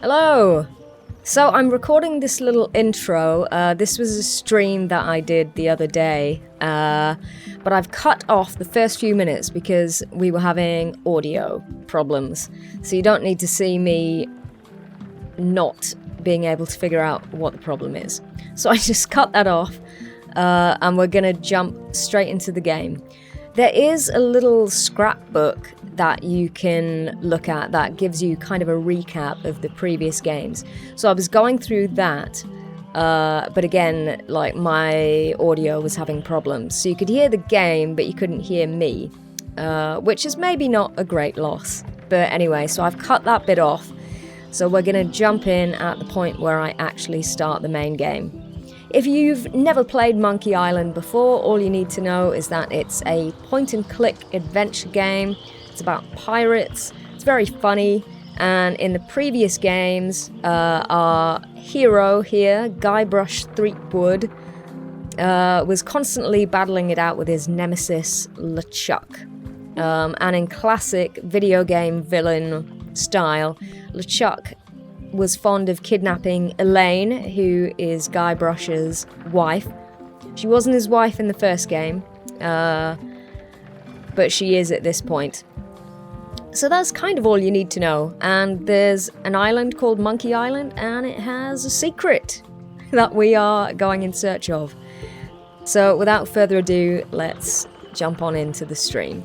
Hello! So I'm recording this little intro. This was a stream that I did the other day, but I've cut off the first few minutes because we were having audio problems. So you don't need to see me not being able to figure out what the problem is. So I just cut that off, and we're gonna jump straight into the game. There is a little scrapbook that you can look at that gives you kind of a recap of the previous games. So I was going through that, but again, like, my audio was having problems. So you could hear the game, but you couldn't hear me, which is maybe not a great loss. But anyway, so I've cut that bit off. So we're going to jump in at the point where I actually start the main game. If you've never played Monkey Island before, all you need to know is that it's a point-and-click adventure game. It's about pirates. It's very funny. And in the previous games, our hero here, Guybrush Threepwood, was constantly battling it out with his nemesis, LeChuck. And in classic video game villain style, LeChuck was fond of kidnapping Elaine, who is Guybrush's wife. She wasn't his wife in the first game, but she is at this point. So that's kind of all you need to know. And there's an island called Monkey Island, and it has a secret that we are going in search of. So without further ado, let's jump on into the stream.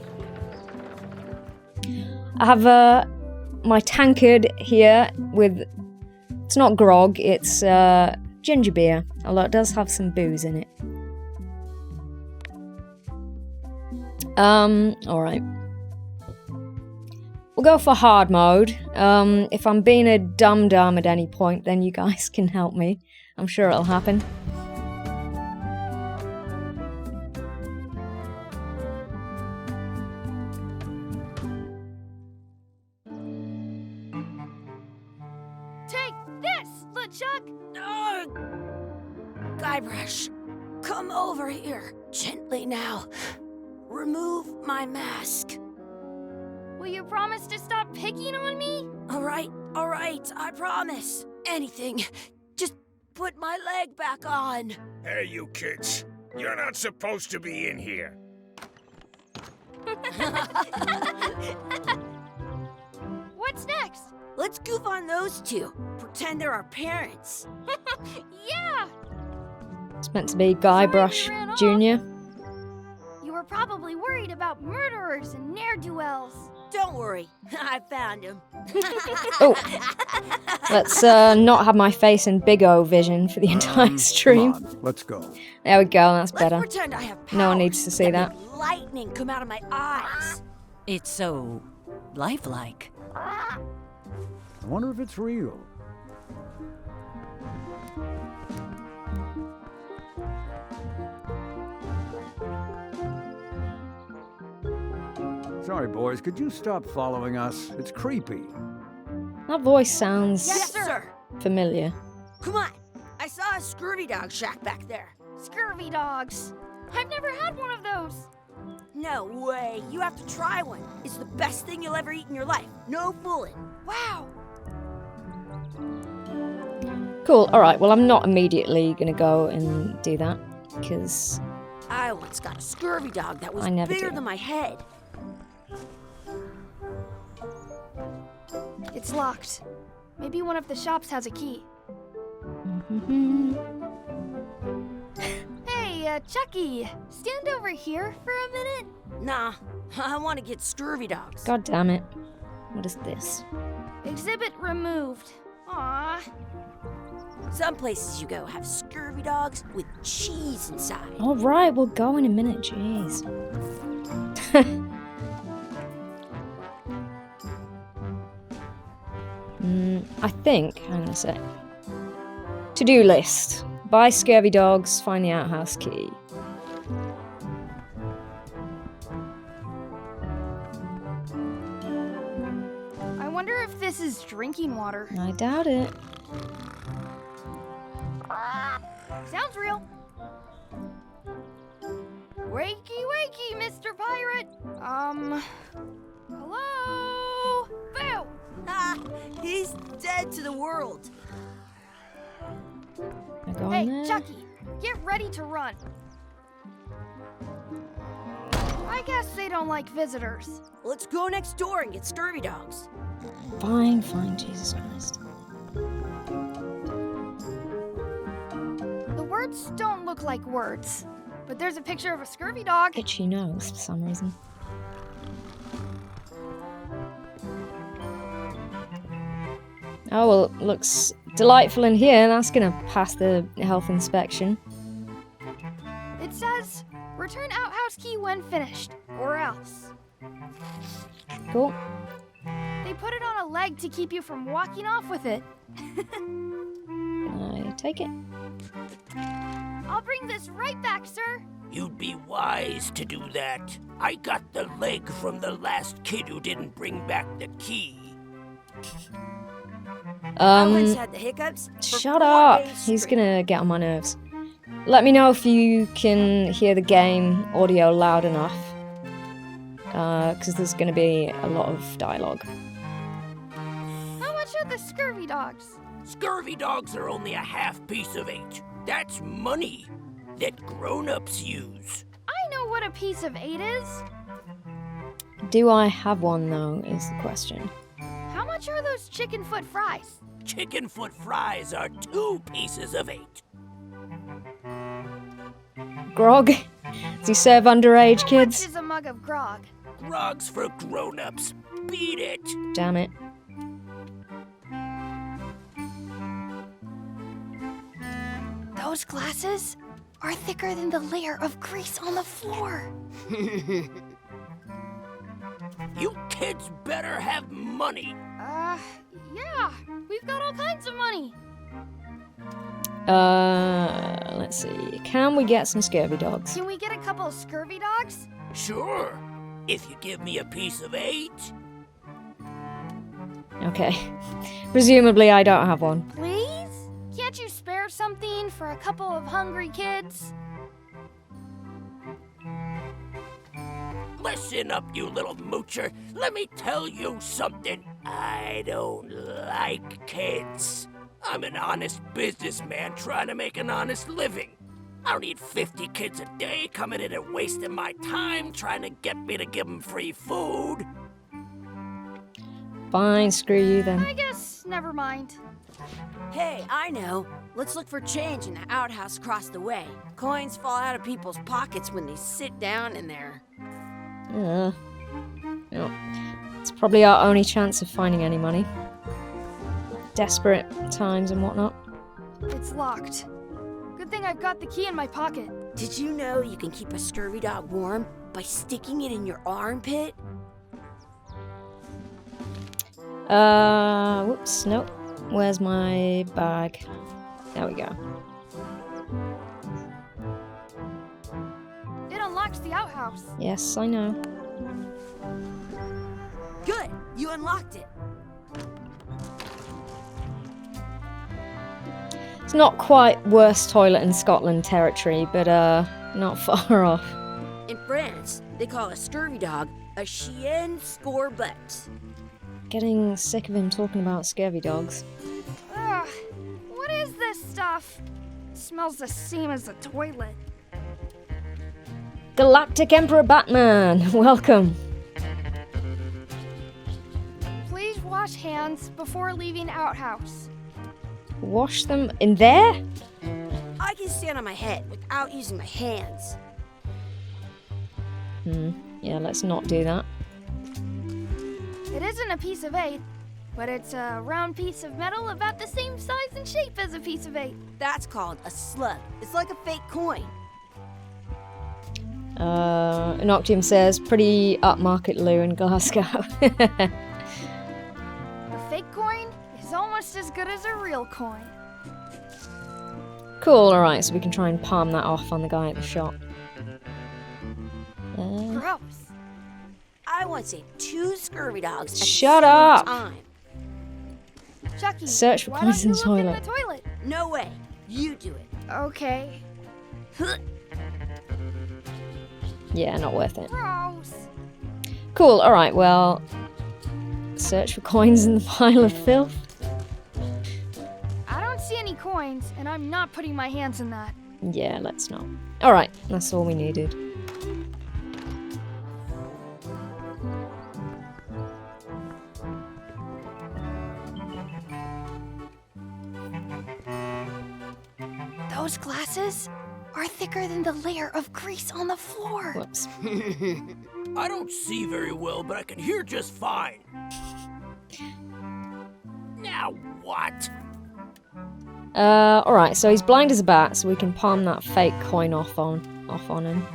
I have my tankard here with, it's not grog, it's ginger beer, although it does have some booze in it. Alright. We'll go for hard mode. If I'm being a dum-dum at any point, then you guys can help me. I'm sure it'll happen. Guybrush, come over here. Gently now. Remove my mask. Will you promise to stop picking on me? Alright, I promise. Anything. Just put my leg back on. Hey, you kids. You're not supposed to be in here. What's next? Let's goof on those two. Pretend they're our parents. Yeah! It's meant to be Guybrush Jr. You were probably worried about murderers and ne'er-do-wells. Don't worry, I found him. Oh, let's not have my face in Big O vision for the entire stream. Come on, let's go. There we go, that's better. Let's pretend I have powers. No one needs to see that. Make lightning come out of my eyes. It's so lifelike. I wonder if it's real. Sorry, boys, could you stop following us? It's creepy. That voice sounds Yes, sir. familiar. Come on. I saw a scurvy dog shack back there. Scurvy dogs. I've never had one of those. No way. You have to try one. It's the best thing you'll ever eat in your life. No fooling. Wow. Cool, alright, well, I'm not immediately gonna go and do that, because I once got a scurvy dog that was I never bigger do. than my head. It's locked. Maybe one of the shops has a key. Hey, Chucky, stand over here for a minute. Nah, I want to get scurvy dogs. God damn it. What is this? Exhibit removed. Aww. Some places you go have scurvy dogs with cheese inside. Alright, we'll go in a minute, jeez. I think, hang on a sec. To-do list. Buy scurvy dogs, find the outhouse key. I wonder if this is drinking water. I doubt it. Sounds real. Wakey, wakey, Mr. Pirate. Hello? Boo! Ah, he's dead to the world. I go Hey, in there. Chucky, get ready to run. I guess they don't like visitors. Let's go next door and get scurvy dogs. Fine, fine, Jesus Christ. The words don't look like words, but there's a picture of a scurvy dog. Itchy nose for some reason. Oh, well, it looks delightful in here. That's gonna pass the health inspection. It says, return outhouse key when finished, or else. Cool. They put it on a leg to keep you from walking off with it. I take it. I'll bring this right back, sir. You'd be wise to do that. I got the leg from the last kid who didn't bring back the key. I once had the hiccups. for Shut 4 up. days He's straight. gonna get on my nerves. Let me know if you can hear the game audio loud enough. Because there's gonna be a lot of dialogue. How much are the scurvy dogs? Scurvy dogs are only a half piece of 8. That's money that grown-ups use. I know what a piece of 8 is. Do I have one, though, is the question. How much are those chicken foot fries? Chicken foot fries are 2 pieces of 8. Grog? Does he serve underage How kids? much is a mug of grog? Grog's for grown-ups. Beat it. Damn it. Those glasses are thicker than the layer of grease on the floor. You kids better have money. Yeah, we've got all kinds of money. Let's see. Can we get some scurvy dogs? Can we get a couple of scurvy dogs? Sure. If you give me a piece of 8. Okay. Presumably I don't have one. Please? Can't you spare something for a couple of hungry kids? Listen up, you little moocher. Let me tell you something. I don't like kids. I'm an honest businessman trying to make an honest living. I don't need 50 kids a day coming in and wasting my time trying to get me to give them free food. Fine, screw you then. I guess never mind. Hey, I know. Let's look for change in the outhouse across the way. Coins fall out of people's pockets when they sit down in there. Well, it's probably our only chance of finding any money. Desperate times and whatnot. It's locked. Good thing I've got the key in my pocket. Did you know you can keep a scurvy dog warm by sticking it in your armpit? Whoops, nope. Where's my bag? There we go. It unlocks the outhouse. Yes, I know. Good, you unlocked it. It's not quite worst toilet in Scotland territory, but not far off. In France, they call a scurvy dog a chien scorbut. Getting sick of him talking about scurvy dogs. Ugh, what is this stuff? It smells the same as the toilet. Galactic Emperor Batman, welcome. Please wash hands before leaving outhouse. Wash them in there? I can stand on my head without using my hands. Yeah, let's not do that. It isn't a piece of 8, but it's a round piece of metal about the same size and shape as a piece of 8. That's called a slug. It's like a fake coin. Noctium says, pretty upmarket loo in Glasgow. A fake coin is almost as good as a real coin. Cool, alright, so we can try and palm that off on the guy at the shop. Gross. I once ate 2 scurvy dogs at Shut the same up. time. Chucky, Search for why coins don't in you the look toilet. in the toilet? No way. You do it. Okay. Yeah, not worth it. Gross. Cool, alright, well... search for coins in the pile of filth. I don't see any coins, and I'm not putting my hands in that. Yeah, let's not. Alright, that's all we needed. Those glasses are thicker than the layer of grease on the floor. Whoops. I don't see very well, but I can hear just fine. Now what? Alright, so he's blind as a bat, so we can palm that fake coin off on him.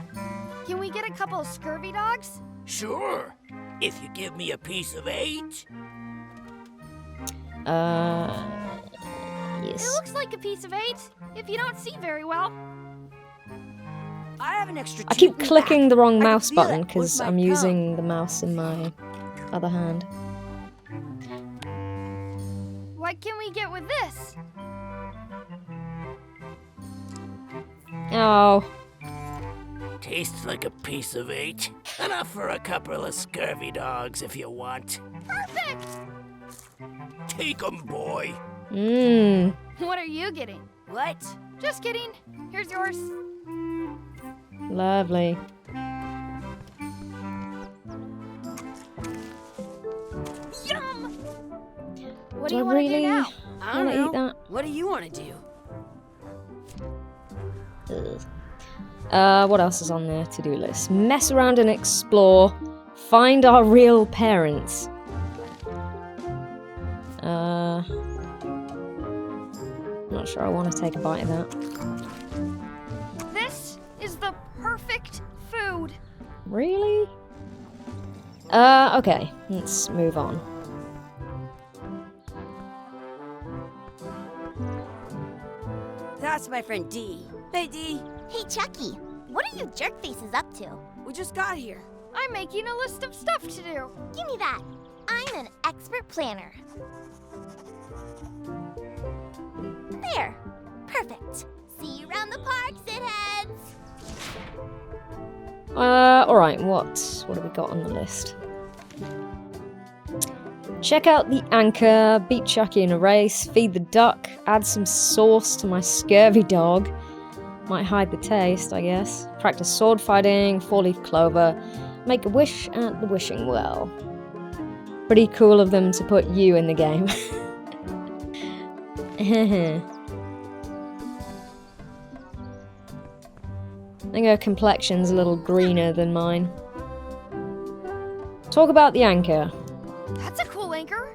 Can we get a couple of scurvy dogs? Sure. If you give me a piece of 8. It Yes. looks like a piece of 8, if you don't see very well. I have an extra I keep tooth in clicking back. the wrong I can mouse feel button it with because my I'm tongue. using the mouse in my other hand. What can we get with this? Oh, Tastes like a piece of 8. Enough for a couple of scurvy dogs if you want. Perfect! Take 'em, boy. mmm. What are you getting? What? Just kidding. Here's yours. Lovely. Yum! What do Do I you want to do really now? I don't wanna know. eat that? What do you want to do? Ugh. What else is on the to-do list? Mess around and explore. Find our real parents. Not sure I want to take a bite of that. This is the perfect food. Really? Okay. Let's move on. That's my friend Dee. Hey, Dee. Hey, Chucky, what are you jerk faces up to? We just got here. I'm making a list of stuff to do. Give me that. I'm an expert planner. There. Perfect. See you around the park, shitheads. Alright, what have we got on the list? Check out the anchor, beat Chucky in a race, feed the duck, add some sauce to my scurvy dog. Might hide the taste, I guess. Practice sword fighting, 4-leaf clover, make a wish at the wishing well. Pretty cool of them to put you in the game. I think her complexion's a little greener than mine. Talk about the anchor. That's a cool anchor.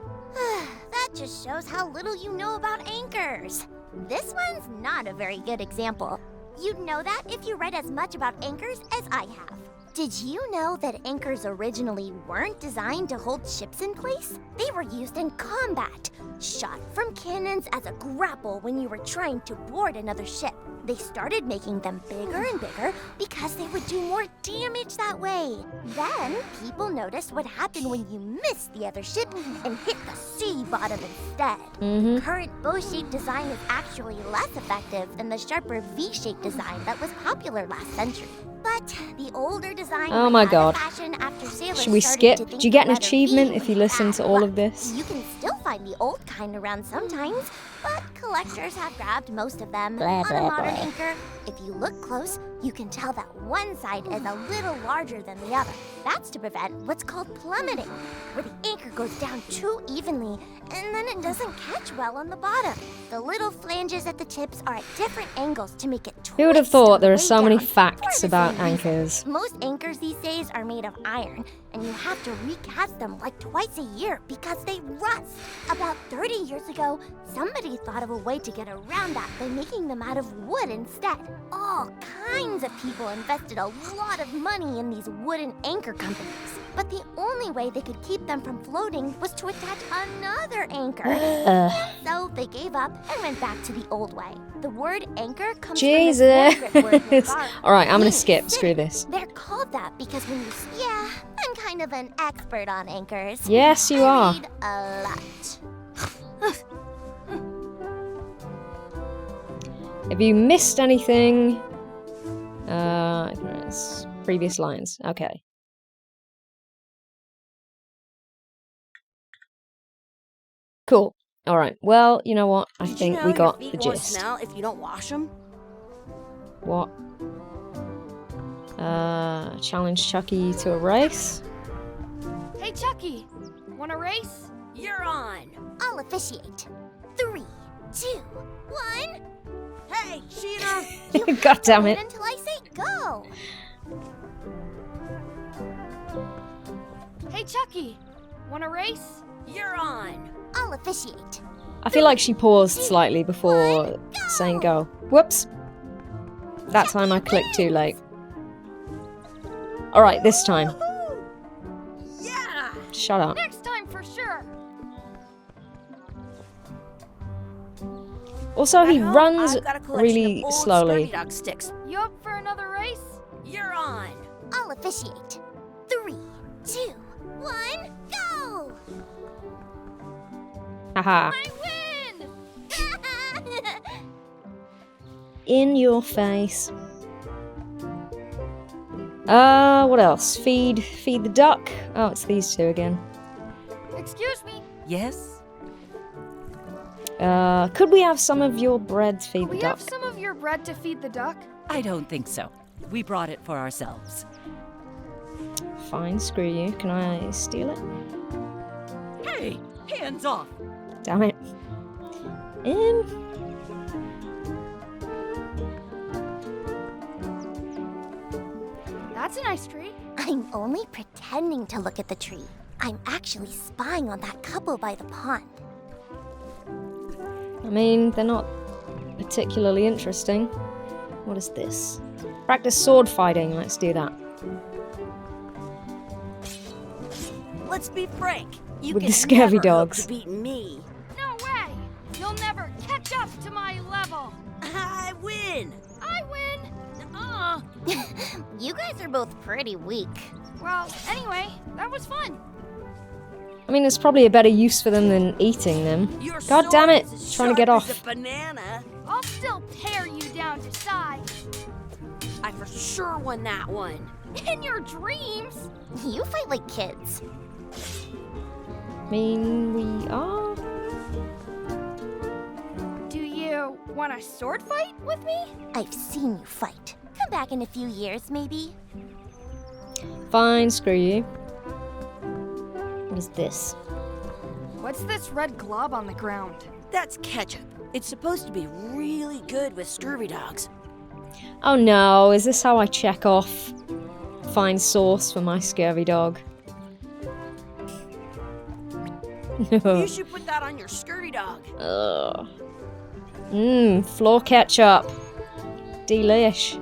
That just shows how little you know about anchors. This one's not a very good example. You'd know that if you read as much about anchors as I have. Did you know that anchors originally weren't designed to hold ships in place? They were used in combat, shot from cannons as a grapple when you were trying to board another ship. They started making them bigger and bigger because they would do more damage that way. Then, people noticed what happened when you missed the other ship and hit the sea bottom instead. Mm-hmm. Current bow-shaped design is actually less effective than the sharper V-shaped design that was popular last century. But the older design Oh went my out of God. fashion after sailors Should we started skip? to think Do you get the an letter achievement V if you was listen to bad all luck. of this? You can still find the old kind around sometimes, but collectors have grabbed most of them. Blah, On a blah, modern blah. anchor, if you look close, you can tell that one side is a little larger than the other. That's to prevent what's called plummeting, where the anchor goes down too evenly and then it doesn't catch well on the bottom. The little flanges at the tips are at different angles to make it twist. Who would have thought there are way so many down facts for the about same reason. anchors? Most anchors these days are made of iron, and you have to recast them like twice a year because they rust. About 30 years ago, somebody thought of a way to get around that by making them out of wood instead. All kinds of people invested a lot of money in these wooden anchor companies. But the only way they could keep them from floating was to attach another anchor. So they gave up and went back to the old way. The word anchor comes Jesus. from the Sanskrit word nagar. Alright, I'm gonna meaning skip. city. Screw this. They're called that because when you... Yeah, I'm kind of an expert on anchors. Yes, you I are. read a lot. Have you missed anything? Previous lines. Okay. Cool. All right. Well, you know what? I Did think you know we got your the feet won't gist. smell if you don't wash them? What? Challenge Chucky to a race. Hey, Chucky, want a race? You're on. I'll officiate. 3, 2, 1. Hey, cheater! God damn Wait it. until I say go. Hey, Chucky, want a race? You're on. I'll officiate. I feel like she paused slightly before saying go. Whoops. That time I clicked too late. All right, this time. Yeah! Shut up. Next time for sure. Also, he At home, runs I've got a collection really of old slowly. Scurvy Dog sticks. You up for another race? You're on. I'll officiate. 3, 2, 1, go! Haha. I win! In your face. What else? Feed the duck. Oh, it's these two again. Excuse me, Yes? Could we have some of your bread to feed could the we duck? have some of your bread to feed the duck? I don't think so. We brought it for ourselves. Fine, screw you. Can I steal it? Hey, hands off! Damn it. That's a nice tree. I'm only pretending to look at the tree. I'm actually spying on that couple by the pond. I mean, they're not particularly interesting. What is this? Practice sword fighting. Let's do that. Let's be frank. You With can the scurvy never hope dogs. to beat me. No way! You'll never catch up to my level. I win. I win. You guys are both pretty weak. Well, anyway, that was fun. I mean, there's probably a better use for them than eating them. Your God damn sword it! is as Trying to get sharp as off. a banana. I'll still tear you down to size. I for sure won that one. In your dreams. You fight like kids. I mean, we are. Do you want a sword fight with me? I've seen you fight. Come back in a few years, maybe. Fine, screw you. What is this? What's this red glob on the ground? That's ketchup. It's supposed to be really good with scurvy dogs. Oh no, is this how I check off? Find sauce for my scurvy dog. You should put that on your scurvy dog. Ugh. Floor ketchup. Delish.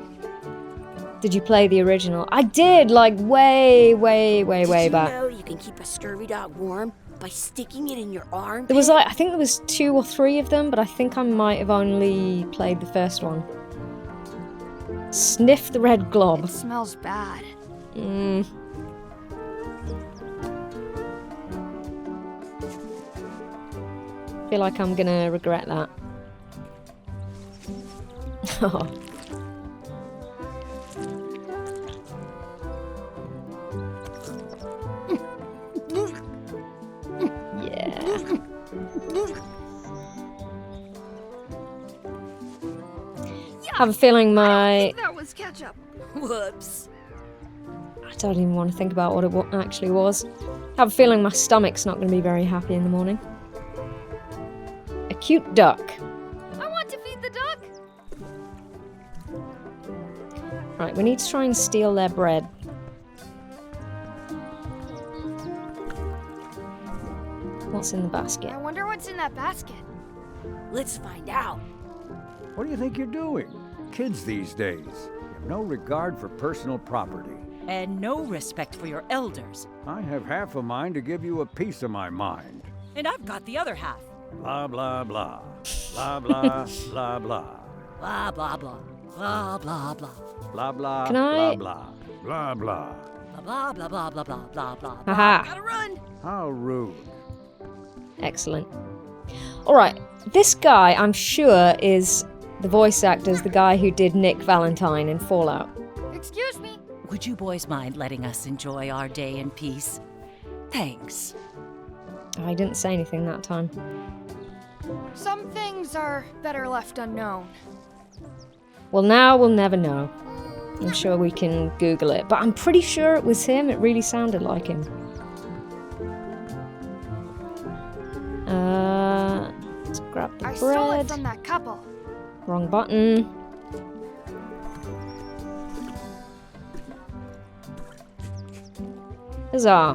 Did you play the original? I did, like way Did you back. know you can keep a scurvy dog warm by sticking it in your arm? There was like, I think there was 2 or 3 of them, but I think I might have only played the first one. Sniff the red glob. It smells bad. Feel like I'm gonna regret that. Oh. Yeah. I have a feeling I my... think that was ketchup. Whoops. I don't even want to think about what it actually was. I have a feeling my stomach's not going to be very happy in the morning. A cute duck. I want to feed the duck. Right, we need to try and steal their bread. What's in the basket? I wonder what's in that basket. Let's find out. What do you think you're doing? Kids these days have no regard for personal property. And no respect for your elders. I have half a mind to give you a piece of my mind. And I've got the other half. Blah, blah, blah. Blah, blah, blah, blah. Blah, blah, blah. Blah, blah, blah. Blah, blah, Can I- blah, blah. Blah, blah. Blah, blah, blah, blah, blah, blah, blah. Haha. Gotta run. How rude. Excellent. Alright, this guy, I'm sure, is the voice actor's the guy who did Nick Valentine in Fallout. Excuse me. Would you boys mind letting us enjoy our day in peace? Thanks. I didn't say anything that time. Some things are better left unknown. Well, now we'll never know. I'm sure we can Google it, but I'm pretty sure it was him. It really sounded like him. Let's grab the I bread. stole it from that couple. Wrong button. Huzzah.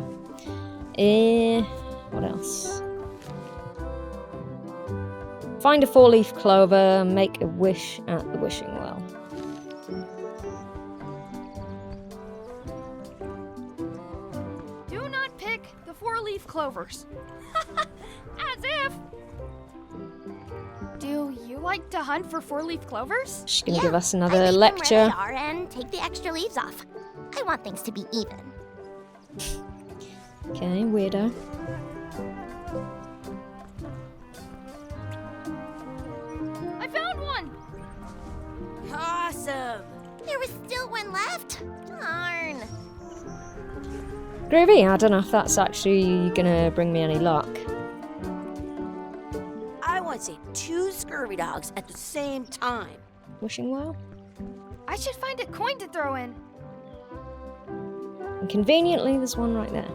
What else? Find a 4-leaf clover, make a wish at the wishing well. Do not pick the 4-leaf clovers. As if. Do you like to hunt for 4-leaf clovers? She's gonna give us I another leave them lecture. where they are and take the extra leaves off. I want things to be even. Okay, weirdo. I found one! Awesome! There was still one left? Darn. Groovy, I don't know if that's actually gonna bring me any luck. I want to say 2 scurvy dogs at the same time. Wishing well? I should find a coin to throw in. And conveniently, there's one right there.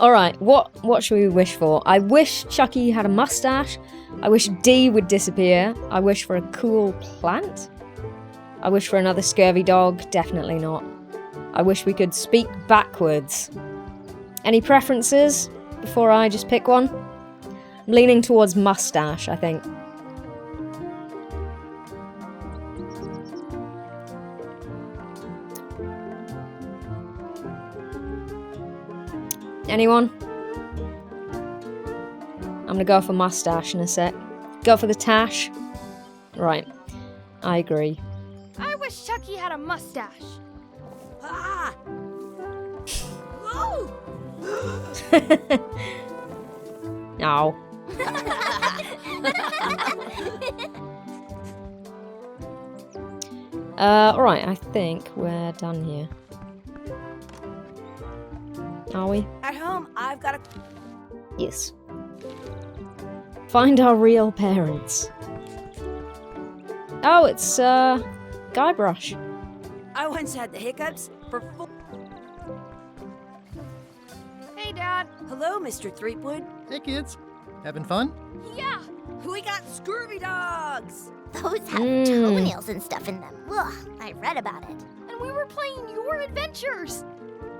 Alright, what should we wish for? I wish Chucky had a mustache. I wish D would disappear. I wish for a cool plant. I wish for another scurvy dog. Definitely not. I wish we could speak backwards. Any preferences before I just pick one? I'm leaning towards mustache, I think. Anyone? I'm gonna go for mustache in a sec. Go for the tash. Right. I agree. I wish Chucky had a mustache. Ah! Whoa! No. Alright, I think we're done here. Are we? At home, I've got a... Yes. Find our real parents. Oh, it's, Guybrush. I once had the hiccups for Hey, Dad. Hello, Mr. Threepwood. Hey kids, having fun? Yeah. We got scurvy dogs! Those have toenails and stuff in them. Ugh, I read about it. And we were playing your adventures.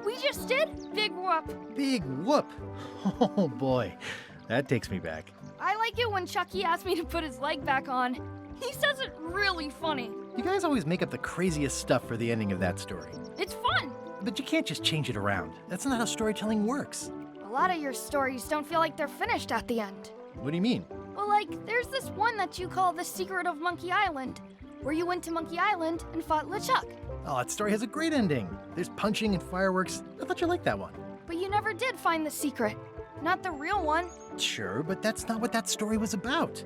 We just did Big Whoop. Big whoop! Oh boy, that takes me back. I like it when Chucky asked me to put his leg back on. He says it really funny. You guys always make up the craziest stuff for the ending of that story. It's fun. But you can't just change it around. That's not how storytelling works. A lot of your stories don't feel like they're finished at the end. What do you mean? Well, like, there's this one that you call The Secret of Monkey Island, where you went to Monkey Island and fought LeChuck. Oh, that story has a great ending. There's punching and fireworks. I thought you liked that one. But you never did find the secret. Not the real one. Sure, but that's not what that story was about.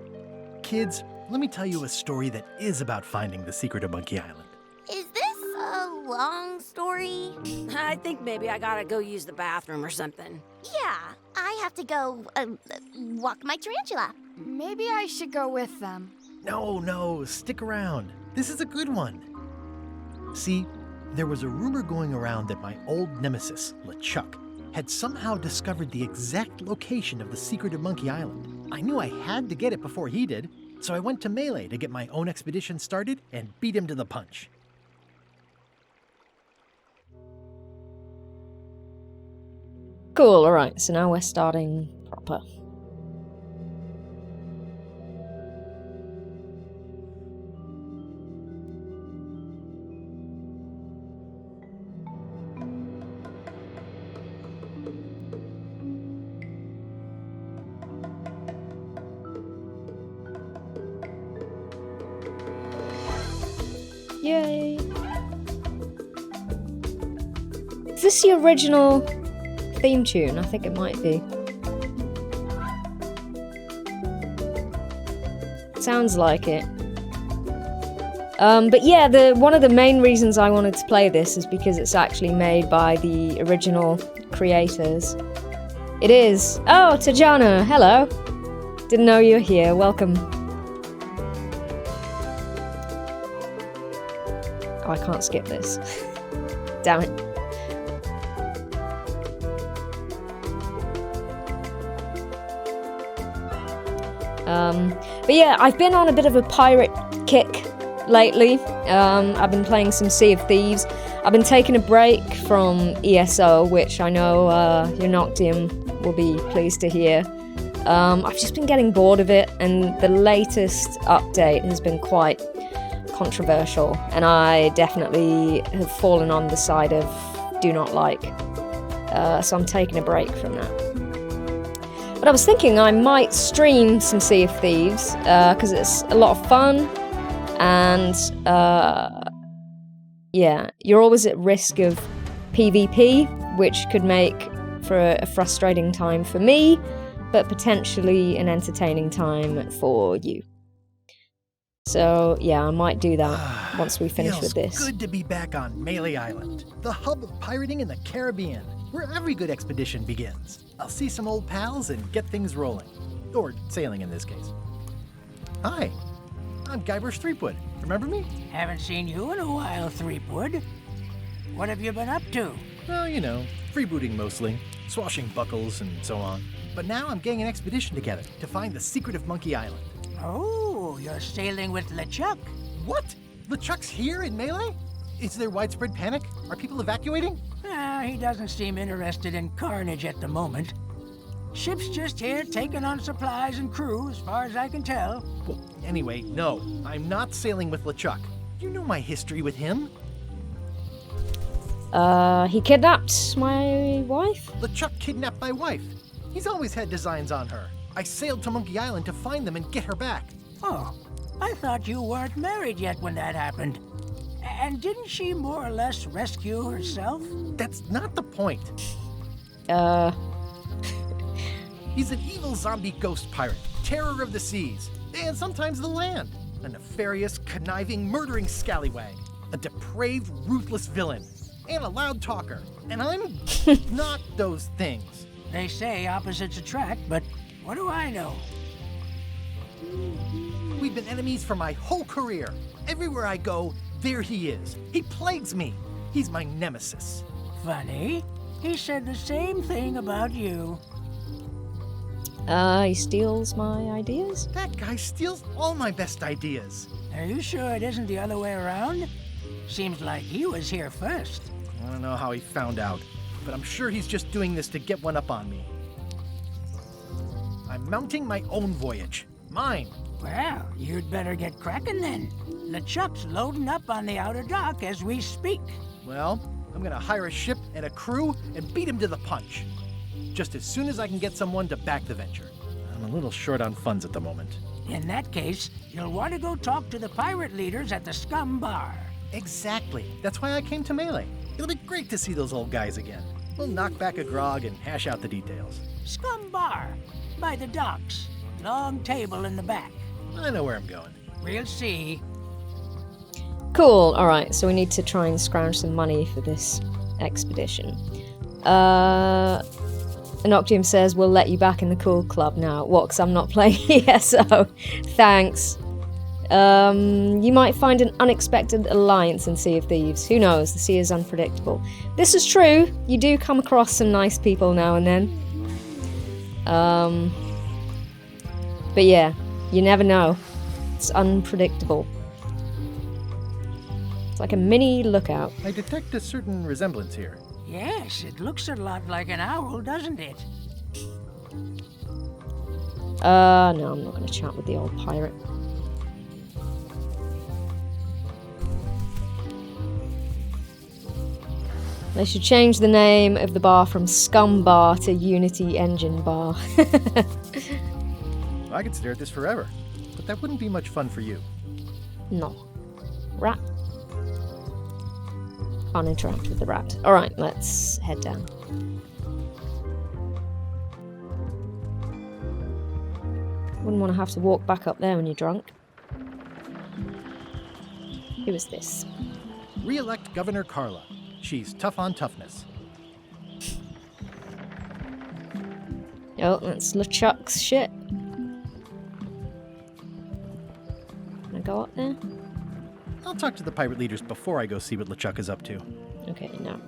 Kids, let me tell you a story that is about finding the secret of Monkey Island. Is this a long story? I think maybe I gotta go use the bathroom or something. Yeah, I have to go walk my tarantula. Maybe I should go with them. No, stick around. This is a good one. See, there was a rumor going around that my old nemesis, LeChuck, had somehow discovered the exact location of the secret of Monkey Island. I knew I had to get it before he did, so I went to Melee to get my own expedition started and beat him to the punch. Cool, alright, so now we're starting proper. Yay! Is this the original theme tune? I think it might be. Sounds like it. But yeah, one of the main reasons I wanted to play this is because it's actually made by the original creators. It is. Oh, Tajana, hello. Didn't know you were here. Welcome. Oh, I can't skip this. Damn it. But yeah, I've been on a bit of a pirate kick lately. I've been playing some Sea of Thieves. I've been taking a break from ESO, which I know your Noctium will be pleased to hear. I've just been getting bored of it, and the latest update has been quite controversial, and I definitely have fallen on the side of do not like. So I'm taking a break from that. But I was thinking I might stream some Sea of Thieves, because it's a lot of fun, and yeah, you're always at risk of PvP, which could make for a frustrating time for me, but potentially an entertaining time for you. So yeah, I might do that once we finish with this. Good to be back on Melee Island, the hub of pirating in the Caribbean, where every good expedition begins. I'll see some old pals and get things rolling. Or sailing in this case. Hi, I'm Gilbert Threepwood. Remember me? Haven't seen you in a while, Threepwood. What have you been up to? Well, you know, freebooting mostly, swashing buckles and so on. But now I'm getting an expedition together to find the secret of Monkey Island. Oh, you're sailing with LeChuck. What? LeChuck's here in Melee? Is there widespread panic? Are people evacuating? He doesn't seem interested in carnage at the moment. Ship's just here taking on supplies and crew, as far as I can tell. Well, anyway, no, I'm not sailing with LeChuck. You know my history with him. He kidnapped my wife? LeChuck kidnapped my wife. He's always had designs on her. I sailed to Monkey Island to find them and get her back. Oh, I thought you weren't married yet when that happened. And didn't she more or less rescue herself? That's not the point. He's an evil zombie ghost pirate, terror of the seas, and sometimes the land. A nefarious, conniving, murdering scallywag. A depraved, ruthless villain. And a loud talker. And I'm not those things. They say opposites attract, but what do I know? We've been enemies for my whole career. Everywhere I go, there he is. He plagues me. He's my nemesis. Funny. He said the same thing about you. He steals my ideas? That guy steals all my best ideas. Are you sure it isn't the other way around? Seems like he was here first. I don't know how he found out, but I'm sure he's just doing this to get one up on me. I'm mounting my own voyage. Mine. Well, you'd better get cracking then. LeChuck's loading up on the outer dock as we speak. Well, I'm gonna hire a ship and a crew and beat him to the punch. Just as soon as I can get someone to back the venture. I'm a little short on funds at the moment. In that case, you'll want to go talk to the pirate leaders at the Scum Bar. Exactly. That's why I came to Melee. It'll be great to see those old guys again. We'll knock back a grog and hash out the details. Scum Bar, by the docks. Long table in the back. I know where I'm going. We'll see. Cool, alright, so we need to try and scrounge some money for this expedition. Noctium says, we'll let you back in the cool club now. What, 'cause I'm not playing ESO? Thanks. You might find an unexpected alliance in Sea of Thieves. Who knows, the sea is unpredictable. This is true, you do come across some nice people now and then. But yeah, you never know. It's unpredictable. It's like a mini lookout. I detect a certain resemblance here. Yes, it looks a lot like an owl, doesn't it? No, I'm not going to chat with the old pirate. They should change the name of the bar from Scum Bar to Unity Engine Bar. I could stare at this forever, but that wouldn't be much fun for you. No. Rat. Can't interact with the rat. Alright, let's head down. Wouldn't want to have to walk back up there when you're drunk. Who is this? Re-elect Governor Carla. She's tough on toughness. Oh, that's LeChuck's shit. Can I go up there? I'll talk to the pirate leaders before I go see what LeChuck is up to. Okay, no.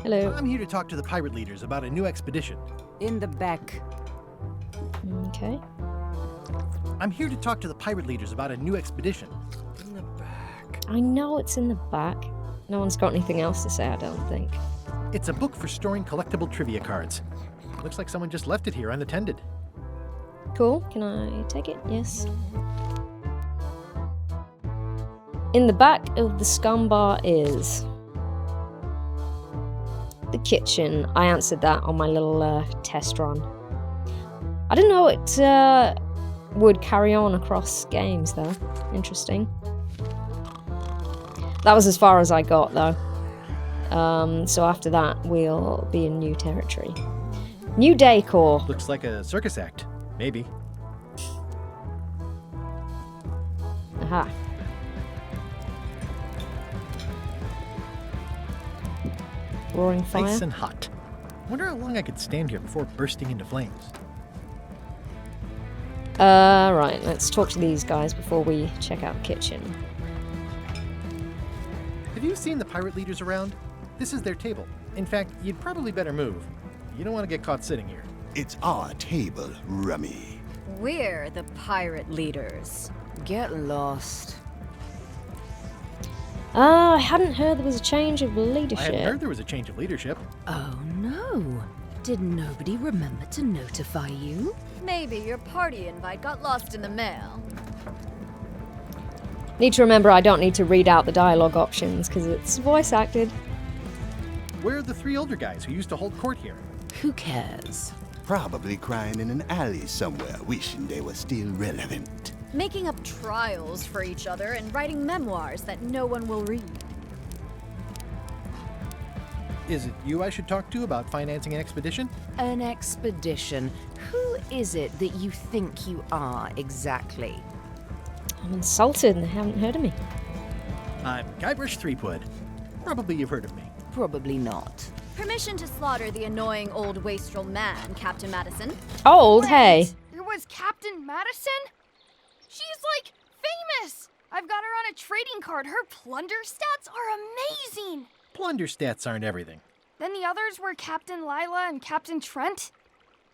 Hello. I'm here to talk to the pirate leaders about a new expedition. In the back. Okay. I'm here to talk to the pirate leaders about a new expedition. In the back. I know it's in the back. No one's got anything else to say, I don't think. It's a book for storing collectible trivia cards. Looks like someone just left it here unattended. Cool. Can I take it? Yes. In the back of the scum bar is the kitchen. I answered that on my little test run. I didn't know it would carry on across games, though. Interesting. That was as far as I got, though. So after that, we'll be in new territory. New decor. Looks like a circus act. Maybe. Aha. Roaring fire. Nice and hot. Wonder how long I could stand here before bursting into flames. Right, let's talk to these guys before we check out the kitchen. Have you seen the pirate leaders around? This is their table. In fact, you'd probably better move. You don't want to get caught sitting here. It's our table, Rummy. We're the pirate leaders. Get lost. I hadn't heard there was a change of leadership. I hadn't heard there was a change of leadership. Oh no. Did nobody remember to notify you? Maybe your party invite got lost in the mail. Need to remember I don't need to read out the dialogue options because it's voice acted. Where are the three older guys who used to hold court here? Who cares? Probably crying in an alley somewhere, wishing they were still relevant. Making up trials for each other and writing memoirs that no one will read. Is it you I should talk to about financing an expedition? An expedition? Who is it that you think you are exactly? I'm insulted and they haven't heard of me. I'm Guybrush Threepwood. Probably you've heard of me. Probably not. Permission to slaughter the annoying old wastrel man, Captain Madison. Old, hey. There was Captain Madison? She's like famous! I've got her on a trading card. Her plunder stats are amazing! Plunder stats aren't everything. Then the others were Captain Lila and Captain Trent.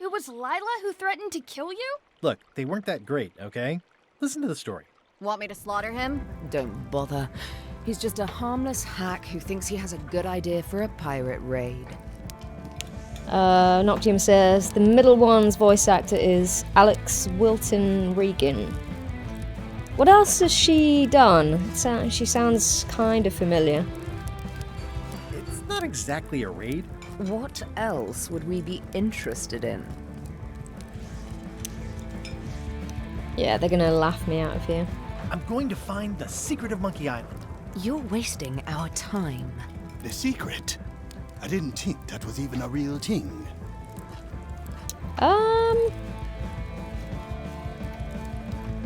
It was Lila who threatened to kill you? Look, they weren't that great, okay? Listen to the story. Want me to slaughter him? Don't bother. He's just a harmless hack who thinks he has a good idea for a pirate raid. Noctium says the middle one's voice actor is Alex Wilton Regan. What else has she done? She sounds kind of familiar. It's not exactly a raid. What else would we be interested in? Yeah, they're gonna laugh me out of here. I'm going to find the secret of Monkey Island. You're wasting our time. The secret? I didn't think that was even a real thing.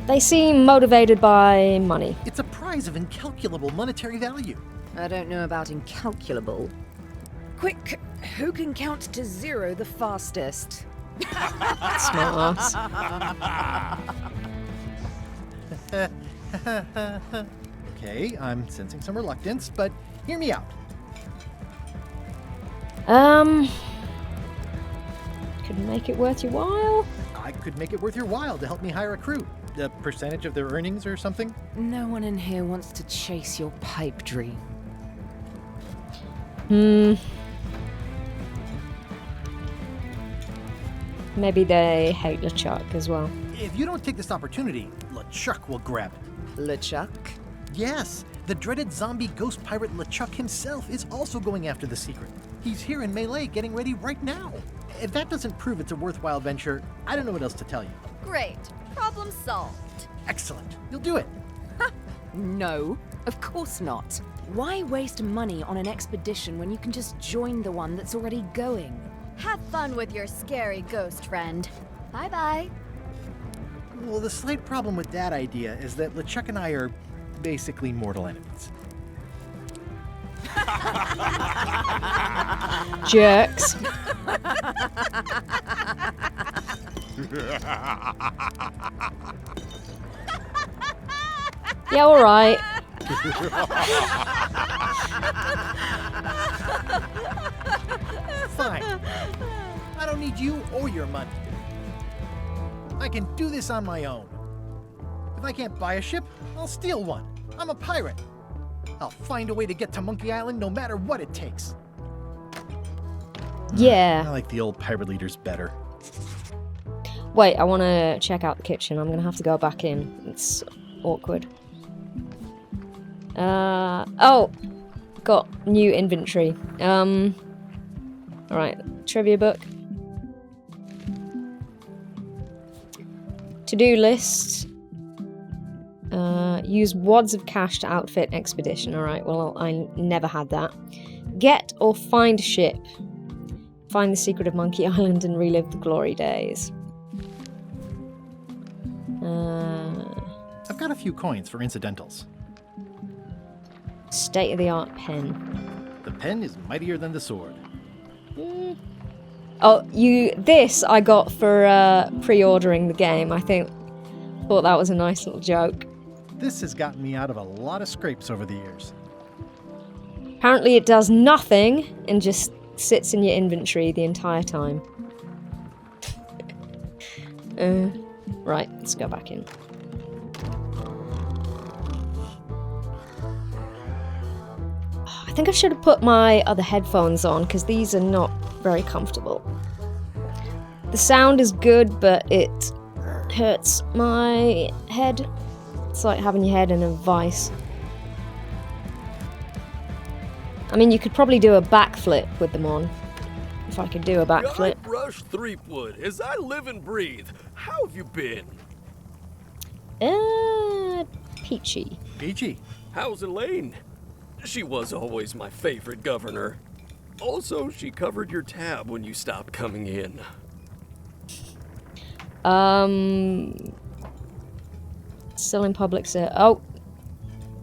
They seem motivated by money. It's a prize of incalculable monetary value. I don't know about incalculable. Quick, who can count to 0 the fastest? Smart ass. Okay, I'm sensing some reluctance, but hear me out. Could make it worth your while. I could make it worth your while to help me hire a crew. A percentage of their earnings or something? No one in here wants to chase your pipe dream. Maybe they hate LeChuck as well. If you don't take this opportunity, LeChuck will grab it. LeChuck? Yes, the dreaded zombie ghost pirate LeChuck himself is also going after the secret. He's here in Melee getting ready right now. If that doesn't prove it's a worthwhile venture, I don't know what else to tell you. Great. Problem solved. Excellent. You'll do it. No, of course not. Why waste money on an expedition when you can just join the one that's already going? Have fun with your scary ghost friend. Bye-bye. Well, the slight problem with that idea is that LeChuck and I are basically mortal enemies. Jerks. Yeah, alright. Fine. I don't need you or your money. I can do this on my own. If I can't buy a ship, I'll steal one. I'm a pirate. I'll find a way to get to Monkey Island no matter what it takes. I Yeah. like the old pirate leaders better. Wait, I want to check out the kitchen. I'm going to have to go back in. It's awkward. Oh! Got new inventory. Alright, trivia book. To-do list. Use wads of cash to outfit expedition. Alright, well, I never had that. Get or find a ship. Find the secret of Monkey Island and relive the glory days. I've got a few coins for incidentals. State-of-the-art pen. The pen is mightier than the sword. Oh, this I got for pre-ordering the game. Thought that was a nice little joke. This has gotten me out of a lot of scrapes over the years. Apparently it does nothing and just sits in your inventory the entire time. Right, let's go back in. I think I should have put my other headphones on because these are not very comfortable. The sound is good, but it hurts my head. It's like having your head in a vice. I mean, you could probably do a backflip with them on. If I could do a backflip. Guybrush Threepwood, as I live and breathe, how have you been? Peachy. Peachy. How's Elaine? She was always my favorite governor. Also, she covered your tab when you stopped coming in. Still in public service. Oh.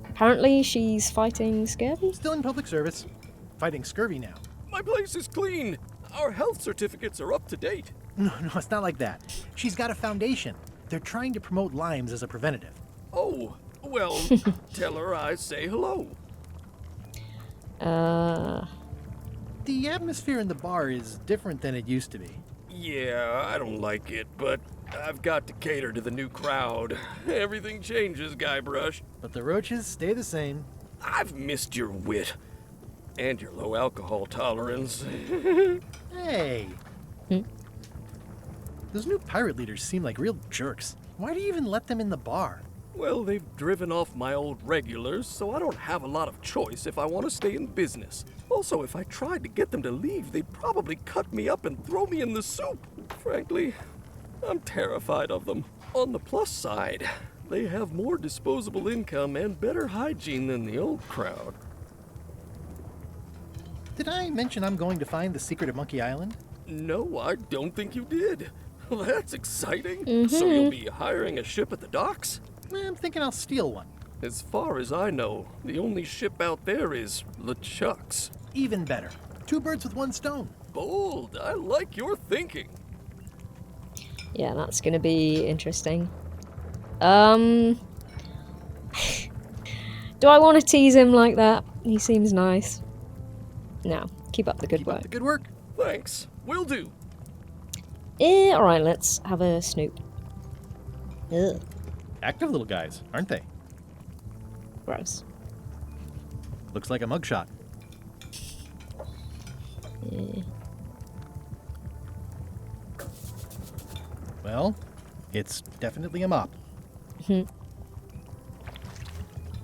Apparently she's fighting scurvy? Still in public service. Fighting scurvy now. My place is clean. Our health certificates are up to date. No, it's not like that. She's got a foundation. They're trying to promote limes as a preventative. Oh, well, tell her I say hello. The atmosphere in the bar is different than it used to be. Yeah, I don't like it, but I've got to cater to the new crowd. Everything changes, Guybrush. But the roaches stay the same. I've missed your wit. And your low alcohol tolerance. Hey! Those new pirate leaders seem like real jerks. Why do you even let them in the bar? Well, they've driven off my old regulars, so I don't have a lot of choice if I want to stay in business. Also, if I tried to get them to leave, they'd probably cut me up and throw me in the soup. Frankly, I'm terrified of them. On the plus side, they have more disposable income and better hygiene than the old crowd. Did I mention I'm going to find the secret of Monkey Island? No, I don't think you did. Well, that's exciting. So you'll be hiring a ship at the docks? I'm thinking I'll steal one. As far as I know, the only ship out there is LeChuck's. Even better. 2 birds with 1 stone. Bold. I like your thinking. Yeah, that's gonna be interesting. Do I want to tease him like that? He seems nice. No, keep up the good work. Keep up the good work. Thanks. Will do. Alright, let's have a snoop. Ugh, Active little guys, aren't they? gross. Looks like a mugshot. Yeah. Well, it's definitely a mop. Will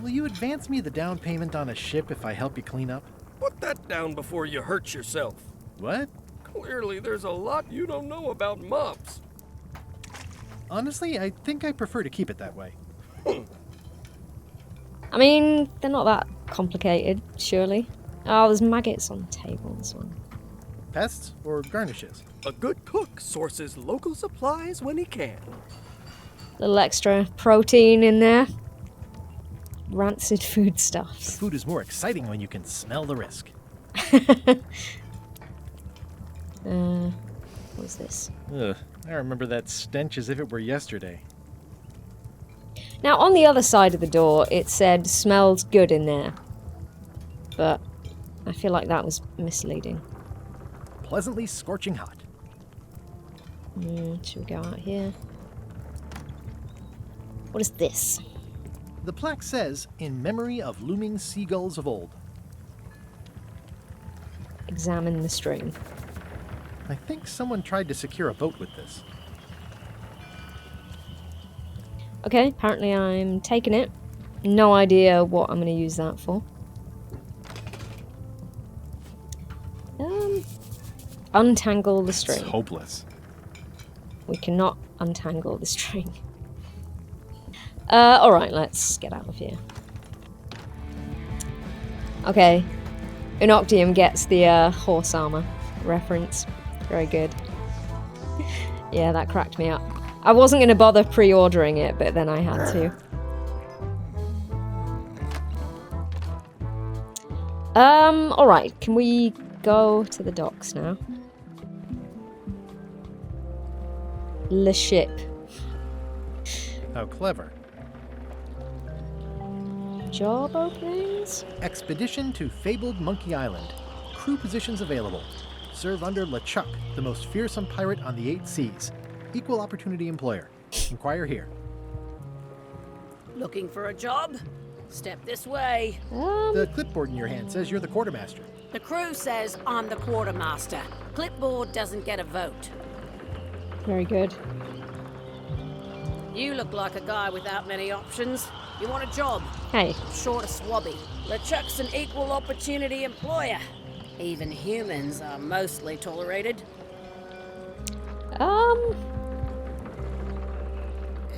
you advance me the down payment on a ship if I help you clean up? Put that down before you hurt yourself. What? Clearly, there's a lot you don't know about mops. Honestly, I think I prefer to keep it that way. I mean, they're not that complicated, surely. Oh, there's maggots on the table as well. Pests or garnishes? A good cook sources local supplies when he can. Little extra protein in there. Rancid foodstuffs. Food is more exciting when you can smell the risk. What's this? Ugh, I remember that stench as if it were yesterday. Now, on the other side of the door, it said, smells good in there. But I feel like that was misleading. Pleasantly scorching hot. Should we go out here? What is this? The plaque says, in memory of looming seagulls of old. Examine the stream. I think someone tried to secure a boat with this. Okay, apparently I'm taking it. No idea what I'm going to use that for. Untangle the string. It's hopeless. We cannot untangle the string. Alright, let's get out of here. Okay. Unoctium gets the horse armor reference. Very good. Yeah, that cracked me up. I wasn't going to bother pre-ordering it, but then I had to. Alright, can we go to the docks now? Le ship. How clever. Job openings? Expedition to fabled Monkey Island. Crew positions available. Serve under LeChuck, the most fearsome pirate on the 8 seas. Equal opportunity employer. Inquire here. Looking for a job? Step this way. The clipboard in your hand says you're the quartermaster. The crew says I'm the quartermaster. Clipboard doesn't get a vote. Very good. You look like a guy without many options. You want a job? Hey. Short of swabby. LeChuck's an equal opportunity employer. Even humans are mostly tolerated.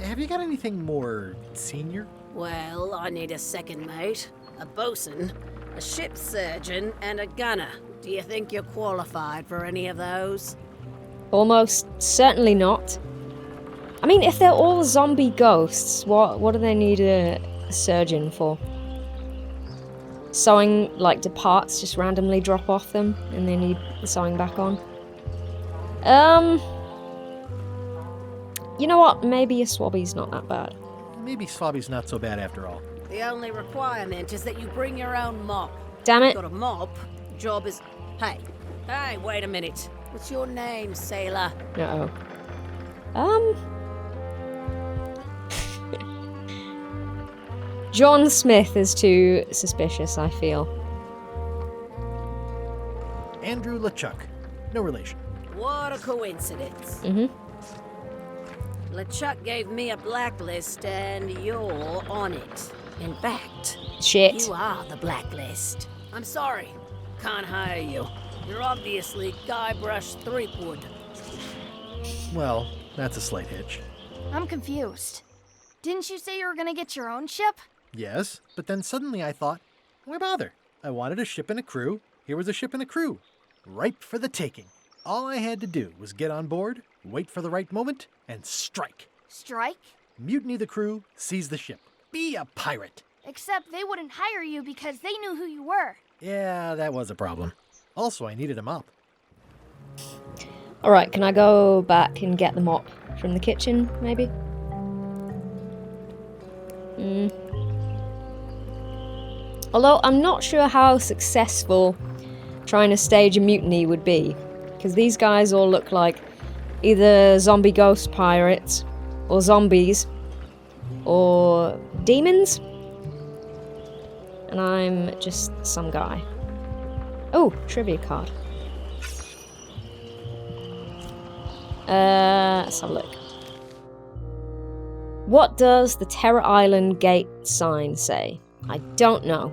Have you got anything more senior? Well, I need a second mate, a bosun, a ship surgeon, and a gunner. Do you think you're qualified for any of those? Almost certainly not. I mean, if they're all zombie ghosts, what do they need a surgeon for? Sewing, like, do parts just randomly drop off them and they need the sewing back on? You know what? Maybe a swabby's not that bad. Maybe Swabby's not so bad after all. The only requirement is that you bring your own mop. Damn it. Got a mop? Job is... Hey, wait a minute. What's your name, sailor? Uh-oh. John Smith is too suspicious, I feel. Andrew LeChuck. No relation. What a coincidence. LeChuck gave me a blacklist and you're on it. In fact, Shit. you are the blacklist. I'm sorry. Can't hire you. You're obviously Guybrush Threepwood. Well, that's a slight hitch. I'm confused. Didn't you say you were gonna get your own ship? Yes, but then suddenly I thought, why bother? I wanted a ship and a crew. Here was a ship and a crew. Ripe for the taking. All I had to do was get on board, wait for the right moment, and strike. Strike? Mutiny the crew, seize the ship. Be a pirate. Except they wouldn't hire you because they knew who you were. Yeah, that was a problem. Also, I needed a mop. Alright, can I go back and get the mop from the kitchen, maybe? Although, I'm not sure how successful trying to stage a mutiny would be. Because these guys all look like either zombie ghost pirates, or zombies, or demons. And I'm just some guy. Oh, trivia card. Let's have a look. What does the Terror Island gate sign say? I don't know.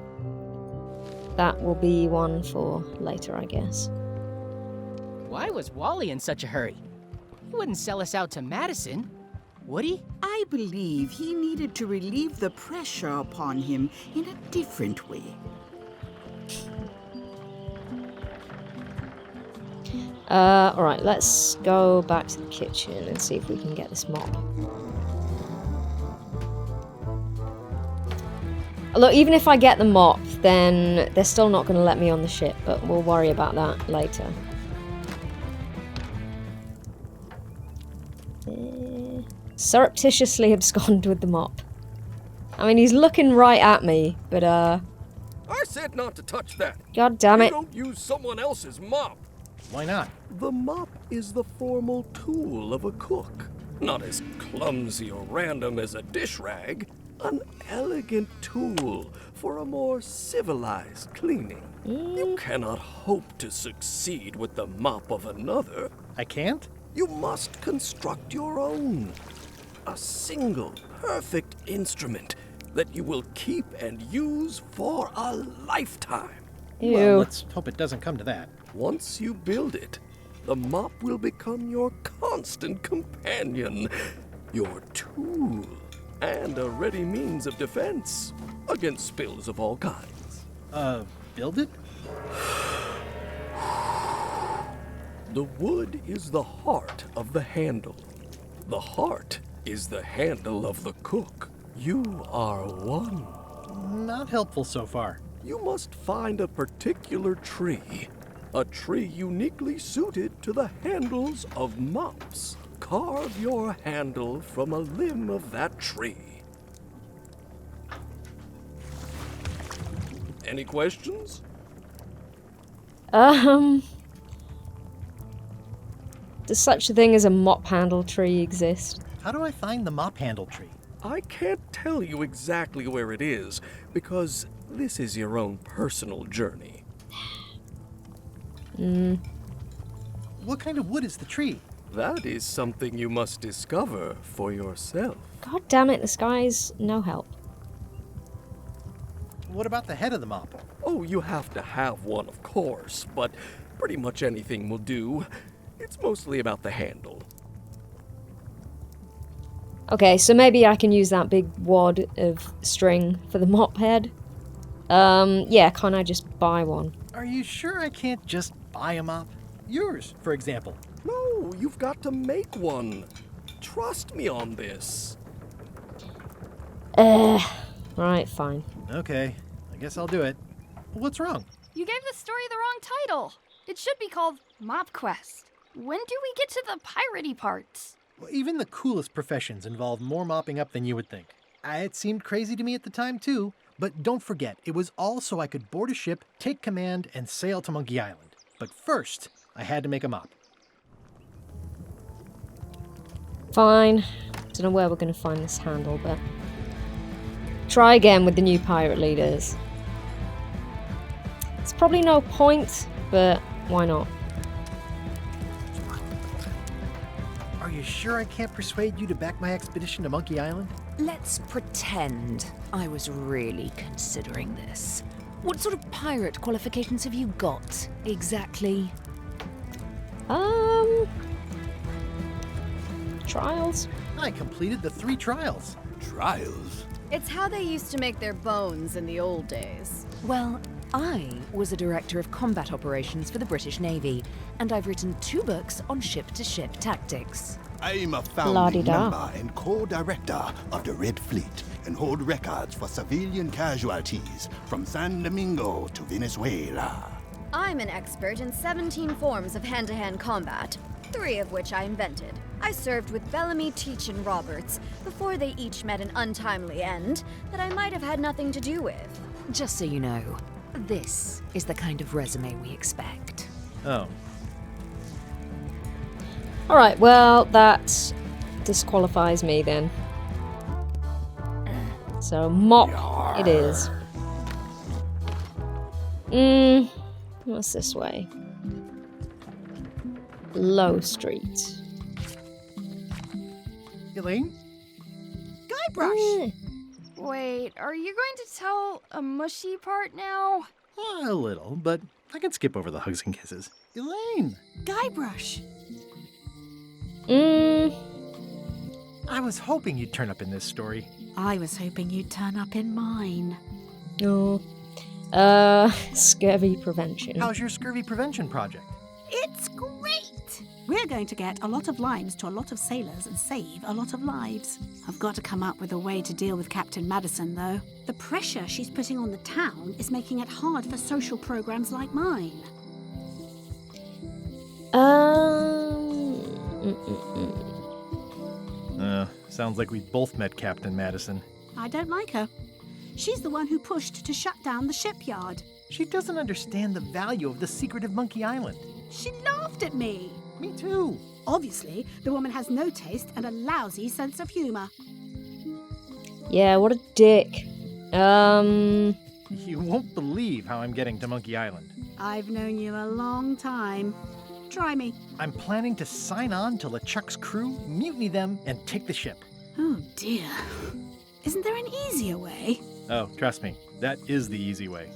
That will be one for later, I guess. Why was Wally in such a hurry? He wouldn't sell us out to Madison. Woody? I believe he needed to relieve the pressure upon him in a different way. Alright, let's go back to the kitchen and see if we can get this mop. Look, even if I get the mop, then they're still not going to let me on the ship, but we'll worry about that later. Surreptitiously abscond with the mop. I mean, he's looking right at me, but I said not to touch that. God damn it. You don't use someone else's mop. Why not? The mop is the formal tool of a cook. Not as clumsy or random as a dish rag. An elegant tool for a more civilized cleaning. You cannot hope to succeed with the mop of another. I can't? You must construct your own. A single, perfect instrument that you will keep and use for a lifetime. Ew. Well, let's hope it doesn't come to that. Once you build it, the mop will become your constant companion, your tool, and a ready means of defense against spills of all kinds. Build it? The wood is the heart of the handle. The heart is the handle of the cook. You are one. Not helpful so far. You must find a particular tree. A tree uniquely suited to the handles of mops. Carve your handle from a limb of that tree. Any questions? Does such a thing as a mop handle tree exist? How do I find the mop handle tree? I can't tell you exactly where it is, because this is your own personal journey. What kind of wood is the tree? That is something you must discover for yourself. God damn it, this guy's no help. What about the head of the mop? Oh, you have to have one, of course, but pretty much anything will do. It's mostly about the handle. Okay, so maybe I can use that big wad of string for the mop head. Yeah, can't I just buy one? Are you sure I can't just buy a mop? Yours, for example. No, you've got to make one. Trust me on this. Right, fine. Okay, I guess I'll do it. What's wrong? You gave the story the wrong title. It should be called Mop Quest. When do we get to the piratey parts? Well, even the coolest professions involve more mopping up than you would think. It seemed crazy to me at the time, too. But don't forget, it was all so I could board a ship, take command, and sail to Monkey Island. But first, I had to make a mop. Fine. Don't know where we're going to find this handle, but... Try again with the new pirate leaders. It's probably no point, but why not? Are you sure I can't persuade you to back my expedition to Monkey Island? Let's pretend I was really considering this. What sort of pirate qualifications have you got, exactly? Trials? I completed the 3 trials. Trials? It's how they used to make their bones in the old days. Well, I was a director of combat operations for the British Navy, and I've written 2 books on ship-to-ship tactics. I'm a founding La-di-da. member and co-director of the Red Fleet and hold records for civilian casualties from San Domingo to Venezuela. I'm an expert in 17 forms of hand-to-hand combat, 3 of which I invented. I served with Bellamy, Teach, and Roberts before they each met an untimely end that I might have had nothing to do with. Just so you know, this is the kind of resume we expect. Oh. Alright, well, that disqualifies me then. So, mop it is. What's this way? Low Street. Elaine? Guybrush! Wait, are you going to tell a mushy part now? A little, but I can skip over the hugs and kisses. Elaine! Guybrush! I was hoping you'd turn up in this story. I was hoping you'd turn up in mine. Oh. Scurvy prevention. How's your scurvy prevention project? It's great! We're going to get a lot of limes to a lot of sailors and save a lot of lives. I've got to come up with a way to deal with Captain Madison, though. The pressure she's putting on the town is making it hard for social programs like mine. Sounds like we both met Captain Madison. I don't like her. She's the one who pushed to shut down the shipyard. She doesn't understand the value of the secret of Monkey Island. She laughed at me. Me too. Obviously, the woman has no taste and a lousy sense of humor. Yeah, what a dick. You won't believe how I'm getting to Monkey Island. I've known you a long time. Try me. I'm planning to sign on to LeChuck's crew, mutiny them, and take the ship. Oh dear. Isn't there an easier way? Oh, trust me, that is the easy way.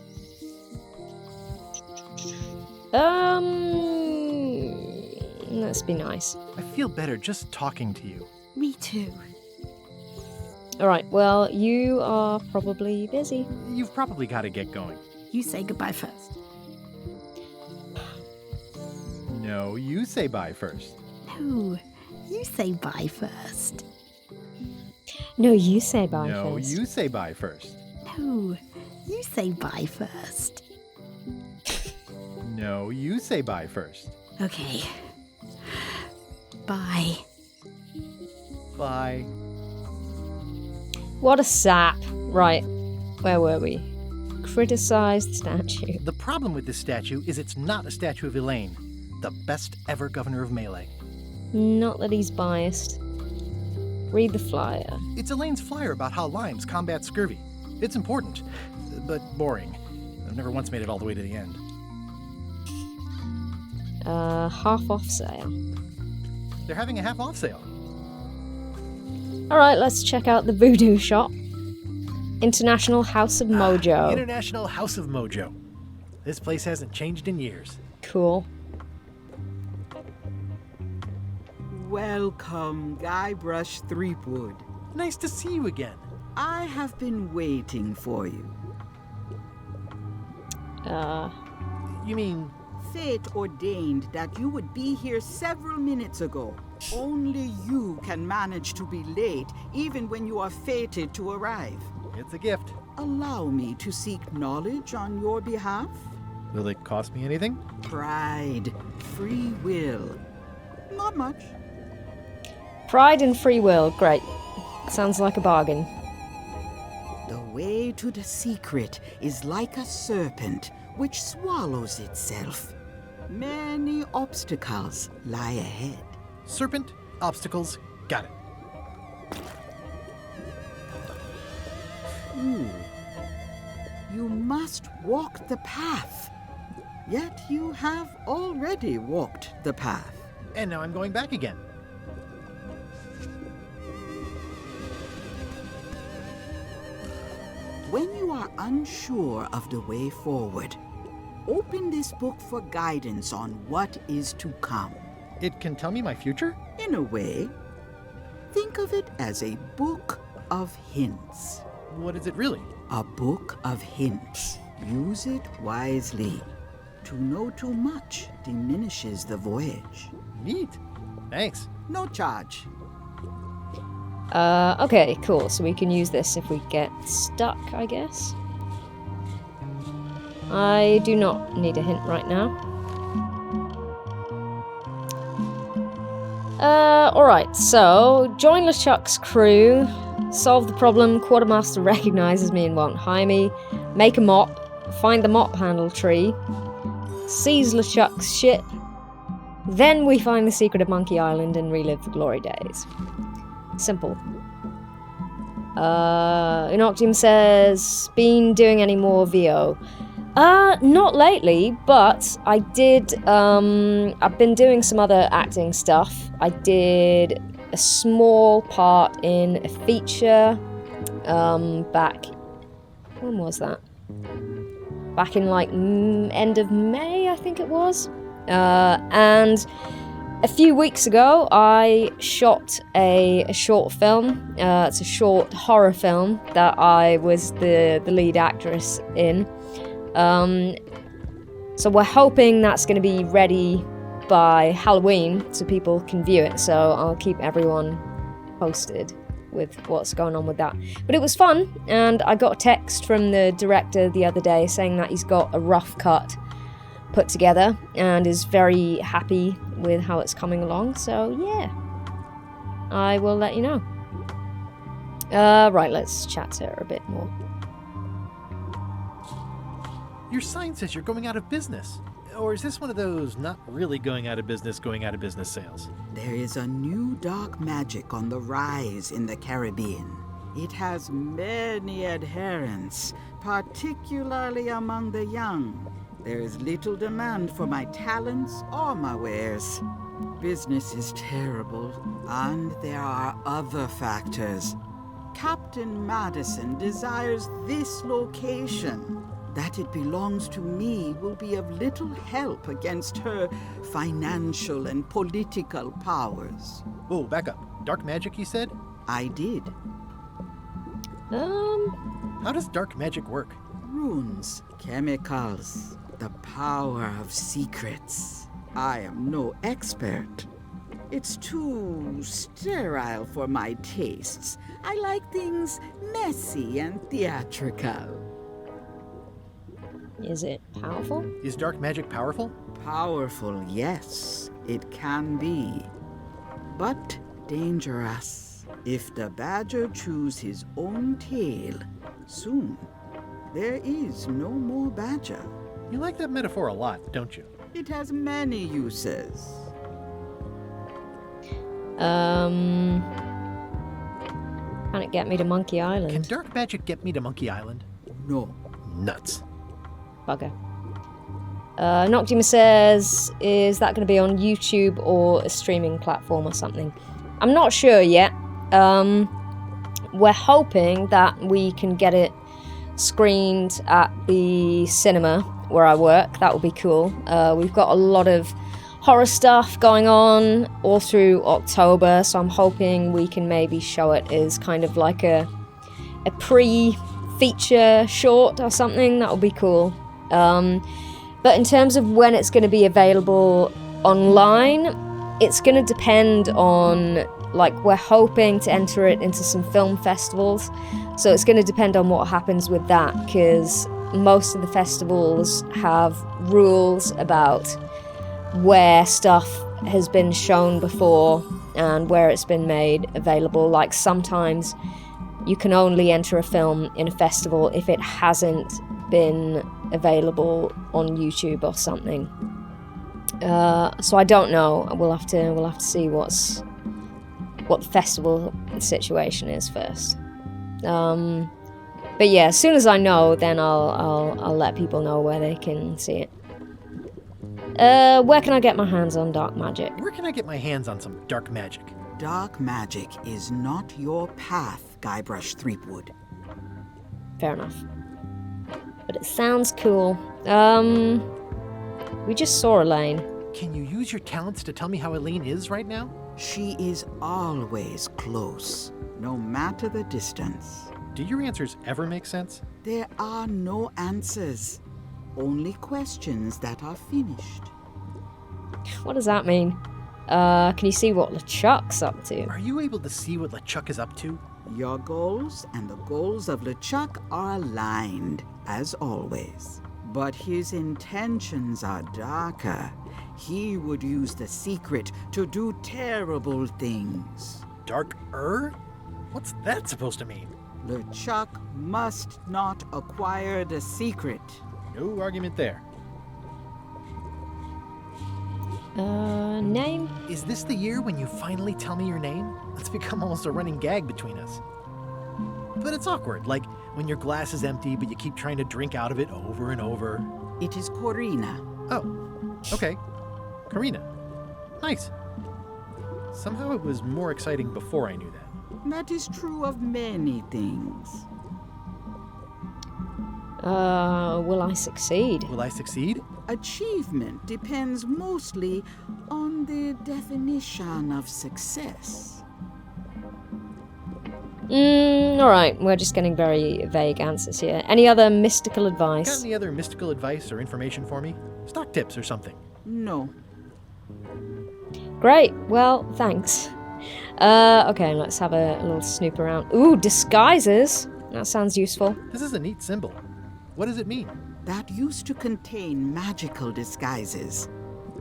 Let's be nice. I feel better just talking to you. Me too. Alright, well, you are probably busy. You've probably got to get going. You say goodbye first. No, you say bye first. No, you say bye first. No, you say bye No, first. you say bye first. No, you say bye first. No, you say bye first. Okay. Bye. Bye. What a sap. Right, where were we? Criticize the statue. The problem with this statue is it's not a statue of Elaine, the best ever governor of Melee. Not that he's biased. Read the flyer. It's Elaine's flyer about how limes combat scurvy. It's important, but boring. I've never once made it all the way to the end. Half off sale. They're having a half off sale. Alright, let's check out the voodoo shop. International House of Mojo. International House of Mojo. This place hasn't changed in years. Cool. Welcome, Guybrush Threepwood. Nice to see you again. I have been waiting for you. You mean... Fate ordained that you would be here several minutes ago. Only you can manage to be late, even when you are fated to arrive. It's a gift. Allow me to seek knowledge on your behalf. Will it cost me anything? Pride, free will. Not much. Pride and free will. Great. Sounds like a bargain. The way to the secret is like a serpent which swallows itself. Many obstacles lie ahead. Serpent, obstacles, got it. You must walk the path. Yet you have already walked the path. And now I'm going back again. When you are unsure of the way forward, open this book for guidance on what is to come. It can tell me my future? In a way, think of it as a book of hints. What is it really? A book of hints. Use it wisely. To know too much diminishes the voyage. Neat. Thanks. No charge. Okay, cool. So we can use this if we get stuck, I guess. I do not need a hint right now. Alright, so join LeChuck's crew, solve the problem, Quartermaster recognizes me and won't hire me, make a mop, find the mop handle tree, seize LeChuck's ship, then we find the secret of Monkey Island and relive the glory days. Simple. Inoctium says, been doing any more VO? Not lately, but I did, I've been doing some other acting stuff. I did a small part in a feature, back, when was that? Back in, like, end of May, I think it was. And A few weeks ago, I shot a short film. It's a short horror film that I was the lead actress in. So we're hoping that's going to be ready by Halloween so people can view it. So I'll keep everyone posted with what's going on with that. But it was fun, and I got a text from the director the other day saying that he's got a rough cut put together and is very happy with how it's coming along. So yeah, I will let you know. Right, let's chat to her a bit more. Your sign says you're going out of business. Or is this one of those not really going out of business sales? There is a new dark magic on the rise in the Caribbean. It has many adherents, particularly among the young. There is little demand for my talents or my wares. Business is terrible, and there are other factors. Captain Madison desires this location. That it belongs to me will be of little help against her financial and political powers. Oh, back up. Dark magic, you said? I did. How does dark magic work? Runes, chemicals, the power of secrets. I am no expert. It's too sterile for my tastes. I like things messy and theatrical. Is it powerful? Is dark magic powerful? Powerful, yes, it can be. But dangerous. If the badger chews his own tail, soon there is no more badger. You like that metaphor a lot, don't you? It has many uses. Can it get me to Monkey Island? Can dark magic get me to Monkey Island? No. Nuts. Bugger. Noctima says, is that going to be on YouTube or a streaming platform or something? I'm not sure yet. We're hoping that we can get it screened at the cinema where I work. That would be cool. We've got a lot of horror stuff going on all through October, so I'm hoping we can maybe show it as kind of like a pre-feature short or something. That would be cool. But in terms of when it's going to be available online, it's going to depend on, like, we're hoping to enter it into some film festivals, so it's going to depend on what happens with that, because most of the festivals have rules about where stuff has been shown before and where it's been made available. Like, sometimes you can only enter a film in a festival if it hasn't been available on YouTube or something. So I don't know. We'll have to see what the festival situation is first. But yeah, as soon as I know, then I'll let people know where they can see it. Where can I get my hands on dark magic? Where can I get my hands on some dark magic? Dark magic is not your path, Guybrush Threepwood. Fair enough. But it sounds cool. We just saw Elaine. Can you use your talents to tell me how Elaine is right now? She is always close, no matter the distance. Do your answers ever make sense? There are no answers, only questions that are finished. What does that mean? Can you see what LeChuck's up to? Are you able to see what LeChuck is up to? Your goals and the goals of LeChuck are aligned, as always. But his intentions are darker. He would use the secret to do terrible things. Darker? What's that supposed to mean? LeChuck must not acquire the secret. No argument there. Name? Is this the year when you finally tell me your name? It's become almost a running gag between us. But it's awkward, like when your glass is empty but you keep trying to drink out of it over and over. It is Corina. Oh, okay. Corina. Nice. Somehow it was more exciting before I knew that. That is true of many things. Will I succeed? Will I succeed? Achievement depends mostly on on the definition of success? Alright, we're just getting very vague answers here. Any other mystical Got advice? any other mystical advice or information for me? Stock tips or something? No. Great, well, thanks. Okay, let's have a little snoop around. Ooh, disguises! That sounds useful. This is a neat symbol. What does it mean? That used to contain magical disguises.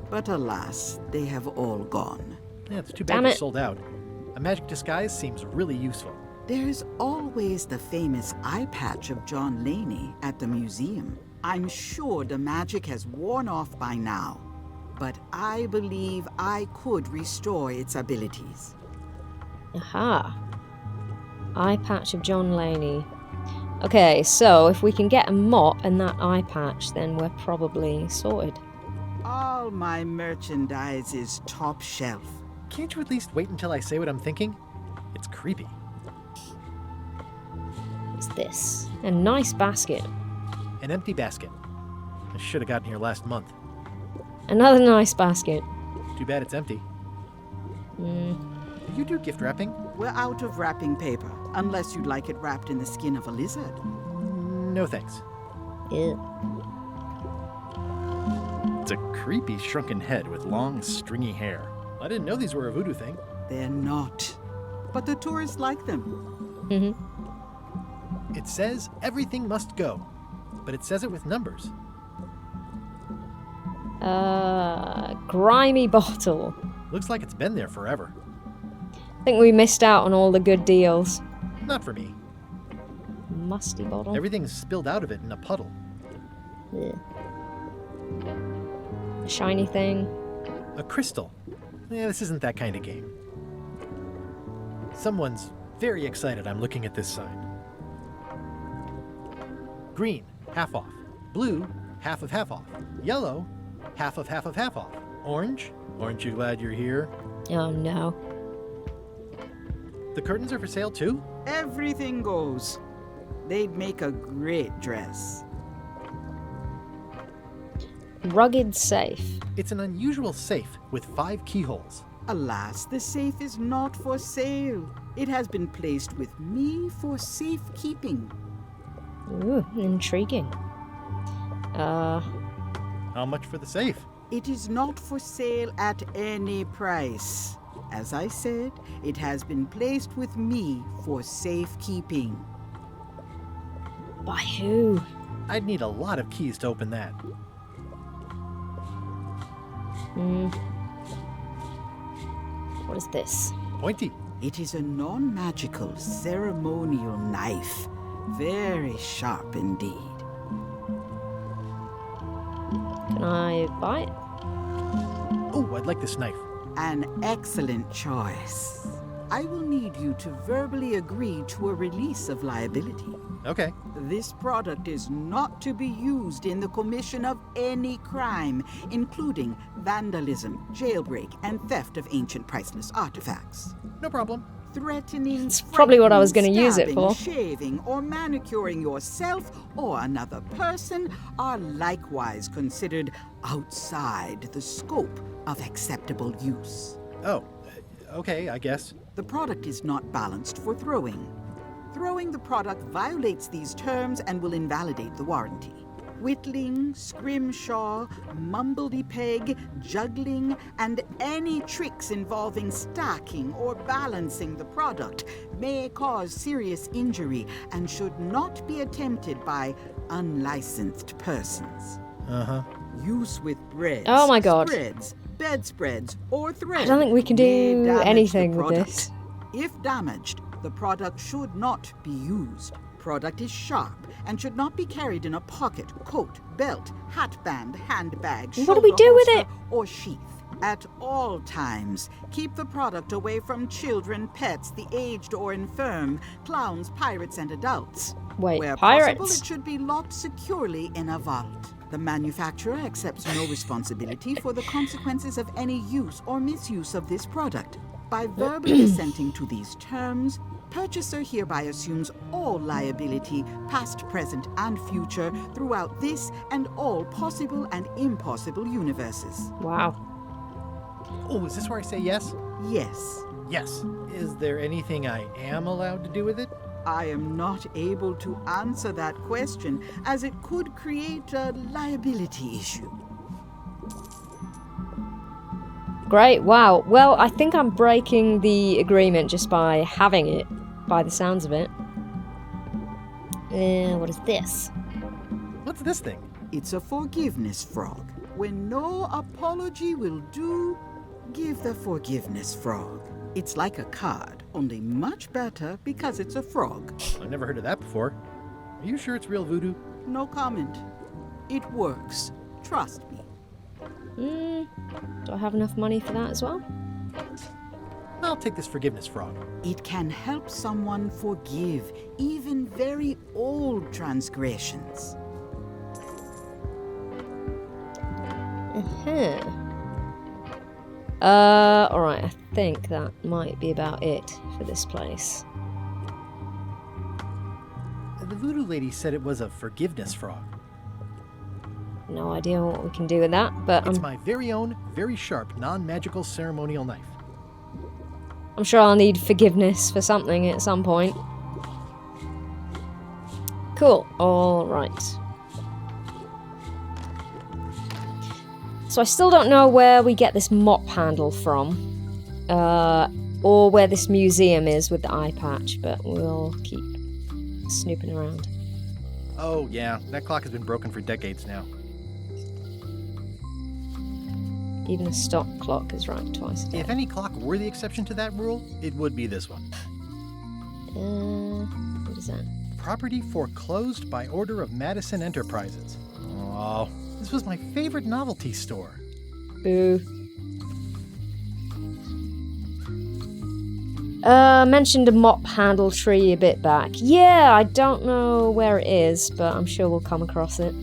But alas, they have all gone. Yeah, it's too Damn bad it. it's sold out. A magic disguise seems really useful. There's always the famous eye patch of John Laney at the museum. I'm sure the magic has worn off by now, but I believe I could restore its abilities. Aha. Eye patch of John Laney. Okay, so if we can get a mop and that eye patch, then we're probably sorted. All my merchandise is top shelf. Can't you at least wait until I say what I'm thinking? It's creepy. What's this? A nice basket. An empty basket. I should have gotten here last month. Another nice basket. Too bad it's empty. Do you do gift wrapping? We're out of wrapping paper, unless you'd like it wrapped in the skin of a lizard. No thanks. Ew. It's a creepy shrunken head with long, stringy hair. I didn't know these were a voodoo thing. They're not. But the tourists like them. Mm-hmm. It says everything must go, but it says it with numbers. Grimy bottle. Looks like it's been there forever. I think we missed out on all the good deals. Not for me. Musty bottle. Everything's spilled out of it in a puddle. Ugh. A shiny thing. A crystal. This isn't that kind of game. Someone's very excited I'm looking at this sign. Green, half off. Blue, half of half off. Yellow, half of half of half off. Orange, aren't you glad you're here? Oh no. The curtains are for sale too? Everything goes. They'd make a great dress. Rugged safe. It's an unusual safe with 5 keyholes. Alas, the safe is not for sale. It has been placed with me for safekeeping. Ooh, intriguing. How much for the safe? It is not for sale at any price. As I said, it has been placed with me for safekeeping. By who? I'd need a lot of keys to open that. What is this? Pointy. It is a non-magical ceremonial knife. Very sharp indeed. Can I buy it? Oh, I'd like this knife. An excellent choice. I will need you to verbally agree to a release of liability. Okay. This product is not to be used in the commission of any crime, including vandalism, jailbreak, and theft of ancient priceless artifacts. No problem. Threatening, It's probably what I was going to use it stabbing, for. Shaving, or manicuring yourself or another person are likewise considered outside the scope of acceptable use. Oh, okay, I guess. The product is not balanced for throwing. Throwing the product violates these terms and will invalidate the warranty. Whittling, scrimshaw, mumbledy-peg, juggling, and any tricks involving stacking or balancing the product may cause serious injury and should not be attempted by unlicensed persons. Uh-huh. Use with breads, Oh my God. spreads, bedspreads, or thread. I don't think we can may do damage anything the with product. this. If damaged, the product should not be used. Product is sharp and should not be carried in a pocket, coat, belt, hatband, handbag, What do we shoulder do with holster, it? or sheath. At all times, keep the product away from children, pets, the aged or infirm, clowns, pirates, and adults. Wait, Where pirates? possible, it should be locked securely in a vault. The manufacturer accepts no responsibility for the consequences of any use or misuse of this product. By verbally assenting to these terms, purchaser hereby assumes all liability, past, present, and future, throughout this and all possible and impossible universes. Wow. Oh, is this where I say yes? Yes. Yes. Is there anything I am allowed to do with it? I am not able to answer that question, as it could create a liability issue. Great, wow. Well, I think I'm breaking the agreement just by having it, by the sounds of it. What is this? What's this thing? It's a forgiveness frog. When no apology will do, give the forgiveness frog. It's like a card, only much better because it's a frog. I've never heard of that before. Are you sure it's real voodoo? No comment. It works. Trust me. Do I have enough money for that as well? I'll take this forgiveness frog. It can help someone forgive even very old transgressions. Alright, I think that might be about it for this place. The voodoo lady said it was a forgiveness frog. No idea what we can do with that, but It's my very own, very sharp, non-magical ceremonial knife. I'm sure I'll need forgiveness for something at some point. Cool, alright. So I still don't know where we get this mop handle from, or where this museum is with the eye patch, but we'll keep snooping around. Oh yeah, that clock has been broken for decades now. Even a stop clock is right twice a day. If any clock were the exception to that rule, it would be this one. What is that? Property foreclosed by order of Madison Enterprises. Oh, this was my favorite novelty store. Boo. Mentioned a mop handle tree a bit back. Yeah, I don't know where it is, but I'm sure we'll come across it.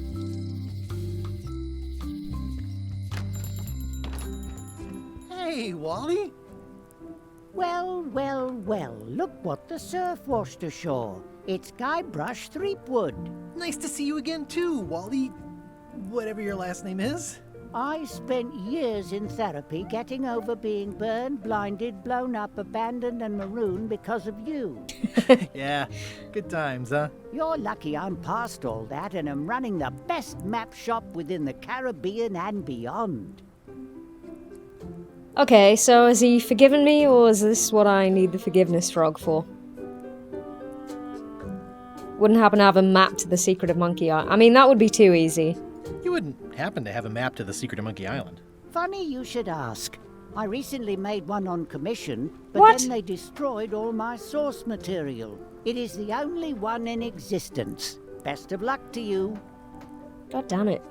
Hey, Wally! Well, well, well, look what the surf washed ashore. It's Guybrush Threepwood. Nice to see you again too, Wally. Whatever your last name is. I spent years in therapy getting over being burned, blinded, blown up, abandoned, and marooned because of you. Yeah, good times, huh? You're lucky I'm past all that and am running the best map shop within the Caribbean and beyond. Okay, so has he forgiven me, or is this what I need the forgiveness frog for? Wouldn't happen to have a map to the secret of Monkey Island. I mean, that would be too easy. You wouldn't happen to have a map to the secret of Monkey Island. Funny you should ask. I recently made one on commission, but What? then they destroyed all my source material. It is the only one in existence. Best of luck to you. God damn it.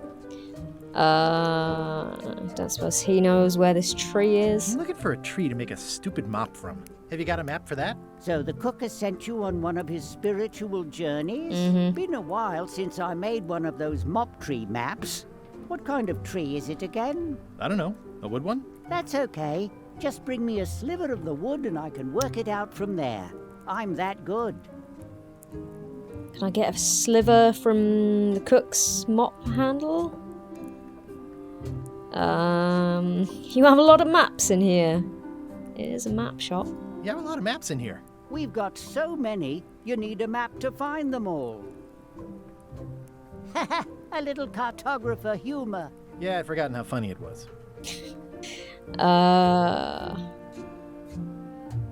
Don't suppose he knows where this tree is. I'm looking for a tree to make a stupid mop from. Have you got a map for that? So the cook has sent you on one of his spiritual journeys? Been a while since I made one of those mop tree maps. What kind of tree is it again? I don't know. A wood one? That's okay. Just bring me a sliver of the wood and I can work it out from there. I'm that good. Can I get a sliver from the cook's mop handle? You have a lot of maps in here. It is a map shop. You have a lot of maps in here. We've got so many, you need a map to find them all. A little cartographer humor. Yeah, I'd forgotten how funny it was.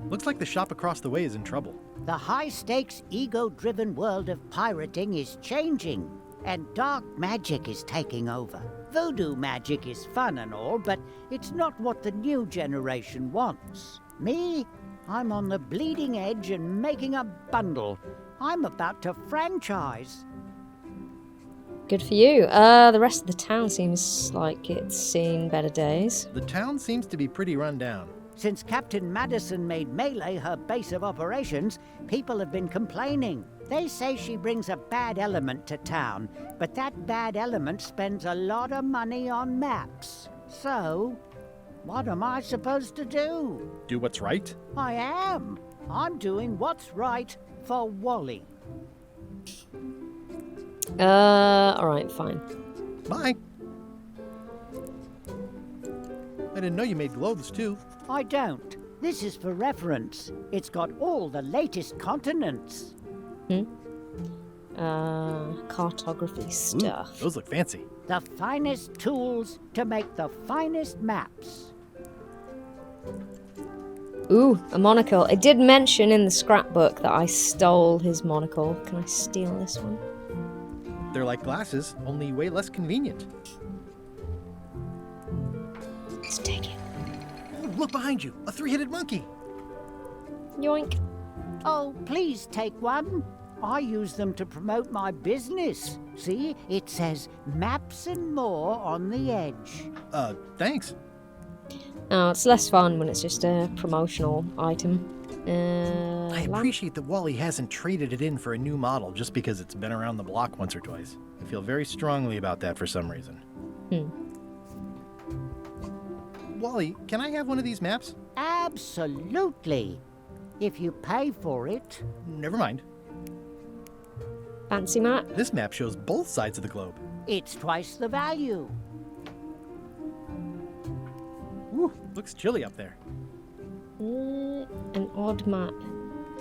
Looks like the shop across the way is in trouble. The high-stakes, ego-driven world of pirating is changing, and dark magic is taking over. Voodoo magic is fun and all, but it's not what the new generation wants. Me? I'm on the bleeding edge and making a bundle. I'm about to franchise. Good for you. The rest of the town seems like it's seen better days. The town seems to be pretty run down. Since Captain Madison made Melee her base of operations, people have been complaining. They say she brings a bad element to town, but that bad element spends a lot of money on maps. So, what am I supposed to do? Do what's right? I am. I'm doing what's right for Wally. Alright, fine. Bye. didn't know you made globes, too. I don't. This is for reference. It's got all the latest continents. Cartography stuff. Ooh, those look fancy. The finest tools to make the finest maps. Ooh, a monocle. It did mention in the scrapbook that I stole his monocle. Can I steal this one? They're like glasses, only way less convenient. Let's take it. Oh, look behind you! A three-headed monkey! Yoink. Oh, please take one. I use them to promote my business. See, it says maps and more on the edge. Thanks. Oh, it's less fun when it's just a promotional item. I appreciate that Wally hasn't traded it in for a new model just because it's been around the block once or twice. I feel very strongly about that for some reason. Wally, can I have one of these maps? Absolutely. If you pay for it. Never mind. Fancy map? This map shows both sides of the globe. It's twice the value. Ooh, looks chilly up there. An odd map.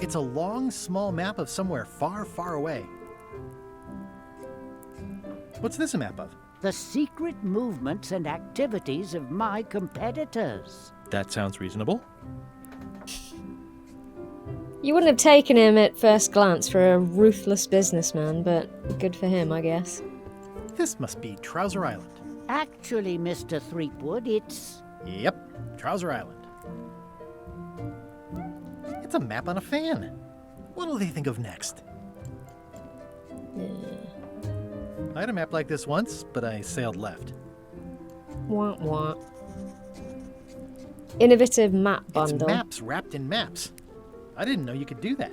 It's a long, small map of somewhere far, far away. What's this a map of? The secret movements and activities of my competitors. That sounds reasonable. You wouldn't have taken him at first glance for a ruthless businessman, but good for him, I guess. This must be Trouser Island. Actually, Mr. Threepwood, it's... Yep, Trouser Island. It's a map on a fan. What'll they think of next? I had a map like this once, but I sailed left. Wah wah. Innovative map bundle. It's maps wrapped in maps. I didn't know you could do that.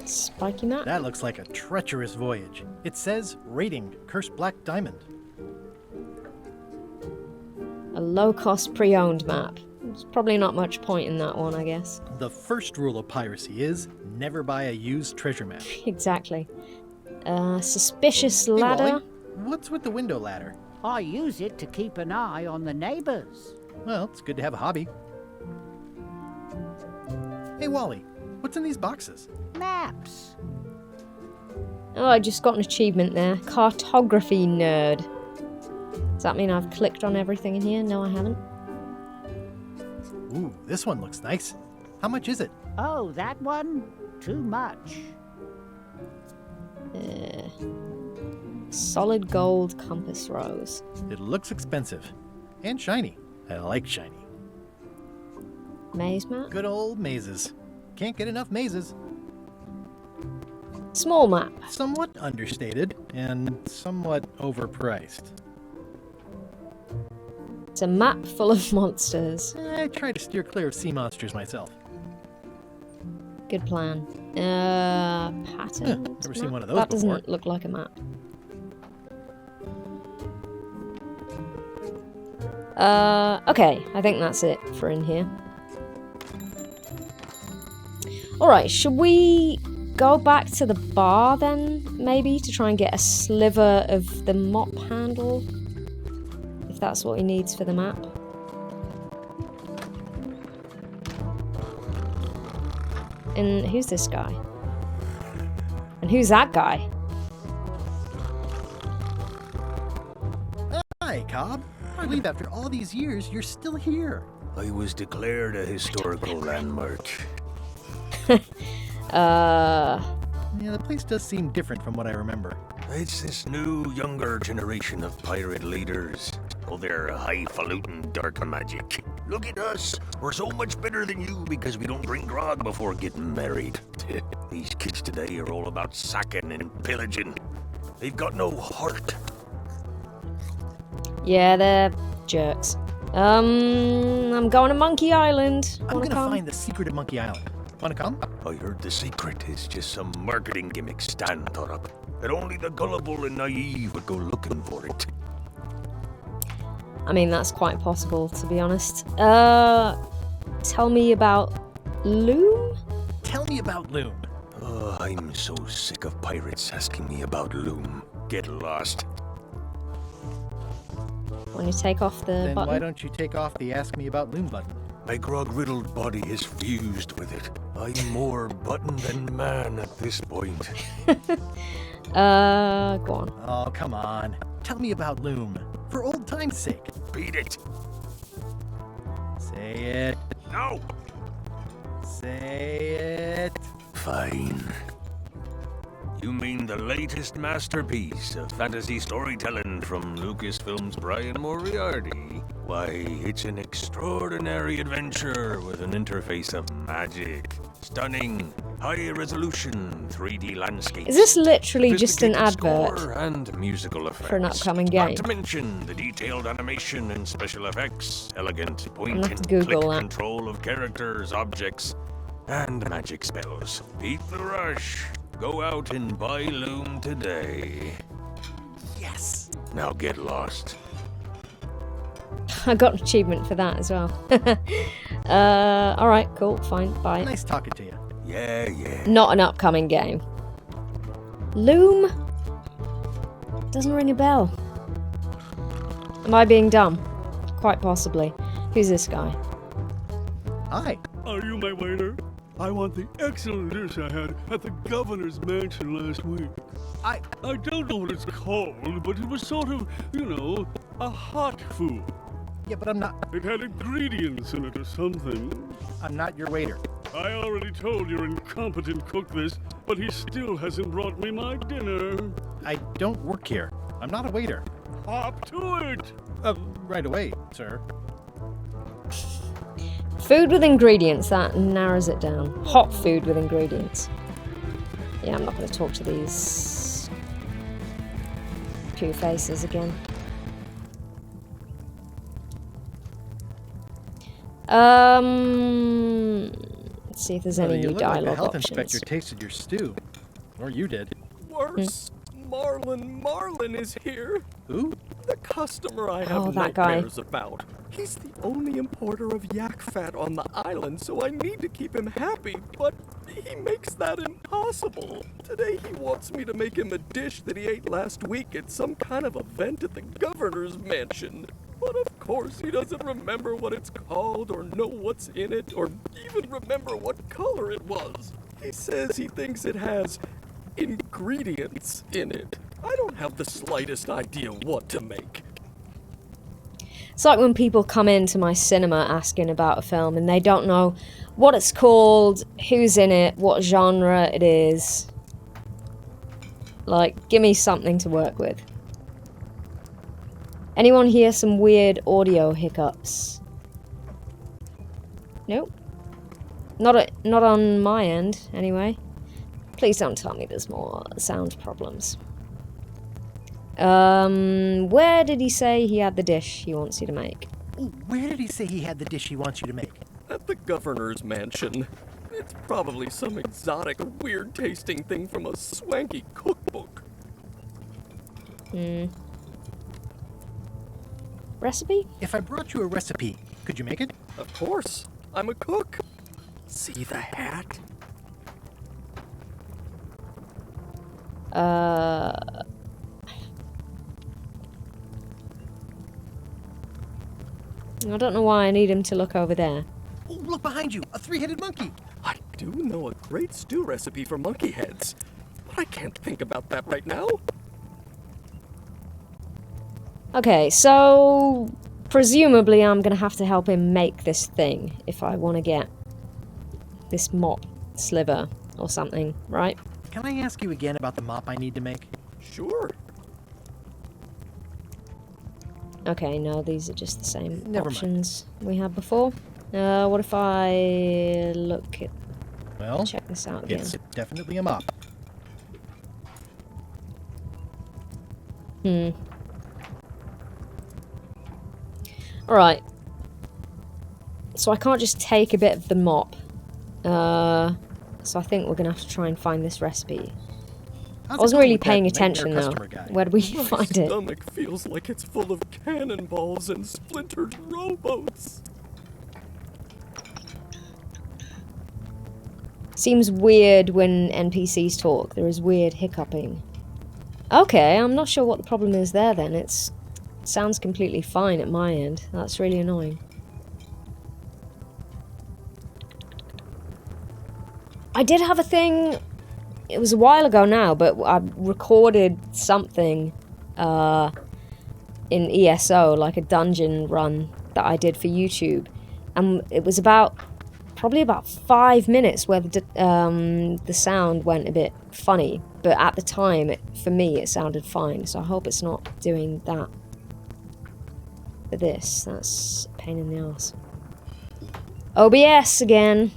Spiky map? That looks like a treacherous voyage. It says, rating, Cursed Black Diamond. A low-cost pre-owned map. There's probably not much point in that one, I guess. The first rule of piracy is, never buy a used treasure map. Exactly. Suspicious ladder. Hey, Wally, what's with the window ladder? I use it to keep an eye on the neighbors. Well, it's good to have a hobby. Hey, Wally, what's in these boxes? Maps. Oh, I just got an achievement there. Cartography nerd. Does that mean I've clicked on everything in here? No, I haven't. Ooh, this one looks nice. How much is it? Oh, that one? Too much. Solid gold compass rose. It looks expensive. And shiny. I like shiny. Maze map? Good old mazes. Can't get enough mazes. Small map. Somewhat understated and somewhat overpriced. It's a map full of monsters. I try to steer clear of sea monsters myself. Good plan. Pattern. Never seen one of those That before. doesn't look like a map. Okay, I think that's it for in here. Alright, should we go back to the bar then, maybe, to try and get a sliver of the mop handle? If that's what he needs for the map. And who's this guy? And who's that guy? Hi, Cobb. I believe after all these years, you're still here. I was declared a historical landmark. Yeah, the place does seem different from what I remember. It's this new, younger generation of pirate leaders. Oh, they're highfalutin dark magic. Look at us. We're so much better than you because we don't drink grog before getting married. These kids today are all about sacking and pillaging. They've got no heart. Yeah, they're jerks. I'm going to Monkey Island. I'm Wanna gonna come? find the secret of Monkey Island. Wanna come? I heard the secret is just some marketing gimmick Stan thought up. That only the gullible and naive would go looking for it. I mean, that's quite possible, to be honest. Tell me about Loom? Tell me about Loom. Oh, I'm so sick of pirates asking me about Loom. Get lost. When you take off the Then button? why don't you take off the Ask Me About Loom button? My grog-riddled body is fused with it. I'm more button than man at this point. Go on. Oh, come on. Tell me about Loom. For old time's sake. Beat it. Say it. No. Say it. Fine. You mean the latest masterpiece of fantasy storytelling from Lucasfilm's Brian Moriarty? Why, it's an extraordinary adventure with an interface of magic. Stunning, high-resolution 3D landscapes. Is this literally just an advert score and musical effects. for an upcoming game? Not to mention the detailed animation and special effects, elegant I'm point gonna have and to Google click that. control of characters, objects, and magic spells. Beat the rush. Go out and buy Loom today. Yes. Now get lost. I got an achievement for that as well. Alright, cool, fine, bye. Nice talking to you. Yeah. Not an upcoming game. Loom? Doesn't ring a bell. Am I being dumb? Quite possibly. Who's this guy? Hi. Are you my waiter? I want the excellent dish I had at the governor's mansion last week. I don't know what it's called, but it was sort of, you know, a hot food. Yeah, but I'm not... It had ingredients in it or something. I'm not your waiter. I already told your incompetent cook this, but he still hasn't brought me my dinner. I don't work here. I'm not a waiter. Hop to it! Right away, sir. Food with ingredients, that narrows it down. Hot food with ingredients. Yeah, I'm not going to talk to these two faces again. Let's see if there's any You new look like the dialogue health options. inspector tasted your stew. Or you did. Worse. Marlin is here. Who? The customer I have Oh, that guy. nightmares about. He's the only importer of yak fat on the island, so I need to keep him happy, but he makes that impossible. Today he wants me to make him a dish that he ate last week at some kind of event at the governor's mansion. But of course he doesn't remember what it's called or know what's in it or even remember what color it was. He says he thinks it has ingredients in it. I don't have the slightest idea what to make. It's like when people come into my cinema asking about a film and they don't know what it's called, who's in it, what genre it is. Like, give me something to work with. Anyone hear some weird audio hiccups? Nope. Not on my end, anyway. Please don't tell me there's more sound problems. Where did he say he had the dish he wants you to make? Where did he say he had the dish he wants you to make? At the governor's mansion. It's probably some exotic, weird-tasting thing from a swanky cookbook. Recipe? If I brought you a recipe, could you make it? Of course. I'm a cook. See the hat? I don't know why I need him to look over there. Oh, look behind you! A three-headed monkey! I do know a great stew recipe for monkey heads, but I can't think about that right now. Okay, so presumably I'm gonna have to help him make this thing if I want to get this mop sliver or something, right? Can I ask you again about the mop I need to make? Sure. Okay, no, these are just the same Never options we had before. What if I look at... Well, check this out again. it's definitely a mop. Alright. So I can't just take a bit of the mop. So I think we're gonna have to try and find this recipe. I wasn't really paying attention though. Where did we find it? My stomach feels like it's full of cannonballs and splintered rowboats. Seems weird when NPCs talk. There is weird hiccuping. Okay, I'm not sure what the problem is there then. It's sounds completely fine at my end. That's really annoying. I did have a thing, it was a while ago now, but I recorded something in ESO, like a dungeon run that I did for YouTube. And it was probably about 5 minutes where the sound went a bit funny. But at the time, for me, it sounded fine. So I hope it's not doing that for this. That's a pain in the ass. OBS again.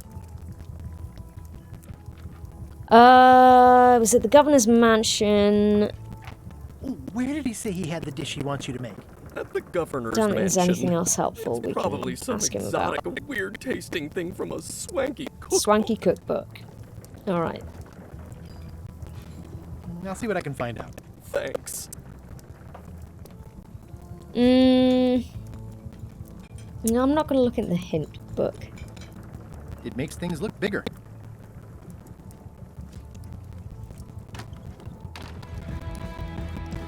Was it the governor's mansion? Where did he say he had the dish he wants you to make? At the governor's Don't think mansion. there's anything else helpful we Probably can some ask him about. exotic, weird-tasting thing from a swanky cookbook. Swanky cookbook. Alright. I'll see what I can find out. Thanks. No, I'm not going to look at the hint book. It makes things look bigger.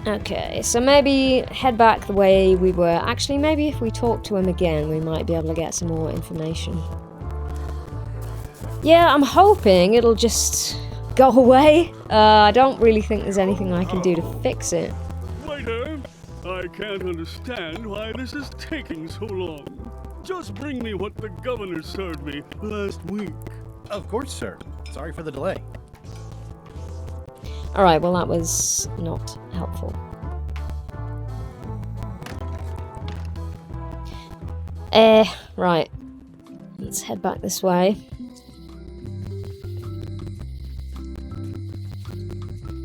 Okay, so maybe head back the way we were. Actually, maybe if we talk to him again, we might be able to get some more information. Yeah, I'm hoping it'll just go away. I don't really think there's anything I can do to fix it. Waiter, I can't understand why this is taking so long. Just bring me what the governor served me last week. Of course, sir. Sorry for the delay. Alright, well that was not helpful. Right. Let's head back this way.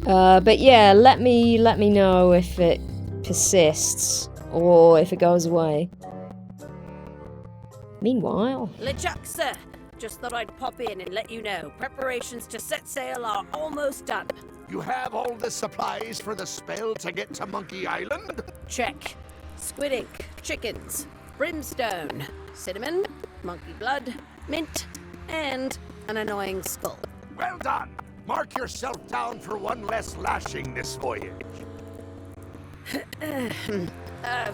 But yeah, let me know if it persists or if it goes away. Meanwhile... LeChuck, sir. Just thought I'd pop in and let you know. Preparations to set sail are almost done. You have all the supplies for the spell to get to Monkey Island? Check. Squid ink, chickens, brimstone, cinnamon, monkey blood, mint, and an annoying skull. Well done! Mark yourself down for one less lashing this voyage.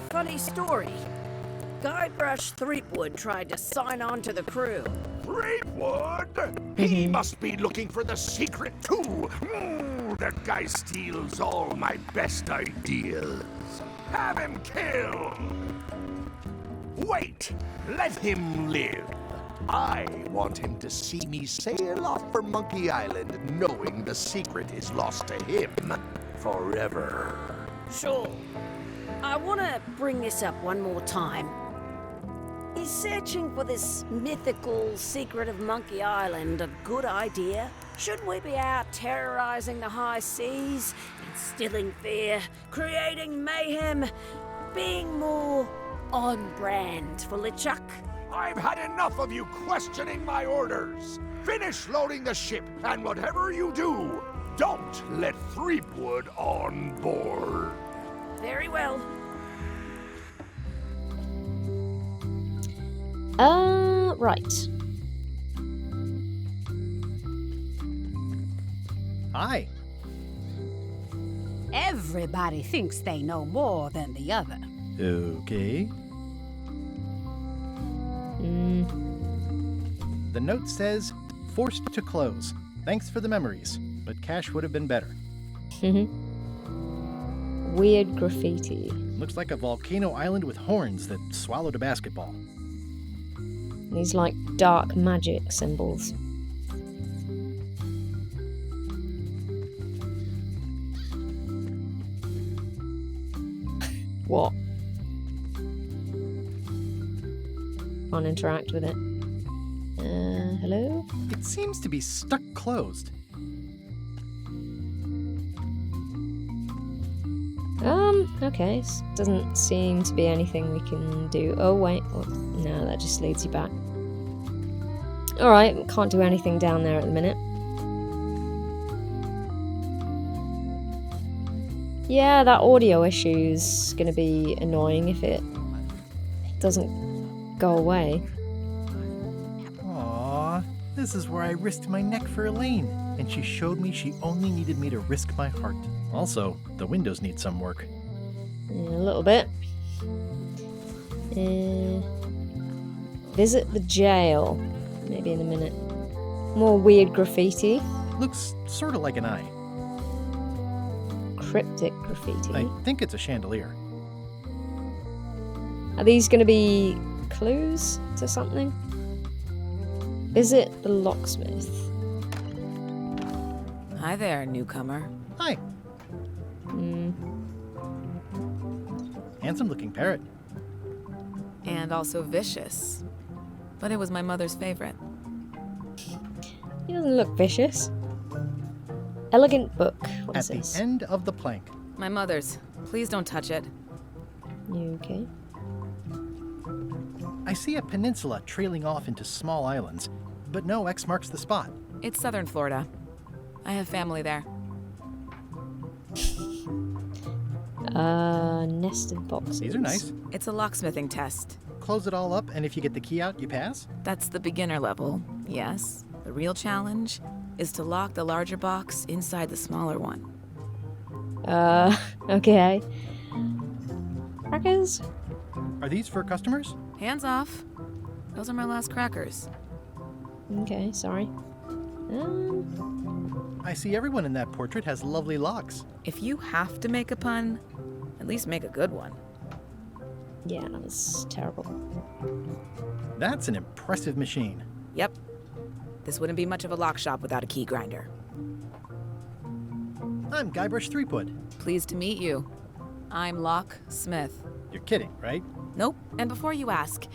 Funny story. Guybrush Threepwood tried to sign on to the crew. Threepwood? He must be looking for the secret too. That guy steals all my best ideas. Have him killed. Wait, let him live. I want him to see me sail off for Monkey Island knowing the secret is lost to him forever. Sure. I want to bring this up one more time. Is searching for this mythical secret of Monkey Island a good idea? Shouldn't we be out terrorizing the high seas, instilling fear, creating mayhem, being more on brand for LeChuck? I've had enough of you questioning my orders. Finish loading the ship, and whatever you do, don't let Threepwood on board. Very well. Right. Hi. Everybody thinks they know more than the other. Okay. The note says, forced to close. Thanks for the memories, but cash would have been better. Weird graffiti. Looks like a volcano island with horns that swallowed a basketball. These like dark magic symbols. What? Can't interact with it. Hello? It seems to be stuck closed. Okay. Doesn't seem to be anything we can do. Oh, wait. Oh, no, that just leads you back. Alright, can't do anything down there at the minute. Yeah, that audio issue's gonna be annoying if it doesn't go away. Aww, this is where I risked my neck for Elaine, and she showed me she only needed me to risk my heart. Also, the windows need some work. Yeah, a little bit. Visit the jail. Maybe in a minute. More weird graffiti. Looks sort of like an eye. Cryptic graffiti. I think it's a chandelier. Are these going to be clues to something? Visit the locksmith. Hi there, newcomer. Hi. Handsome looking parrot. And also vicious. But it was my mother's favorite. He doesn't look vicious. Elegant book. What At is this? the end of the plank. My mother's. Please don't touch it. You okay? I see a peninsula trailing off into small islands, but no X marks the spot. It's southern Florida. I have family there. Nested boxes. These are nice. It's a locksmithing test. Close it all up, and if you get the key out, you pass? That's the beginner level, yes. The real challenge is to lock the larger box inside the smaller one. Okay. Crackers? Are these for customers? Hands off. Those are my last crackers. Okay, sorry. I see everyone in that portrait has lovely locks. If you have to make a pun, at least make a good one. Yeah, that was terrible. That's an impressive machine. Yep. This wouldn't be much of a lock shop without a key grinder. I'm Guybrush Threepwood. Pleased to meet you. I'm Locksmith. You're kidding, right? Nope. And before you ask,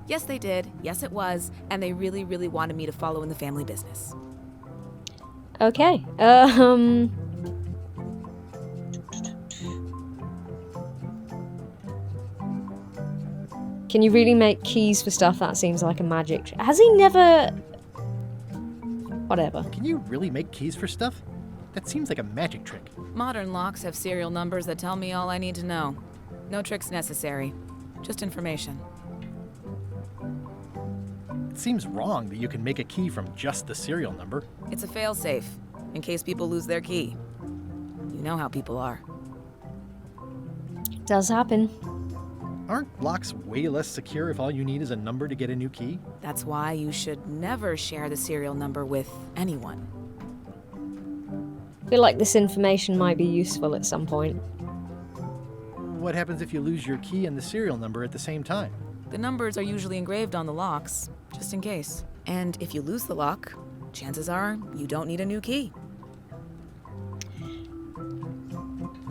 yes they did, yes it was, and they really, really wanted me to follow in the family business. Okay. Can you really make keys for stuff? That seems like a magic trick. Has he never... Whatever. Can you really make keys for stuff? That seems like a magic trick. Modern locks have serial numbers that tell me all I need to know. No tricks necessary. Just information. It seems wrong that you can make a key from just the serial number. It's a failsafe, in case people lose their key. You know how people are. Does happen. Aren't locks way less secure if all you need is a number to get a new key? That's why you should never share the serial number with anyone. I feel like this information might be useful at some point. What happens if you lose your key and the serial number at the same time? The numbers are usually engraved on the locks, just in case. And if you lose the lock, chances are you don't need a new key.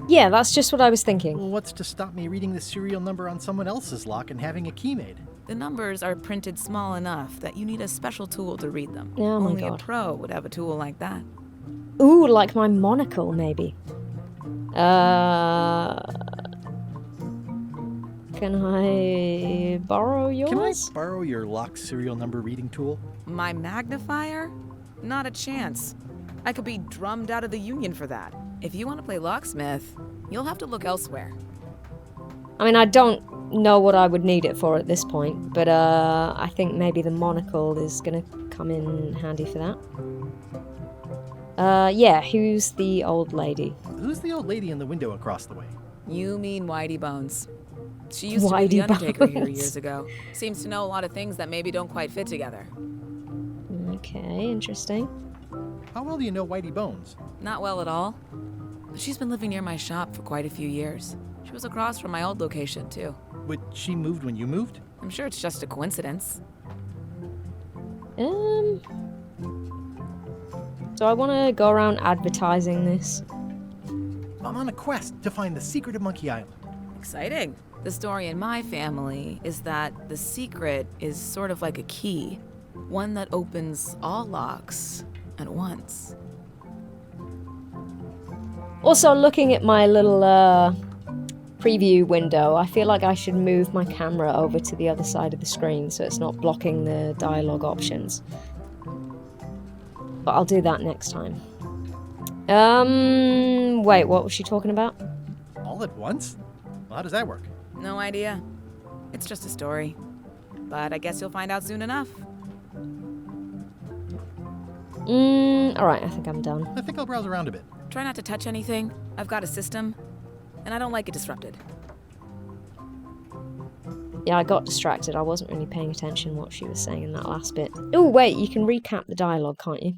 Yeah, that's just what I was thinking. Well, what's to stop me reading the serial number on someone else's lock and having a key made? The numbers are printed small enough that you need a special tool to read them. Oh my Only God. a pro would have a tool like that. Ooh, like my monocle, maybe. Can I borrow yours? Can I borrow your lock serial number reading tool? My magnifier? Not a chance. I could be drummed out of the union for that. If you want to play locksmith, you'll have to look elsewhere. I mean, I don't know what I would need it for at this point, but I think maybe the monocle is gonna come in handy for that. Yeah, who's the old lady? Who's the old lady in the window across the way? You mean Whitey Bones. She used to be the Whitey Undertaker here Bones. years ago. Seems to know a lot of things that maybe don't quite fit together. Okay, interesting. How well do you know Whitey Bones? Not well at all. But she's been living near my shop for quite a few years. She was across from my old location, too. But she moved when you moved? I'm sure it's just a coincidence. So I want to go around advertising this. I'm on a quest to find the secret of Monkey Island. Exciting. The story in my family is that the secret is sort of like a key. One that opens all locks at once. Also, looking at my little preview window, I feel like I should move my camera over to the other side of the screen so it's not blocking the dialogue options. But I'll do that next time. Wait, what was she talking about? All at once? Well, how does that work? No idea. It's just a story. But I guess you'll find out soon enough. Alright, I think I'm done. I think I'll browse around a bit. Try not to touch anything. I've got a system, and I don't like it disrupted. Yeah, I got distracted. I wasn't really paying attention what she was saying in that last bit. Oh, wait, you can recap the dialogue, can't you?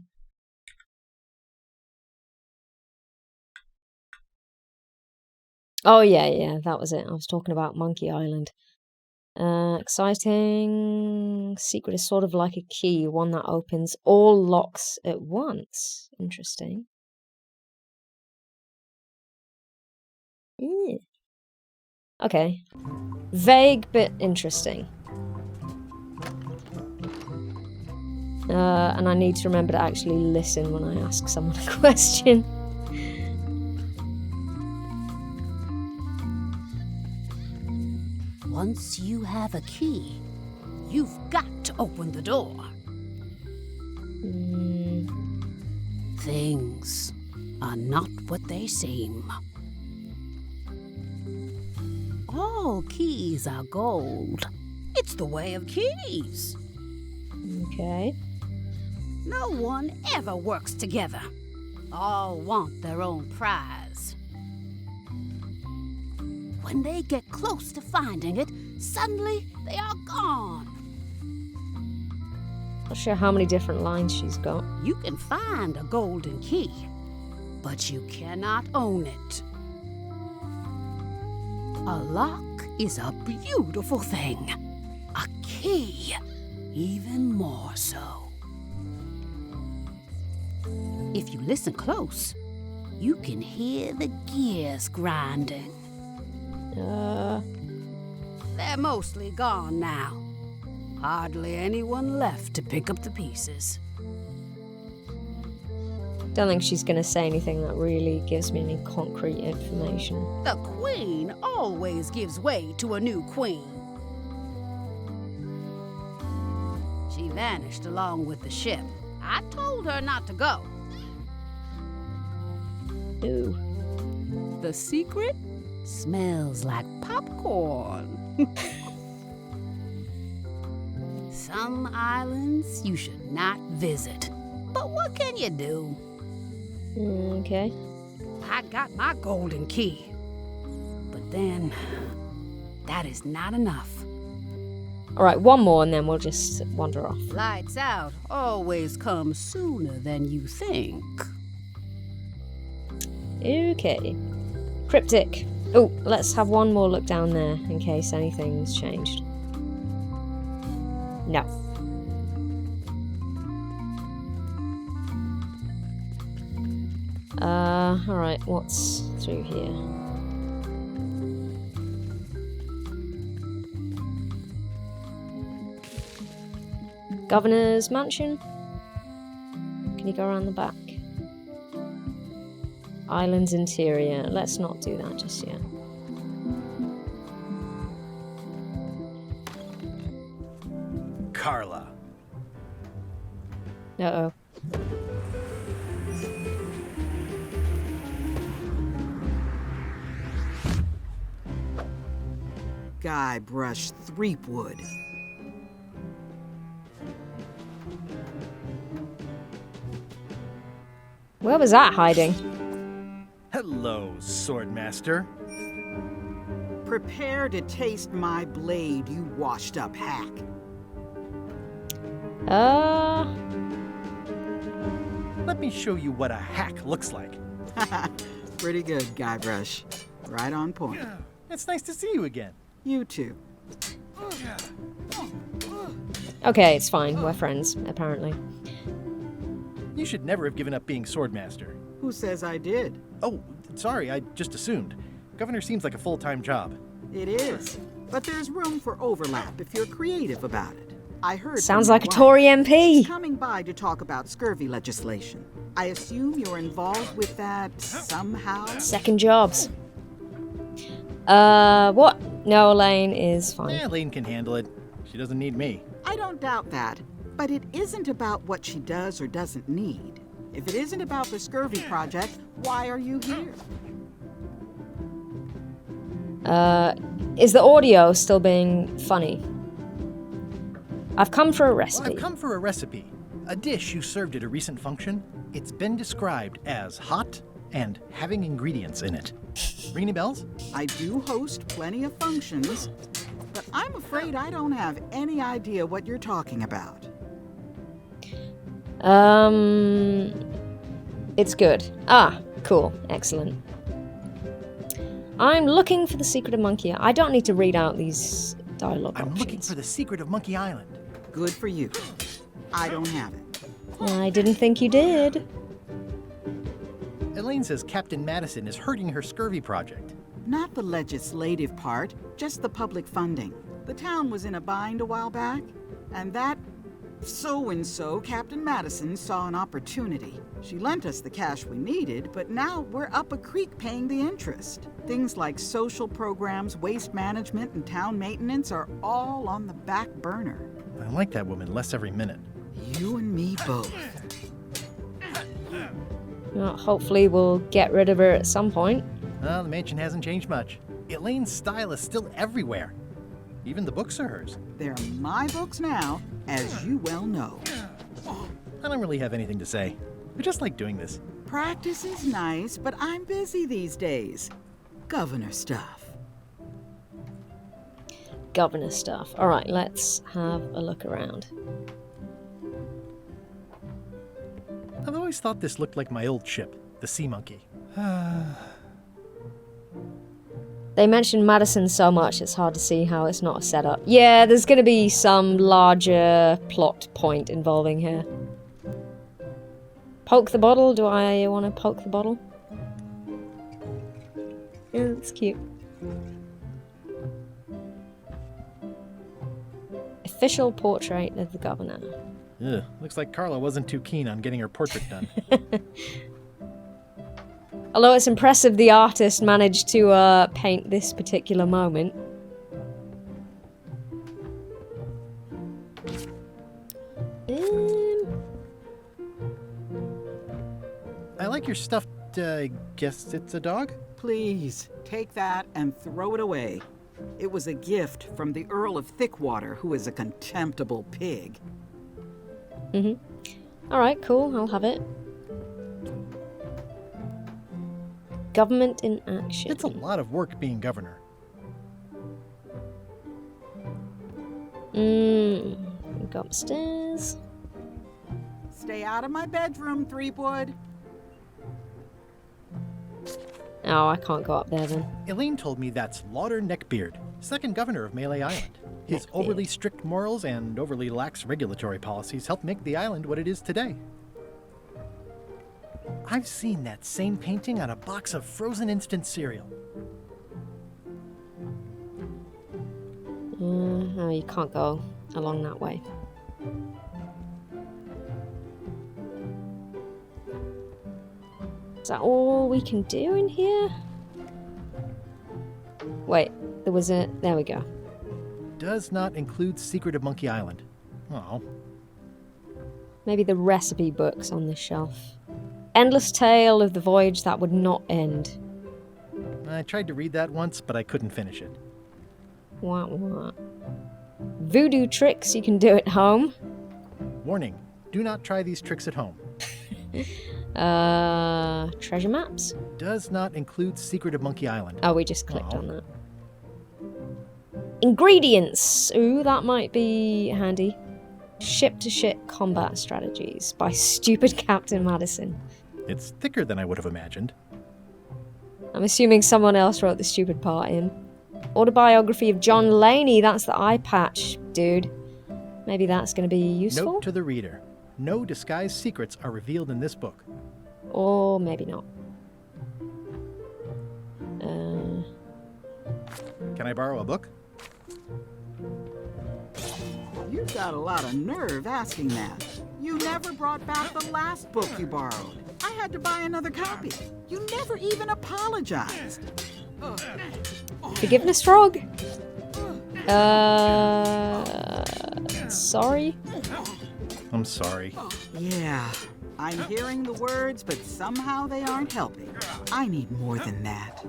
Oh, yeah, that was it. I was talking about Monkey Island. Exciting. Secret is sort of like a key, one that opens all locks at once. Interesting. Yeah. Okay. Vague but interesting. And I need to remember to actually listen when I ask someone a question. Once you have a key, you've got to open the door. Things are not what they seem. All keys are gold. It's the way of keys. Okay. No one ever works together. All want their own prize. When they get close to finding it, suddenly they are gone. Not sure how many different lines she's got. You can find a golden key, but you cannot own it. A lock is a beautiful thing. A key, even more so. If you listen close, you can hear the gears grinding. They're mostly gone now. Hardly anyone left to pick up the pieces. Don't think she's going to say anything that really gives me any concrete information. The queen always gives way to a new queen. She vanished along with the ship. I told her not to go. Ooh. The secret smells like popcorn. Some islands you should not visit. But what can you do? Okay. I got my golden key. But then, that is not enough. Alright, one more and then we'll just wander off. Lights out always come sooner than you think. Okay. Cryptic. Oh, let's have one more look down there in case anything's changed. No. Alright, what's through here? Governor's mansion? Can you go around the back? Island's interior. Let's not do that just yet. Carla. Uh-oh. Guybrush Threepwood. Where was that hiding? Hello, Swordmaster. Prepare to taste my blade, you washed-up hack. Let me show you what a hack looks like. Pretty good, Guybrush. Right on point. Yeah, it's nice to see you again. You too. Okay, it's fine. We're friends, apparently. You should never have given up being Swordmaster. Who says I did? Oh, sorry, I just assumed. Governor seems like a full-time job. It is. But there's room for overlap if you're creative about it. I heard. Sounds like a Tory MP. She's coming by to talk about scurvy legislation. I assume you're involved with that somehow? Second jobs. What? No, Elaine is fine. Yeah, Elaine can handle it. She doesn't need me. I don't doubt that. But it isn't about what she does or doesn't need. If it isn't about the scurvy project, why are you here? Is the audio still being funny? I've come for a recipe. Well, I've come for a recipe. A dish you served at a recent function. It's been described as hot and having ingredients in it. Ring any bells? I do host plenty of functions. but I'm afraid I don't have any idea what you're talking about. It's good. Ah, cool. Excellent. I'm looking for the secret of Monkey. I don't need to read out these dialogue I'm options. looking for the secret of Monkey Island. Good for you. I don't have it. I didn't think you did. Elaine says Captain Madison is hurting her scurvy project. Not the legislative part, just the public funding. The town was in a bind a while back, and that so-and-so, Captain Madison, saw an opportunity. She lent us the cash we needed, but now we're up a creek paying the interest. Things like social programs, waste management, and town maintenance are all on the back burner. I like that woman less every minute. You and me both. Well, hopefully we'll get rid of her at some point. Well, the mansion hasn't changed much. Elaine's style is still everywhere. Even the books are hers. They're my books now, as you well know. I don't really have anything to say. I just like doing this. Practice is nice, but I'm busy these days. Governor stuff. Governor stuff. Alright, let's have a look around. I've always thought this looked like my old ship, the Sea Monkey. They mentioned Madison so much, it's hard to see how it's not a setup. Yeah, there's gonna be some larger plot point involving her. Poke the bottle? Do I want to poke the bottle? Yeah, that's cute. Official portrait of the governor. Ugh, looks like Carla wasn't too keen on getting her portrait done. Although it's impressive the artist managed to paint this particular moment. I like your stuffed, guess it's a dog? Please, take that and throw it away. It was a gift from the Earl of Thickwater, who is a contemptible pig. Alright, cool, I'll have it. Government in action. It's a lot of work being governor. Go upstairs. Stay out of my bedroom, Threepwood. Oh, I can't go up there then. Elaine told me that's Lauder Neckbeard, second governor of Melee Island. His overly strict morals and overly lax regulatory policies helped make the island what it is today. I've seen that same painting on a box of frozen instant cereal. No, you can't go along that way. Is that all we can do in here? Wait, there was a... There we go. Does not include Secret of Monkey Island. Oh. Maybe the recipe book's on this shelf. Endless tale of the voyage that would not end. I tried to read that once, but I couldn't finish it. What? Voodoo tricks you can do at home. Warning, do not try these tricks at home. Treasure maps? Does not include Secret of Monkey Island. Oh, we just clicked on that. Ingredients! Ooh, that might be handy. Ship-to-ship combat strategies by stupid Captain Madison. It's thicker than I would have imagined. I'm assuming someone else wrote the stupid part in. Autobiography of John Laney, that's the eye patch, dude. Maybe that's going to be useful? Note to the reader. No disguised secrets are revealed in this book. Or maybe not. Can I borrow a book? You've got a lot of nerve asking that. You never brought back the last book you borrowed. I had to buy another copy. You never even apologized. Forgiveness frog? Sorry? I'm sorry. Yeah, I'm hearing the words, but somehow they aren't helping. I need more than that.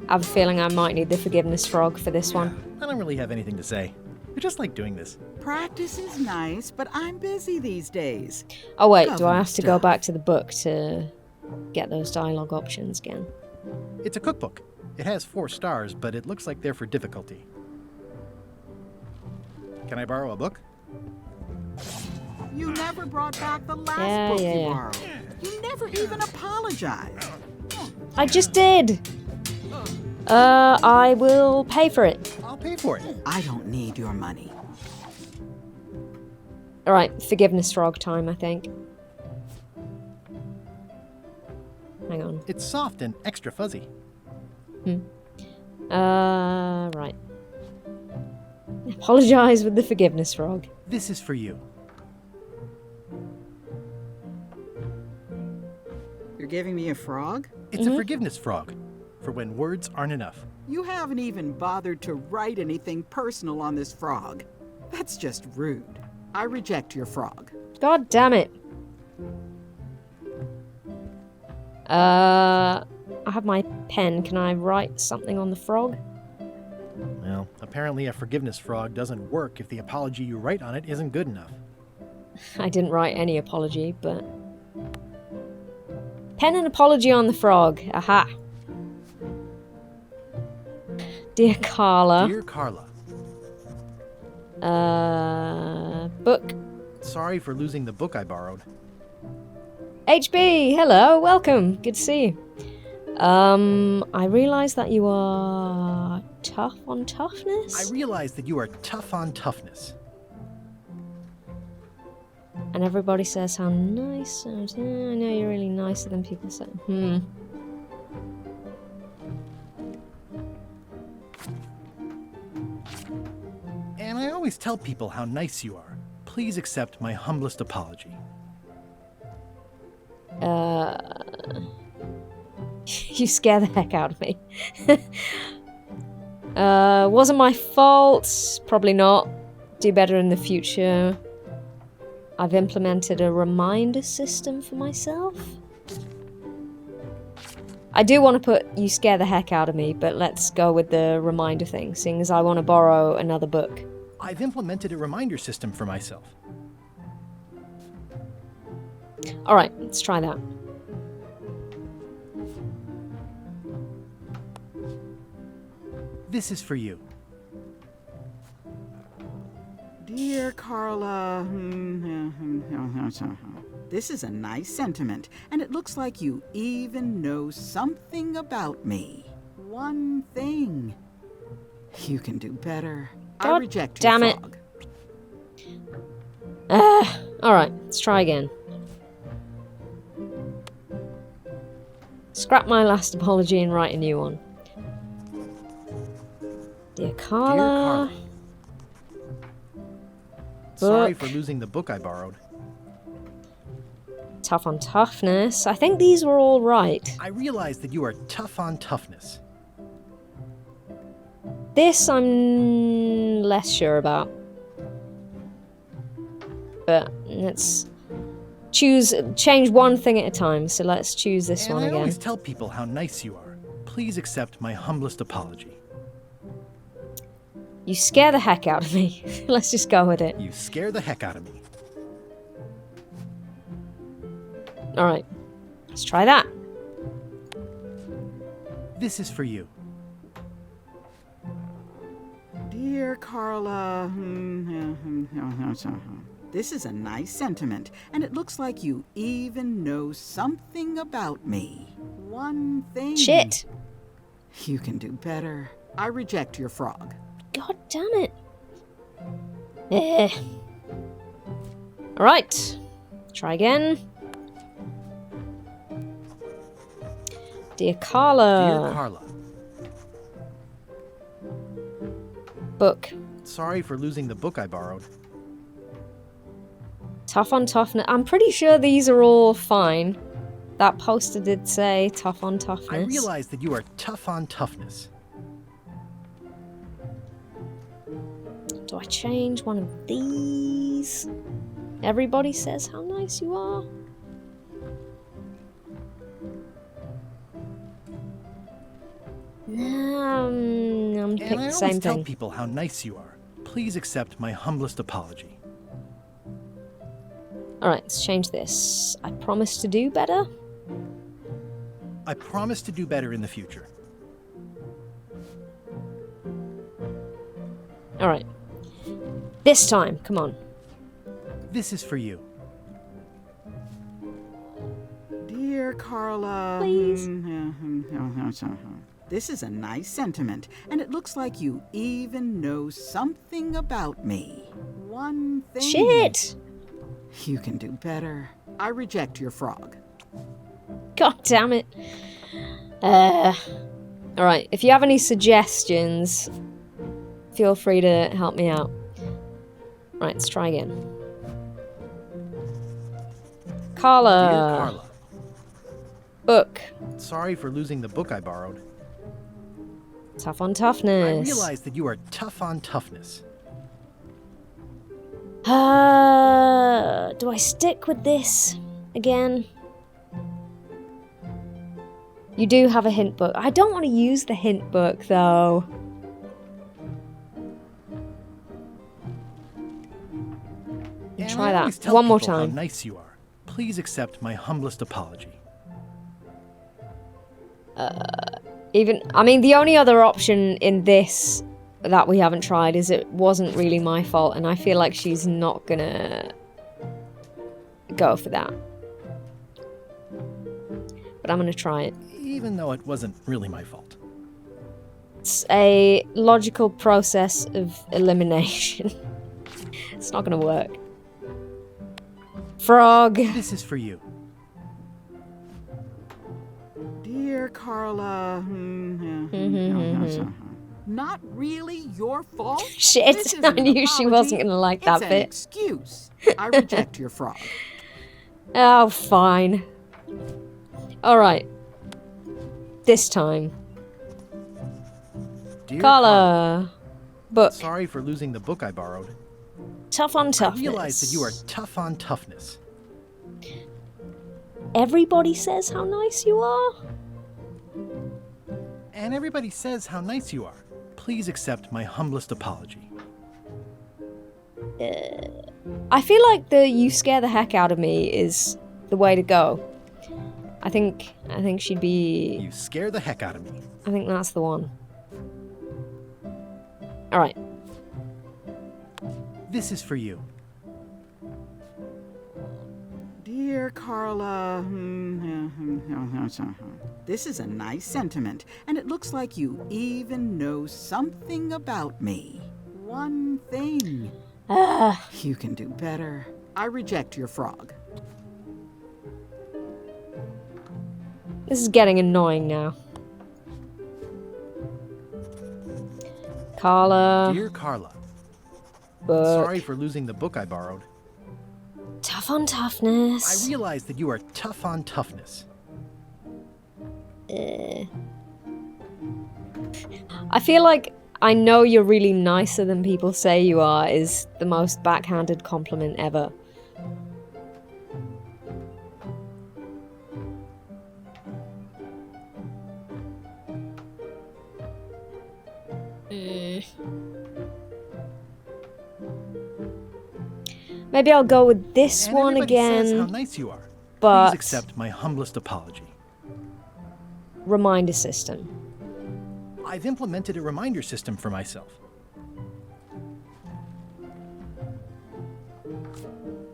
I have a feeling I might need the forgiveness frog for this one. I don't really have anything to say. just like doing this. Practice is nice, but I'm busy these days. Oh wait, do I Government have to go stuff. back to the book to get those dialogue options again? It's a cookbook. It has 4 stars, but it looks like they're for difficulty. Can I borrow a book? You never brought back the last Yeah, book yeah, you yeah. borrowed. You never even apologized. I just did! I will pay for it. I'll pay for it. I don't need your money. Alright, forgiveness frog time, I think. Hang on. It's soft and extra fuzzy. Right. Apologize with the forgiveness frog. This is for you. You're giving me a frog? It's a forgiveness frog, for when words aren't enough. You haven't even bothered to write anything personal on this frog. That's just rude. I reject your frog. God damn it. I have my pen. Can I write something on the frog? Well, apparently a forgiveness frog doesn't work if the apology you write on it isn't good enough. I didn't write any apology, but... Pen and apology on the frog. Aha. Dear Carla. Dear Carla. Book. Sorry for losing the book I borrowed. HB, hello, welcome. Good to see you. I realize that you are tough on toughness. I realize that you are tough on toughness. And everybody says how nice. I know you're really nicer than people say. And I always tell people how nice you are. Please accept my humblest apology. You scare the heck out of me. Wasn't my fault. Probably not. Do better in the future. I've implemented a reminder system for myself. I do want to put you scare the heck out of me, but let's go with the reminder thing, seeing as I want to borrow another book. I've implemented a reminder system for myself. Alright, let's try that. This is for you. Dear Carla, this is a nice sentiment, and it looks like you even know something about me. One thing. You can do better. I reject your frog. Alright, let's try again. Scrap my last apology and write a new one. Dear Carla. Dear Carla. Sorry for losing the book I borrowed. Tough on toughness. I think these were all right. I realize that you are tough on toughness. This I'm less sure about. But let's change one thing at a time. So let's choose this one I again. always tell people how nice you are. Please accept my humblest apology. You scare the heck out of me. Let's just go with it. You scare the heck out of me. Alright. Let's try that. This is for you. Dear Carla, this is a nice sentiment, and it looks like you even know something about me. One thing. Shit. You can do better. I reject your frog. God damn it. Alright. Try again. Dear Carla. Dear Carla. Book. Sorry for losing the book I borrowed. Tough on toughness. I'm pretty sure these are all fine. That poster did say tough on toughness. I realize that you are tough on toughness. Do I change one of these? Everybody says how nice you are. I'm picking the same tell thing. people how nice you are. Please accept my humblest apology. Alright, let's change this. I promise to do better. I promise to do better in the future. Alright. This time, come on. This is for you. Dear Carla. Please. This is a nice sentiment, and it looks like you even know something about me. One thing. Shit! You can do better. I reject your frog. God damn it. Alright, if you have any suggestions, feel free to help me out. Right, let's try again. Carla. Dear Carla. Book. Sorry for losing the book I borrowed. Tough on toughness. I realize that you are tough on toughness. Do I stick with this again? You do have a hint book. I don't want to use the hint book, though. Try that one more time. How nice you are. Please accept my humblest apology. I mean, the only other option in this that we haven't tried is it wasn't really my fault, and I feel like she's not gonna go for that. But I'm gonna try it. Even though it wasn't really my fault. It's a logical process of elimination. It's not gonna work. Frog. This is for you. Dear Carla. Not really your fault? Shit, This isn't I an knew she wasn't apology, gonna like it's that an bit. excuse. I reject your frog. Oh, fine. Alright. This time. Dear Carla. Book. Sorry for losing the book I borrowed. Tough on toughness. I realize that you are tough on toughness. Everybody says how nice you are. And everybody says how nice you are. Please accept my humblest apology. I feel like the "you scare the heck out of me" is the way to go. I think she'd be. You scare the heck out of me. I think that's the one. All right. This is for you. Dear Carla. This is a nice sentiment, and it looks like you even know something about me. One thing. You can do better. I reject your frog. This is getting annoying now. Carla. Dear Carla. Book. Sorry for losing the book I borrowed. Tough on toughness. I realize that you are tough on toughness. I feel like "I know you're really nicer than people say you are" is the most backhanded compliment ever. Maybe I'll go with this And one everybody again. says how nice you are. But Please accept my humblest apology. Reminder system. I've implemented a reminder system for myself.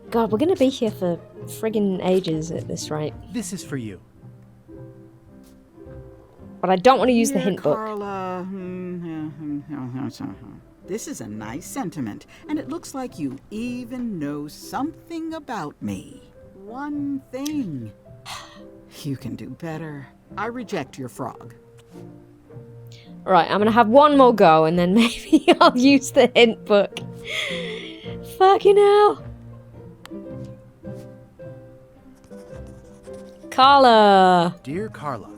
God, we're gonna be here for friggin' ages at this rate. This is for you. But I don't want to use the Dear hint book. Carla. This is a nice sentiment, and it looks like you even know something about me. One thing. You can do better. I reject your frog. Right, I'm gonna have one more go and then maybe I'll use the hint book. Fucking hell. Carla. Dear Carla.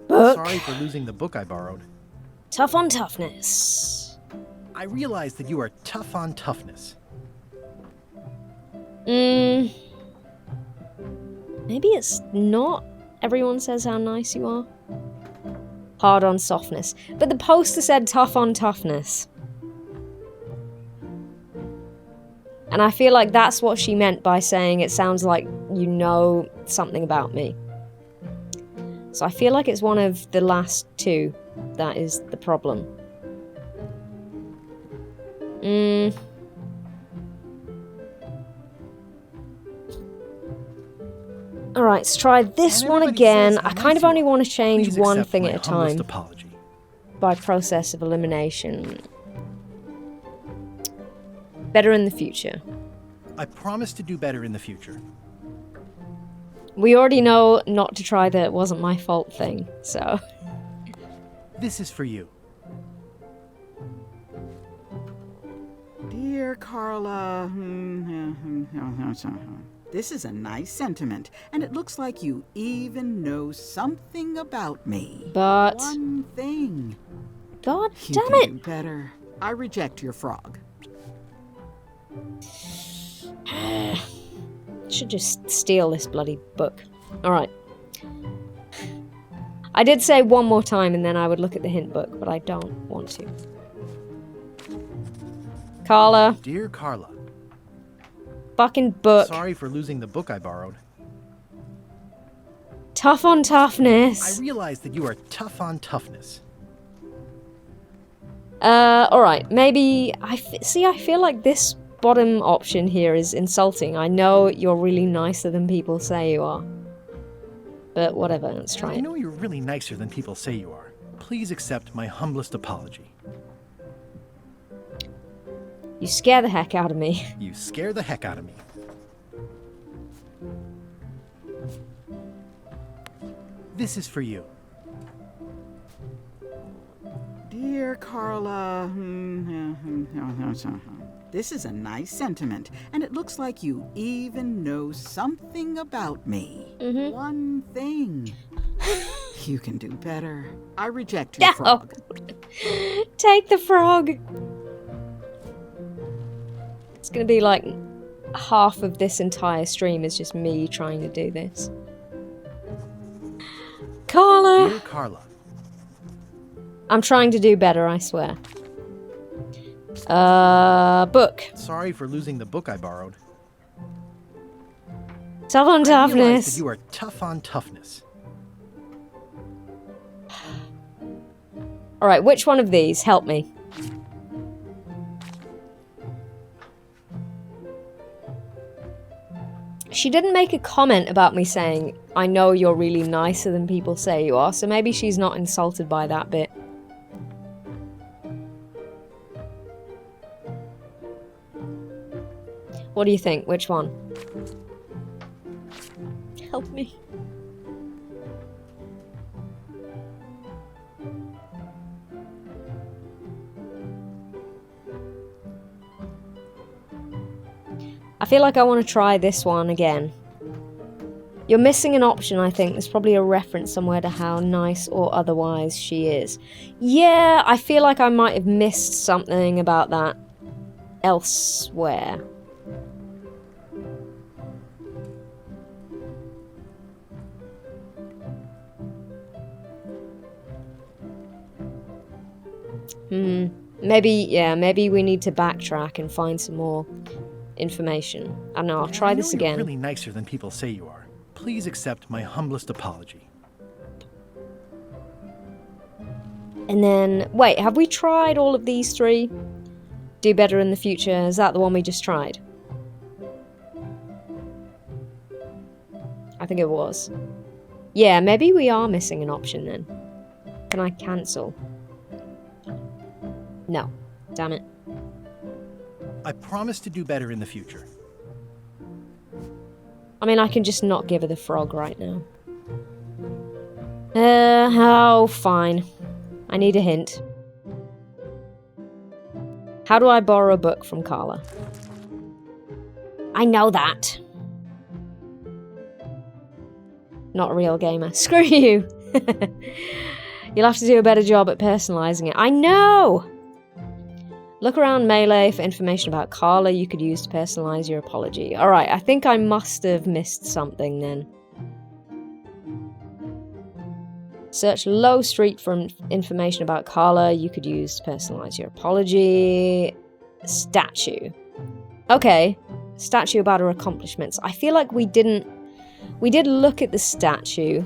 Book. Sorry for losing the book I borrowed. Tough on toughness. I realize that you are tough on toughness. Maybe it's not everyone says how nice you are. Hard on softness. But the poster said tough on toughness. And I feel like that's what she meant by saying it sounds like you know something about me. So I feel like it's one of the last two that is the problem. Alright, let's try this one again. I kind of only want to change one thing at a time. By process of elimination. Better in the future. I promise to do better in the future. We already know not to try the "it wasn't my fault" thing, so... This is for you. Dear Carla, this is a nice sentiment, and it looks like you even know something about me. But... One thing. God you damn can it! Do better. I reject your frog. Should just steal this bloody book. Alright. I did say one more time and then I would look at the hint book, but I don't want to. Carla. Dear Carla. Fucking book. Sorry for losing the book I borrowed. Tough on toughness. I realize that you are tough on toughness. Alright. Maybe... I feel like this bottom option here is insulting. I know you're really nicer than people say you are. But whatever, let's try it. I know you're really nicer than people say you are. Please accept my humblest apology. You scare the heck out of me. You scare the heck out of me. This is for you. Dear Carla, this is a nice sentiment, and it looks like you even know something about me. One thing. You can do better. I reject your frog. Take the frog. It's gonna be like half of this entire stream is just me trying to do this. Carla! Dear Carla. I'm trying to do better, I swear. Book. Sorry for losing the book I borrowed. Tough on I realize toughness. that you are tough on toughness. Alright, which one of these? Help me. She didn't make a comment about me saying, I know you're really nicer than people say you are, so maybe she's not insulted by that bit. What do you think? Which one? Help me. I feel like I want to try this one again. You're missing an option, I think. There's probably a reference somewhere to how nice or otherwise she is. Yeah, I feel like I might have missed something about that elsewhere. Maybe we need to backtrack and find some more information. I don't know, I'll try this again. You're really nicer than people say you are. Please accept my humblest apology. And then, wait, have we tried all of these three? Do better in the future, is that the one we just tried? I think it was. Yeah, maybe we are missing an option then. Can I cancel? No. Damn it. I promise to do better in the future. I mean, I can just not give her the frog right now. Oh, fine. I need a hint. How do I borrow a book from Carla? I know that. Not a real gamer. Screw you! You'll have to do a better job at personalizing it. I know! Look around Melee for information about Carla you could use to personalize your apology. Alright, I think I must have missed something then. Search Low Street for information about Carla you could use to personalize your apology. Statue. Okay, statue about her accomplishments. I feel like we did look at the statue,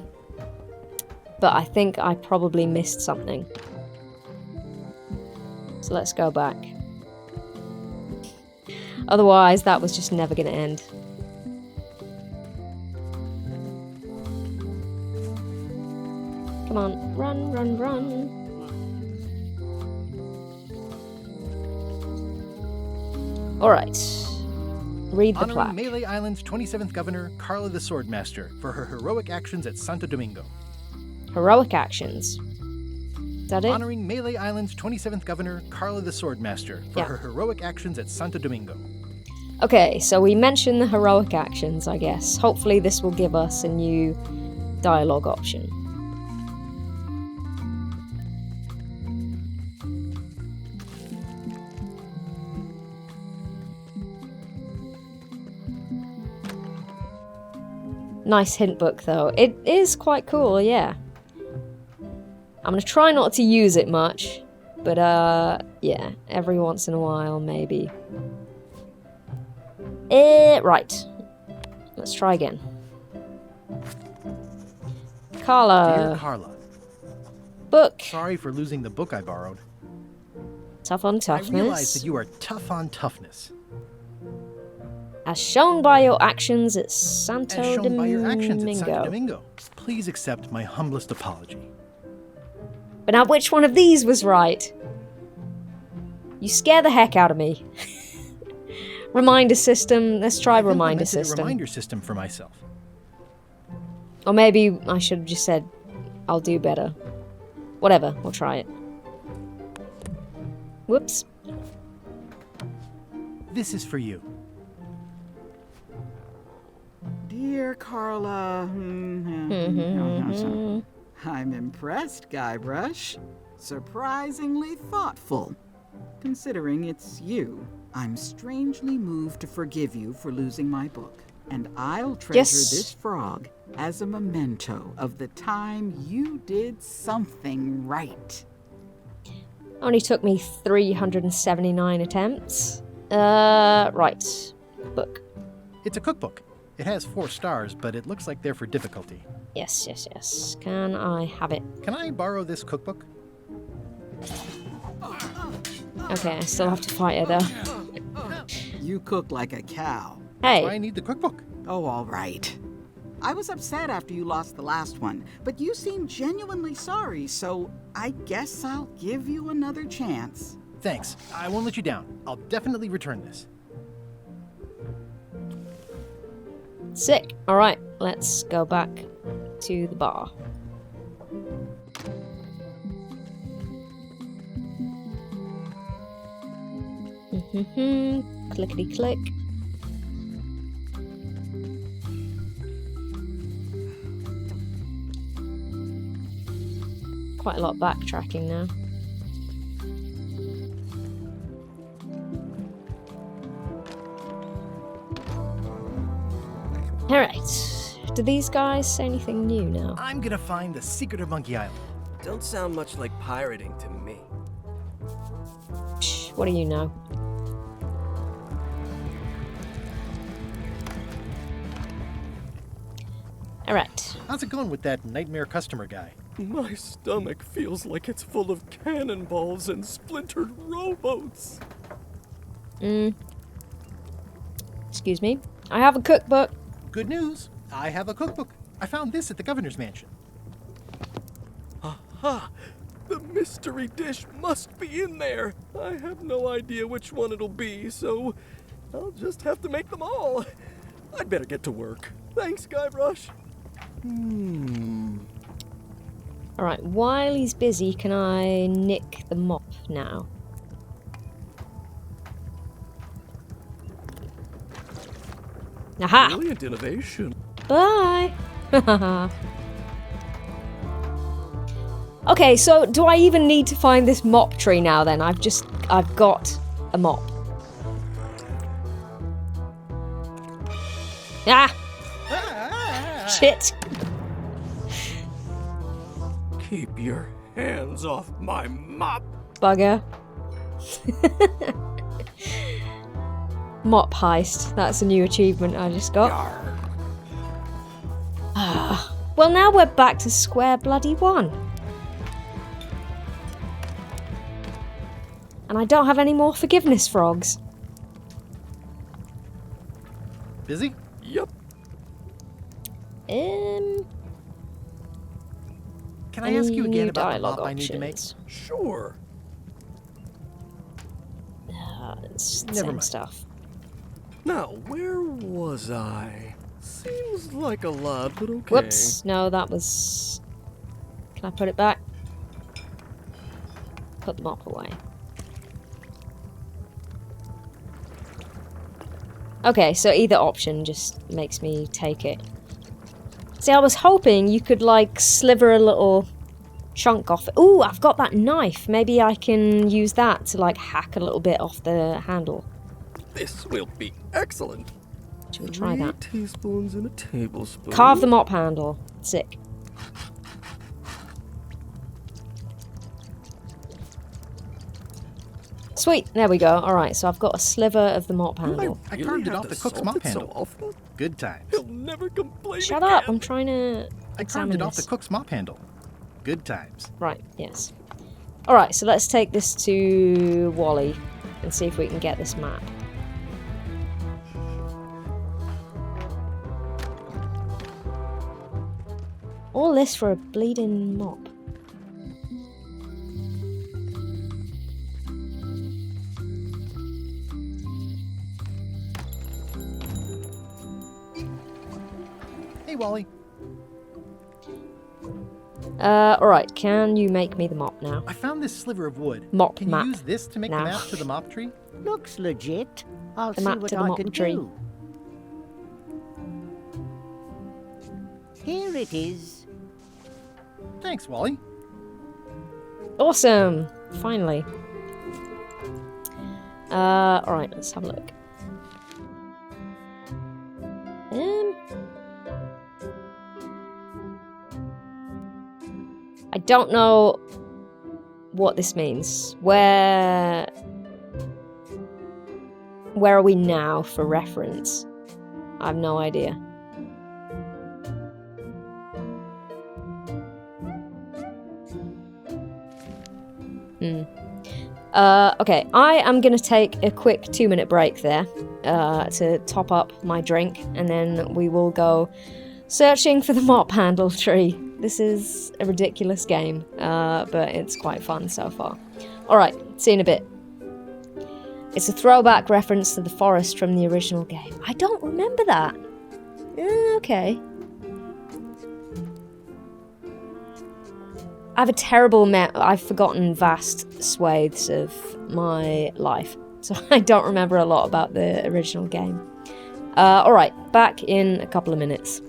but I think I probably missed something. So let's go back. Otherwise, that was just never going to end. Come on, run, run, run. Alright. Read the Honoring plaque. Melee Island's 27th Governor, Carla the Swordmaster, for her heroic actions at Santo Domingo. Heroic actions. Is that it? Honoring Melee Island's 27th Governor, Carla the Swordmaster, for her heroic actions at Santo Domingo. Okay, so we mentioned the heroic actions, I guess. Hopefully this will give us a new dialogue option. Nice hint book, though. It is quite cool, yeah. I'm gonna try not to use it much, but yeah, every once in a while, maybe. Right. Let's try again. Carla. Dear Carla. Book. Sorry for losing the book I borrowed. Tough on toughness. I realize that you are tough on toughness. As shown by your actions at Santo As shown by your actions at Santo Domingo. Domingo. Please accept my humblest apology. But now which one of these was right? You scare the heck out of me. Reminder system. Let's try reminder system. A reminder system for myself. Or maybe I should have just said, I'll do better. Whatever, we'll try it. Whoops. This is for you. Dear Carla, I'm impressed, Guybrush. Surprisingly thoughtful. Considering it's you, I'm strangely moved to forgive you for losing my book. And I'll treasure this frog as a memento of the time you did something right. Only took me 379 attempts. Right. Book. It's a cookbook. It has 4 stars, but it looks like they're for difficulty. Yes, yes, yes. Can I have it? Can I borrow this cookbook? Okay, I still have to fight her though. You cook like a cow. Hey. That's why I need the cookbook. Oh, all right. I was upset after you lost the last one, but you seemed genuinely sorry, so I guess I'll give you another chance. Thanks. I won't let you down. I'll definitely return this. Sick. Alright, let's go back to the bar. Clickety click. Quite a lot of backtracking now. Alright. Do these guys say anything new now? I'm gonna find the secret of Monkey Island. Don't sound much like pirating to me. Shh, what do you know? Alright. How's it going with that nightmare customer guy? My stomach feels like it's full of cannonballs and splintered rowboats. Excuse me. I have a cookbook. Good news. I have a cookbook. I found this at the governor's mansion. Aha! The mystery dish must be in there. I have no idea which one it'll be, so I'll just have to make them all. I'd better get to work. Thanks, Guybrush. Alright, while he's busy, can I nick the mop now? Aha! Brilliant innovation. Bye! Okay, so do I even need to find this mop tree now then? I've got a mop. Ah! Shit! Keep your hands off my mop. Bugger. Mop heist. That's a new achievement I just got. Well, now we're back to square bloody one. And I don't have any more forgiveness frogs. Busy? Yep. Can I ask you again about the mop options? I need to make? Sure. It's the Never same mind. stuff. Now, where was I? Seems like a lot, but okay. Whoops. No, that was... Can I put it back? Put the mop away. Okay, so either option just makes me take it. See, I was hoping you could, like, sliver a little chunk off it. Ooh, I've got that knife. Maybe I can use that to, like, hack a little bit off the handle. This will be excellent. Should we try that? 3 teaspoons in a tablespoon. Carve the mop handle. Sick. Sweet, there we go. Alright, so I've got a sliver of the mop handle. I carved it off the cook's mop handle. Good times. He'll never complain Shut again. up, I'm trying to I carved examine it off the this. cook's mop handle. Good times. Right, yes. Alright, so let's take this to Wally and see if we can get this map. All this for a bleeding mop. Hey, Wally. Alright, can you make me the mop now? I found this sliver of wood. Mop Can map. you use this to make now. the map to the mop tree? Looks legit. I'll The see map what to the I mop can tree. do. Here it is. Thanks, Wally. Awesome! Finally. Alright, let's have a look. I don't know what this means. Where are we now for reference? I have no idea. Okay, I am going to take a quick 2-minute break there to top up my drink, and then we will go searching for the mop handle tree. This is a ridiculous game, but it's quite fun so far. Alright, see you in a bit. It's a throwback reference to the forest from the original game. I don't remember that. Okay. I have a terrible I've forgotten vast swathes of my life, so I don't remember a lot about the original game. Alright, back in a couple of minutes.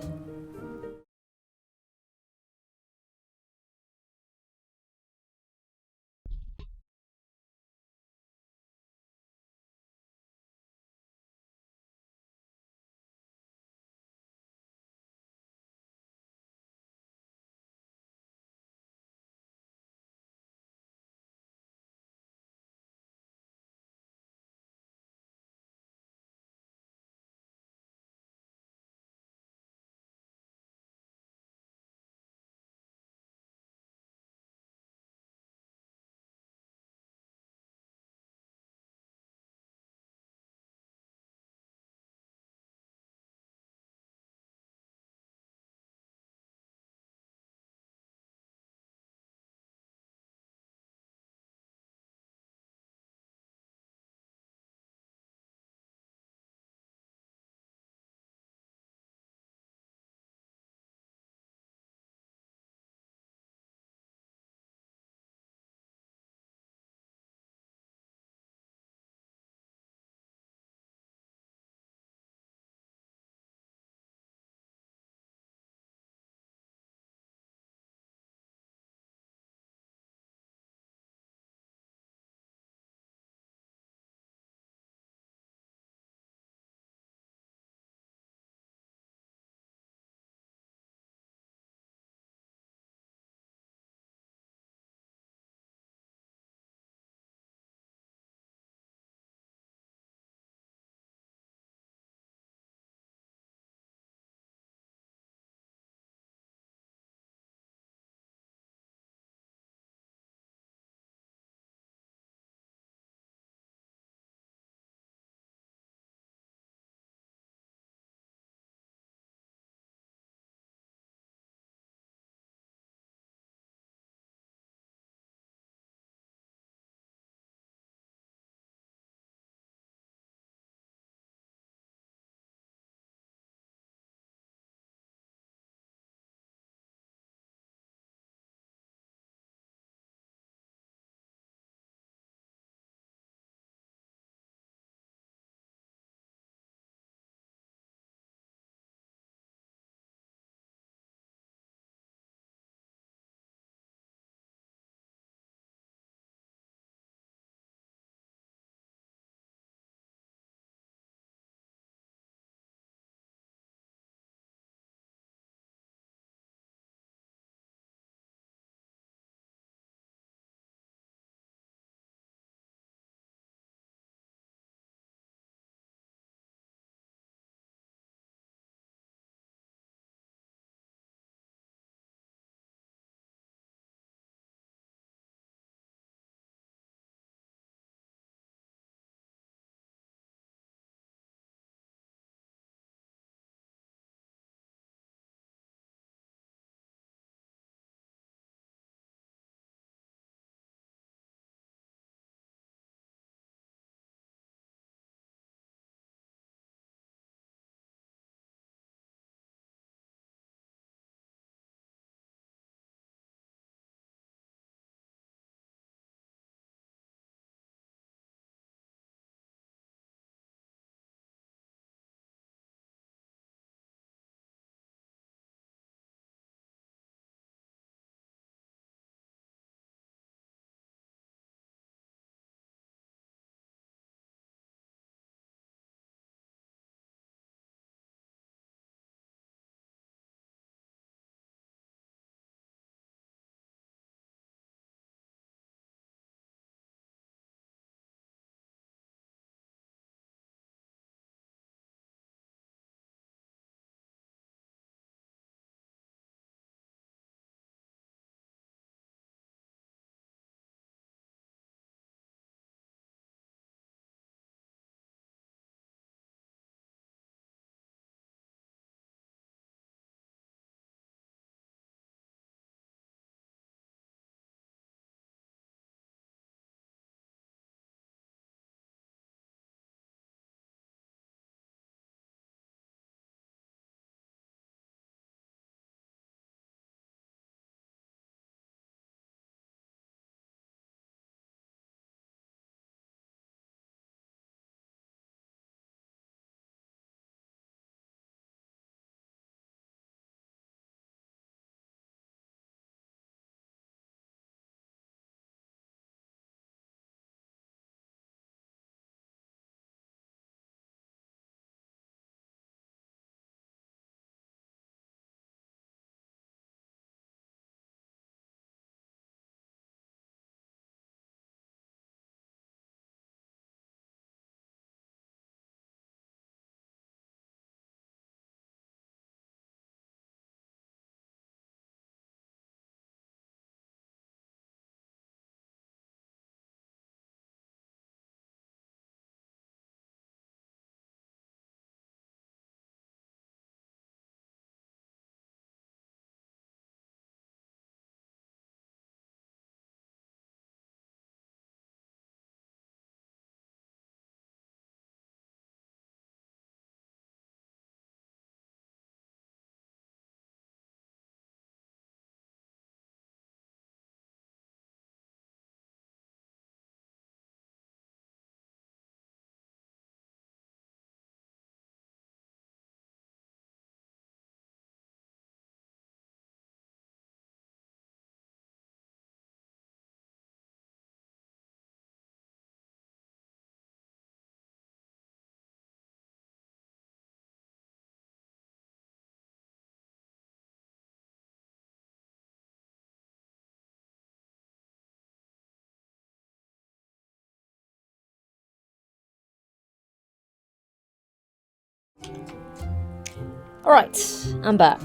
Alright, I'm back.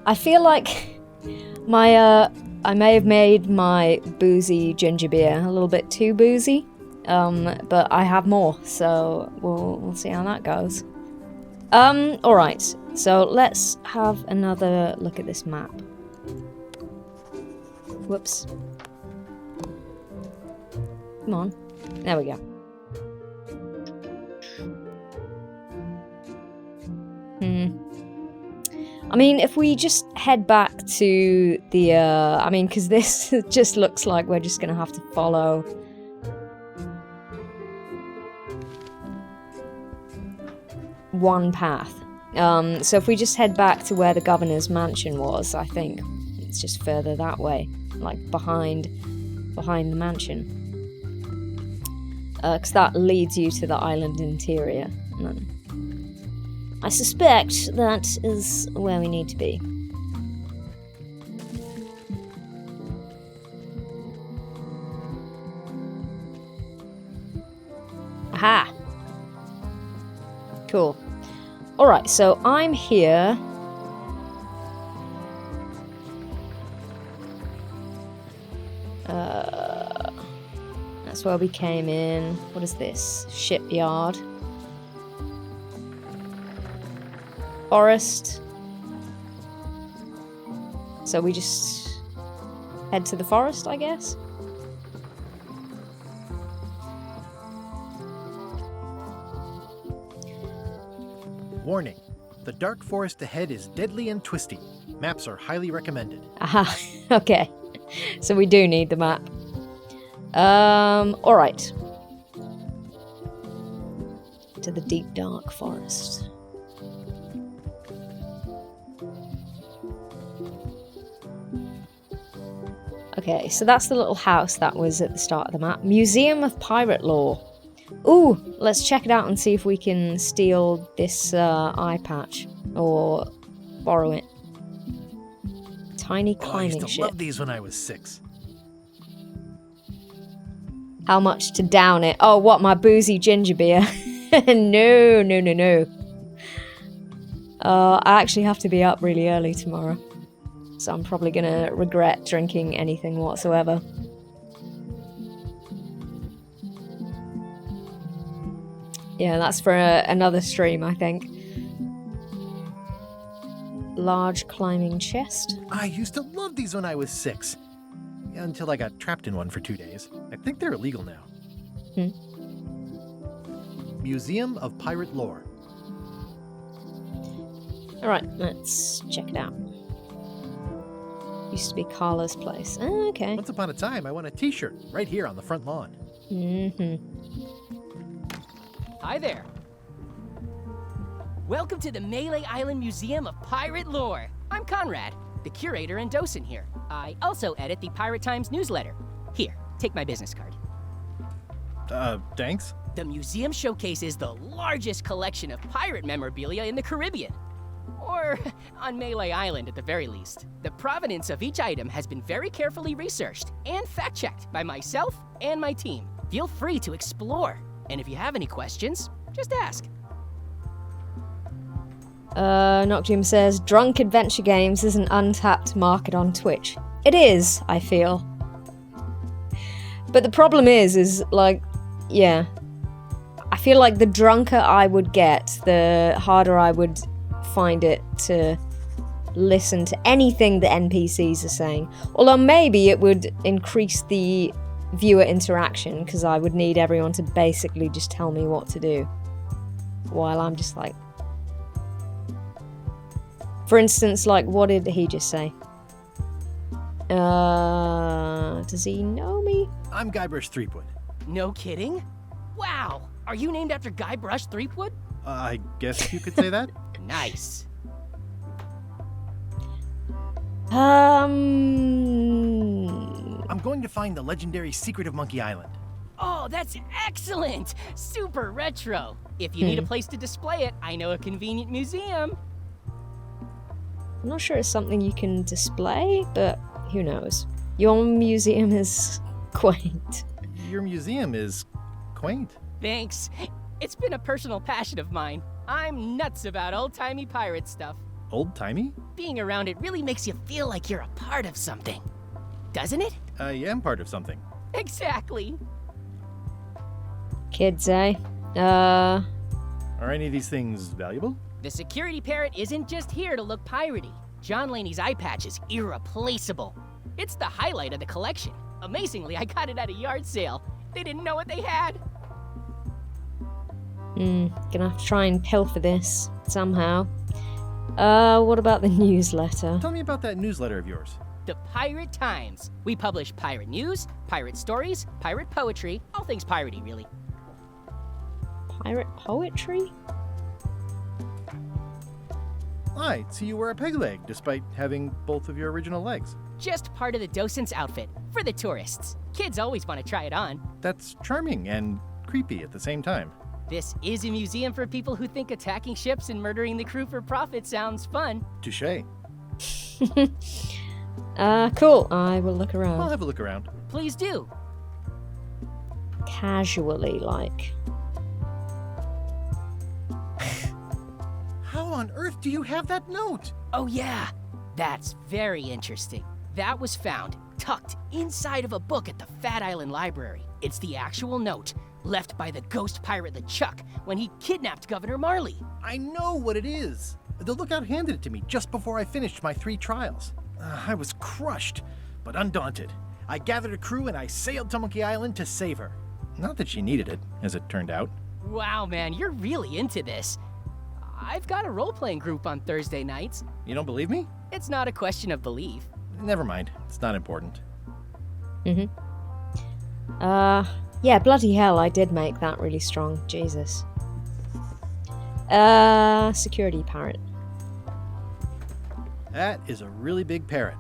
I feel like I may have made my boozy ginger beer a little bit too boozy, but I have more, so we'll see how that goes. Alright, so let's have another look at this map. Whoops. Come on. There we go. I mean, if we just head back to the, I mean, because this just looks like we're just going to have to follow one path. So if we just head back to where the governor's mansion was, I think it's just further that way, like behind the mansion. Because that leads you to the island interior. And then I suspect that is where we need to be. Aha! Cool. Alright, so I'm here. That's where we came in. What is this? Shipyard. Forest. So we just head to the forest, I guess? Warning. The dark forest ahead is deadly and twisty. Maps are highly recommended. Aha, okay. So we do need the map. Alright. To the deep dark forest. Okay, so that's the little house that was at the start of the map. Museum of Pirate Lore. Ooh, let's check it out and see if we can steal this eye patch or borrow it. Tiny climbing I used to love these when I was 6. How much to down it? Oh, what, my boozy ginger beer? No. I actually have to be up really early tomorrow. So I'm probably gonna regret drinking anything whatsoever. Yeah, that's for another stream, I think. Large climbing chest. I used to love these when I was 6. Until I got trapped in one for 2 days. I think they're illegal now. Museum of Pirate Lore. Alright, let's check it out. Used to be Carla's place. Oh, okay. Once upon a time, I won a t-shirt right here on the front lawn. Hi there. Welcome to the Melee Island Museum of Pirate Lore. I'm Conrad, the curator and docent here. I also edit the Pirate Times newsletter. Here, take my business card. Thanks. The museum showcases the largest collection of pirate memorabilia in the Caribbean. Or on Melee Island at the very least. The provenance of each item has been very carefully researched and fact-checked by myself and my team. Feel free to explore. And if you have any questions, just ask. Noctium says, Drunk Adventure Games is an untapped market on Twitch. It is, I feel. But the problem is like, yeah. I feel like the drunker I would get, the harder I would find it to listen to anything the NPCs are saying. Although maybe it would increase the viewer interaction, because I would need everyone to basically just tell me what to do. While I'm just like... For instance, like, what did he just say? Does he know me? I'm Guybrush Threepwood. No kidding? Wow! Are you named after Guybrush Threepwood? I guess you could say that. Nice. I'm going to find the legendary secret of Monkey Island. Oh, that's excellent! Super retro. If you need a place to display it, I know a convenient museum. I'm not sure it's something you can display, but who knows. Your museum is quaint. Your museum is quaint. Thanks. It's been a personal passion of mine. I'm nuts about old-timey pirate stuff. Old-timey? Being around it really makes you feel like you're a part of something. Doesn't it? I am part of something. Exactly. Kids, eh? Are any of these things valuable? The security parrot isn't just here to look piratey. John Laney's eye patch is irreplaceable. It's the highlight of the collection. Amazingly, I got it at a yard sale. They didn't know what they had. Gonna have to try and pilfer this somehow. What about the newsletter? Tell me about that newsletter of yours. The Pirate Times. We publish pirate news, pirate stories, pirate poetry, all things piratey, really. Pirate poetry? Aye, so you wear a peg leg despite having both of your original legs. Just part of the docent's outfit, for the tourists. Kids always want to try it on. That's charming and creepy at the same time. This is a museum for people who think attacking ships and murdering the crew for profit sounds fun. Touché. Cool. I will look around. I'll have a look around. Please do. Casually, like. How on earth do you have that note? Oh yeah, that's very interesting. That was found tucked inside of a book at the Fat Island Library. It's the actual note left by the ghost pirate LeChuck when he kidnapped Governor Marley. I know what it is. The lookout handed it to me just before I finished my 3 trials. I was crushed, but undaunted. I gathered a crew and I sailed to Monkey Island to save her. Not that she needed it, as it turned out. Wow, man, you're really into this. I've got a role-playing group on Thursday nights. You don't believe me? It's not a question of belief. Never mind. It's not important. Yeah, bloody hell, I did make that really strong. Jesus. Security parrot. That is a really big parrot.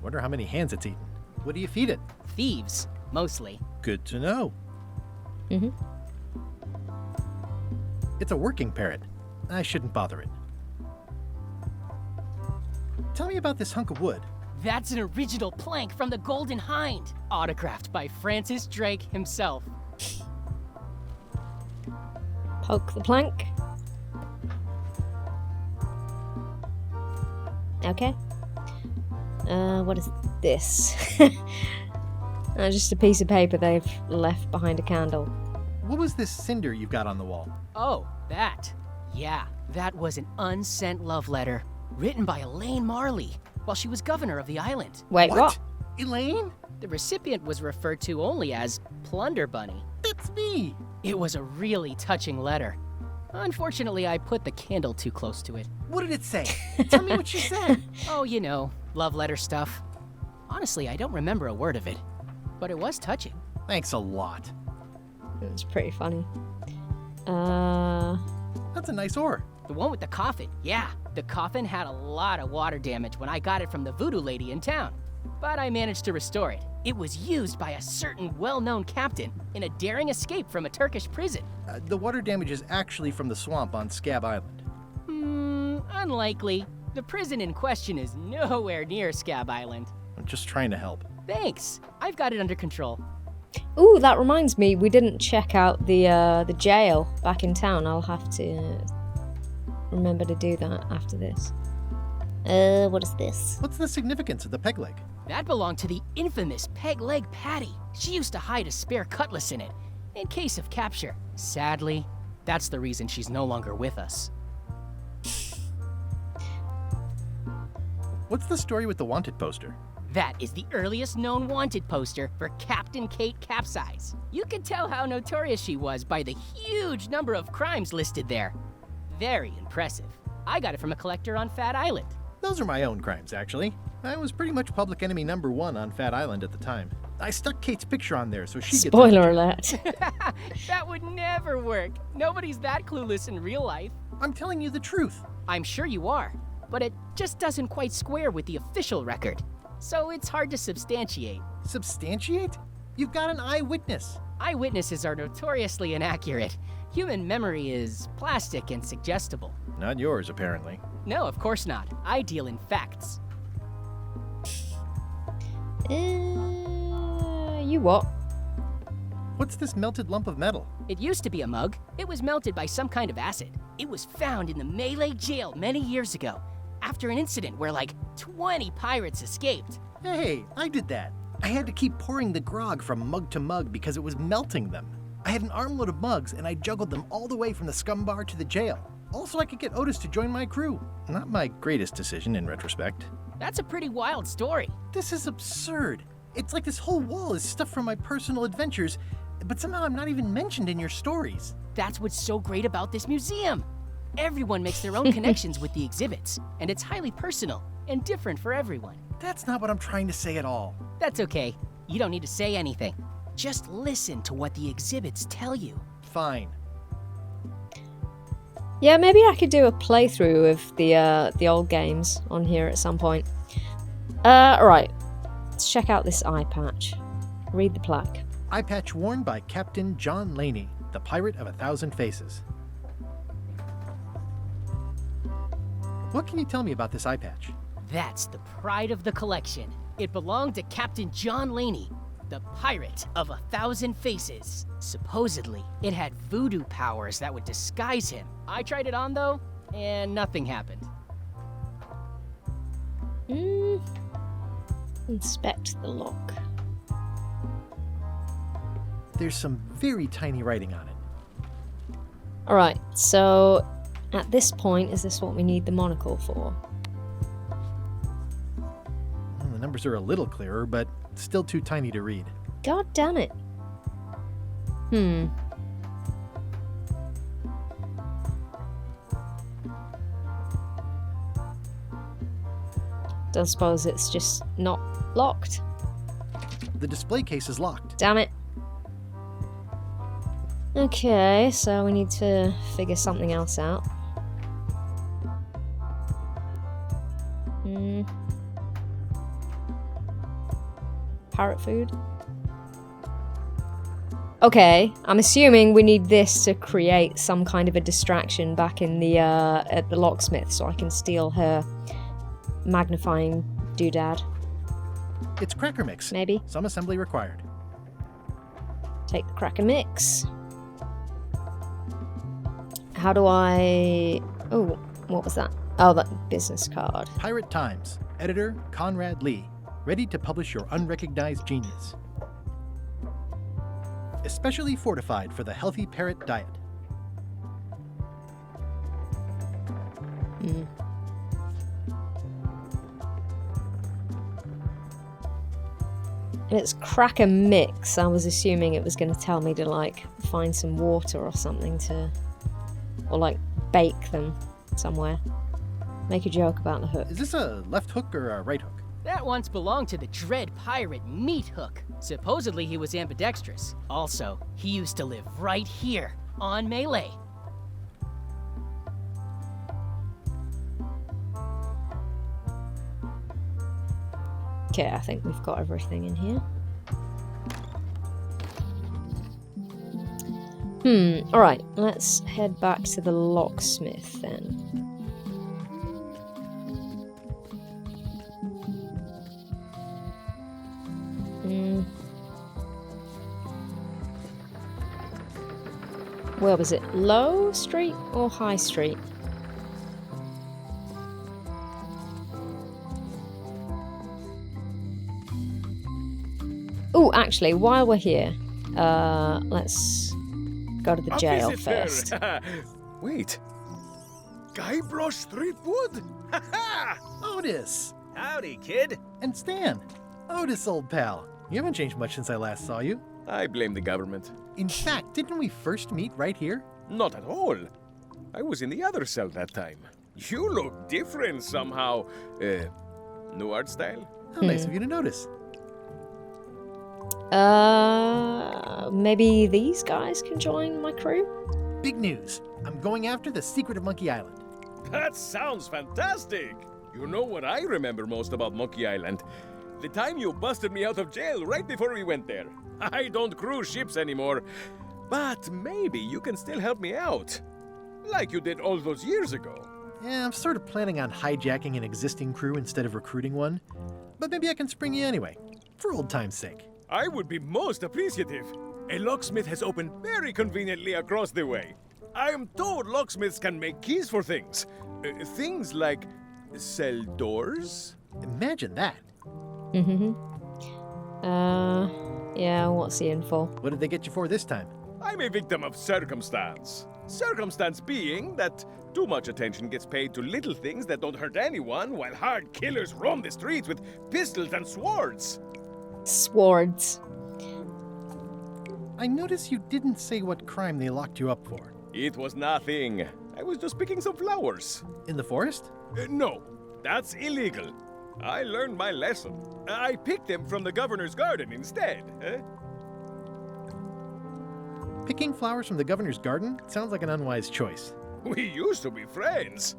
Wonder how many hands it's eaten. What do you feed it? Thieves, mostly. Good to know. It's a working parrot. I shouldn't bother it. Tell me about this hunk of wood. That's an original plank from the Golden Hind, autographed by Francis Drake himself. Poke the plank. Okay. What is this? Just a piece of paper they've left behind a candle. What was this cinder you've got on the wall? Oh, that. Yeah, that was an unsent love letter written by Elaine Marley while she was governor of the island. Wait, what? Elaine? The recipient was referred to only as Plunder Bunny. That's me! It was a really touching letter. Unfortunately, I put the candle too close to it. What did it say? Tell me what she said. Oh, you know, love letter stuff. Honestly, I don't remember a word of it, but it was touching. Thanks a lot. It was pretty funny. That's a nice oar. The one with the coffin, yeah. The coffin had a lot of water damage when I got it from the voodoo lady in town, but I managed to restore it. It was used by a certain well-known captain in a daring escape from a Turkish prison. The water damage is actually from the swamp on Scab Island. Unlikely. The prison in question is nowhere near Scab Island. I'm just trying to help. Thanks. I've got it under control. Ooh, that reminds me, we didn't check out the jail back in town. I'll have to remember to do that after this. What is this? What's the significance of the peg leg? That belonged to the infamous Peg Leg Patty. She used to hide a spare cutlass in it, in case of capture. Sadly, that's the reason she's no longer with us. What's the story with the wanted poster? That is the earliest known wanted poster for Captain Kate Capsize. You can tell how notorious she was by the huge number of crimes listed there. Very impressive. I got it from a collector on Fat Island. Those are my own crimes, actually. I was pretty much public enemy #1 on Fat Island at the time. I stuck Kate's picture on there so she gets... Spoiler alert. That would never work. Nobody's that clueless in real life. I'm telling you the truth. I'm sure you are, but it just doesn't quite square with the official record. So it's hard to substantiate. Substantiate? You've got an eyewitness. Eyewitnesses are notoriously inaccurate. Human memory is plastic and suggestible. Not yours, apparently. No, of course not. I deal in facts. You what? What's this melted lump of metal? It used to be a mug. It was melted by some kind of acid. It was found in the Malay jail many years ago, after an incident where like 20 pirates escaped. Hey, I did that. I had to keep pouring the grog from mug to mug because it was melting them. I had an armload of mugs and I juggled them all the way from the scum bar to the jail. Also, I could get Otis to join my crew. Not my greatest decision in retrospect. That's a pretty wild story. This is absurd. It's like this whole wall is stuff from my personal adventures, but somehow I'm not even mentioned in your stories. That's what's so great about this museum. Everyone makes their own connections with the exhibits, and it's highly personal and different for everyone. That's not what I'm trying to say at all. That's okay. You don't need to say anything. Just listen to what the exhibits tell you. Fine. Yeah, maybe I could do a playthrough of the old games on here at some point. Right. Let's check out this eye patch. Read the plaque. Eye patch worn by Captain John Laney, the pirate of 1,000 faces. What can you tell me about this eye patch? That's the pride of the collection. It belonged to Captain John Laney, the pirate of 1,000 faces. Supposedly, it had voodoo powers that would disguise him. I tried it on though, and nothing happened. Inspect the lock. There's some very tiny writing on it. Alright, so at this point, is this what we need the monocle for? Well, the numbers are a little clearer, but still too tiny to read. God damn it. Don't suppose it's just not locked. The display case is locked. Damn it. Okay, so we need to figure something else out. Parrot food? Okay, I'm assuming we need this to create some kind of a distraction back in the at the locksmith so I can steal her magnifying doodad. It's cracker mix. Maybe. Some assembly required. Take the cracker mix. How do I... Oh, what was that? Oh, that business card. Pirate Times. Editor Conrad Lee. Ready to publish your unrecognized genius. Especially fortified for the healthy parrot diet. And it's cracker mix. I was assuming it was going to tell me to like find some water or something to, or like bake them somewhere. Make a joke about the hook. Is this a left hook or a right hook? That once belonged to the dread pirate Meat Hook. Supposedly he was ambidextrous. Also, he used to live right here on Malay. Okay, I think we've got everything in here. Alright, let's head back to the locksmith then. Where was it? Low Street or High Street? Oh, actually, while we're here, let's go to the jail first. Wait. Guybrush Threepwood? Otis! Howdy, kid. And Stan. Otis, old pal. You haven't changed much since I last saw you. I blame the government. In fact, didn't we first meet right here? Not at all. I was in the other cell that time. You look different somehow. New art style? How nice of you to notice. Maybe these guys can join my crew? Big news. I'm going after the secret of Monkey Island. That sounds fantastic. You know what I remember most about Monkey Island? The time you busted me out of jail right before we went there. I don't cruise ships anymore. But maybe you can still help me out. Like you did all those years ago. Yeah, I'm sort of planning on hijacking an existing crew instead of recruiting one. But maybe I can spring you anyway, for old time's sake. I would be most appreciative. A locksmith has opened very conveniently across the way. I am told locksmiths can make keys for things. Things like cell doors. Imagine that. Mm-hmm. Yeah, what's the info? What did they get you for this time? I'm a victim of circumstance. Circumstance being that too much attention gets paid to little things that don't hurt anyone, while hard killers roam the streets with pistols and swords. Swords. I notice you didn't say what crime they locked you up for. It was nothing. I was just picking some flowers. In the forest? No, that's illegal. I learned my lesson. I picked them from the governor's garden instead. Picking flowers from the governor's garden sounds like an unwise choice. We used to be friends.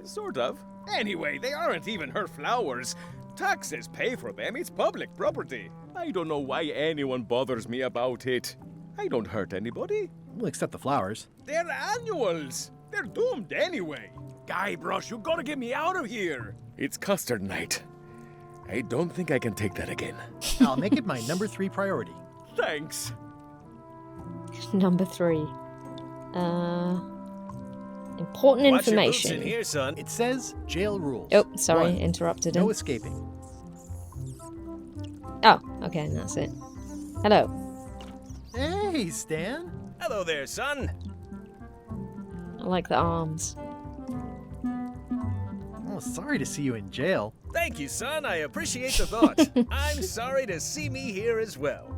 Sort of. Anyway, they aren't even her flowers. Taxes pay for them. It's public property. I don't know why anyone bothers me about it. I don't hurt anybody. We'll accept the flowers. They're annuals. They're doomed anyway. Guybrush, you gotta get me out of here. It's custard night. I don't think I can take that again. I'll make it my number 3 priority. Thanks. Number 3. Important Watch your boots information. in here, son. It says jail rules. Oh, sorry, 1, interrupted him. no escaping. Oh, okay, that's it. Hello. Hey, Stan. Hello there, son. I like the arms. Oh, sorry to see you in jail. Thank you, son. I appreciate the thought. I'm sorry to see me here as well.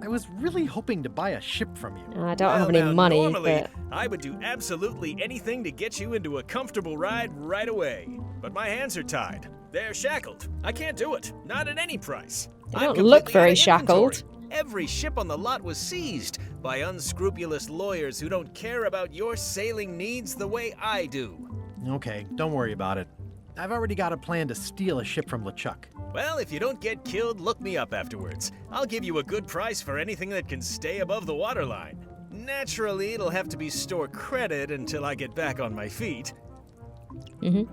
I was really hoping to buy a ship from you. I don't have any money, Normally, but... I would do absolutely anything to get you into a comfortable ride right away. But my hands are tied. They're shackled. I can't do it. Not at any price. They I'm don't look completely very out of shackled. inventory. Every ship on the lot was seized by unscrupulous lawyers who don't care about your sailing needs the way I do. Okay, don't worry about it. I've already got a plan to steal a ship from LeChuck. Well, if you don't get killed, look me up afterwards. I'll give you a good price for anything that can stay above the waterline. Naturally, it'll have to be store credit until I get back on my feet. Mm-hmm.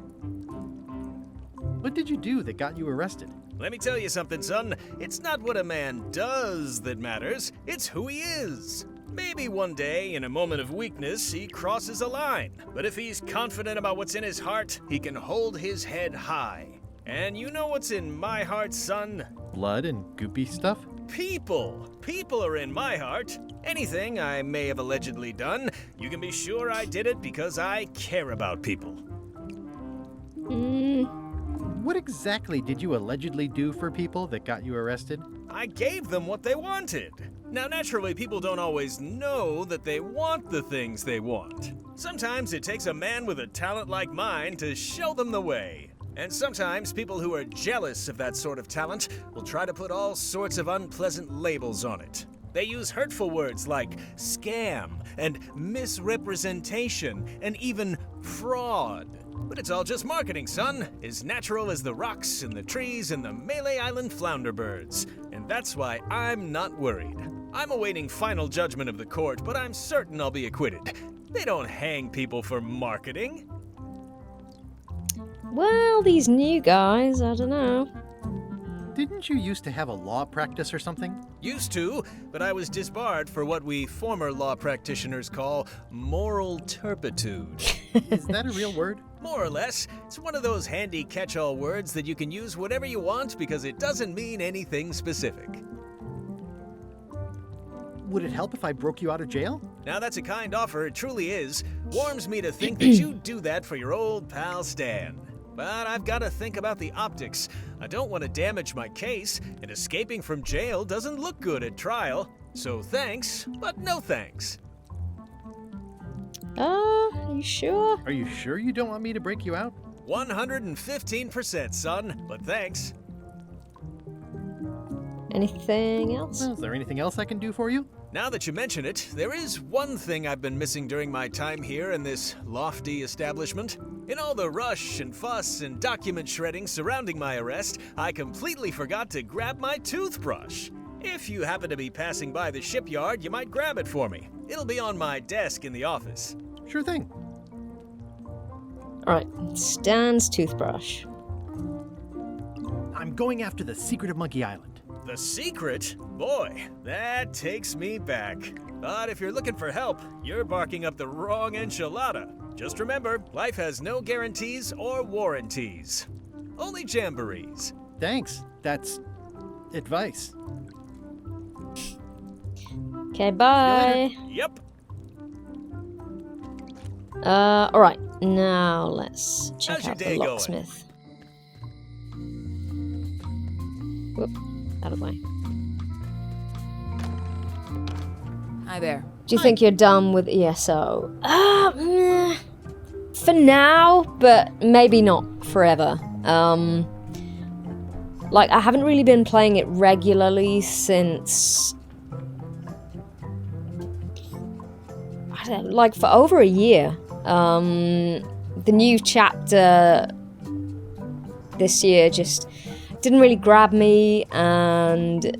What did you do that got you arrested? Let me tell you something, son. It's not what a man does that matters, it's who he is. Maybe one day, in a moment of weakness, he crosses a line. But if he's confident about what's in his heart, he can hold his head high. And you know what's in my heart, son? Blood and goopy stuff? People. People are in my heart. Anything I may have allegedly done, you can be sure I did it because I care about people. What exactly did you allegedly do for people that got you arrested? I gave them what they wanted. Now, naturally, people don't always know that they want the things they want. Sometimes it takes a man with a talent like mine to show them the way. And sometimes people who are jealous of that sort of talent will try to put all sorts of unpleasant labels on it. They use hurtful words like scam and misrepresentation and even fraud. But it's all just marketing, son. As natural as the rocks and the trees and the Malay Island flounder birds. And that's why I'm not worried. I'm awaiting final judgment of the court, but I'm certain I'll be acquitted. They don't hang people for marketing. Well, these new guys, I don't know. Didn't you used to have a law practice or something? Used to, but I was disbarred for what we former law practitioners call moral turpitude. Is that a real word? More or less. It's one of those handy catch-all words that you can use whatever you want because it doesn't mean anything specific. Would it help if I broke you out of jail? Now that's a kind offer, it truly is. Warms me to think that you'd do that for your old pal Stan. But I've got to think about the optics. I don't want to damage my case, and escaping from jail doesn't look good at trial. So thanks, but no thanks. Are you sure? Are you sure you don't want me to break you out? 115%, son, but thanks. Anything else? Well, is there anything else I can do for you? Now that you mention it, there is one thing I've been missing during my time here in this lofty establishment. In all the rush and fuss and document shredding surrounding my arrest, I completely forgot to grab my toothbrush. If you happen to be passing by the shipyard, you might grab it for me. It'll be on my desk in the office. Sure thing. Alright, Stan's toothbrush. I'm going after the secret of Monkey Island. The secret? Boy, that takes me back. But if you're looking for help, you're barking up the wrong enchilada. Just remember, life has no guarantees or warranties. Only jamborees. Thanks. That's advice. Okay, bye. Yep. Alright. Now let's check How's your out the day going? locksmith. Whoop, out of the way. Hi there. Do you think you're done with ESO? For now, but maybe not forever. Like, I haven't really been playing it regularly since... I don't know, like, for over a year. The new chapter this year just didn't really grab me, and...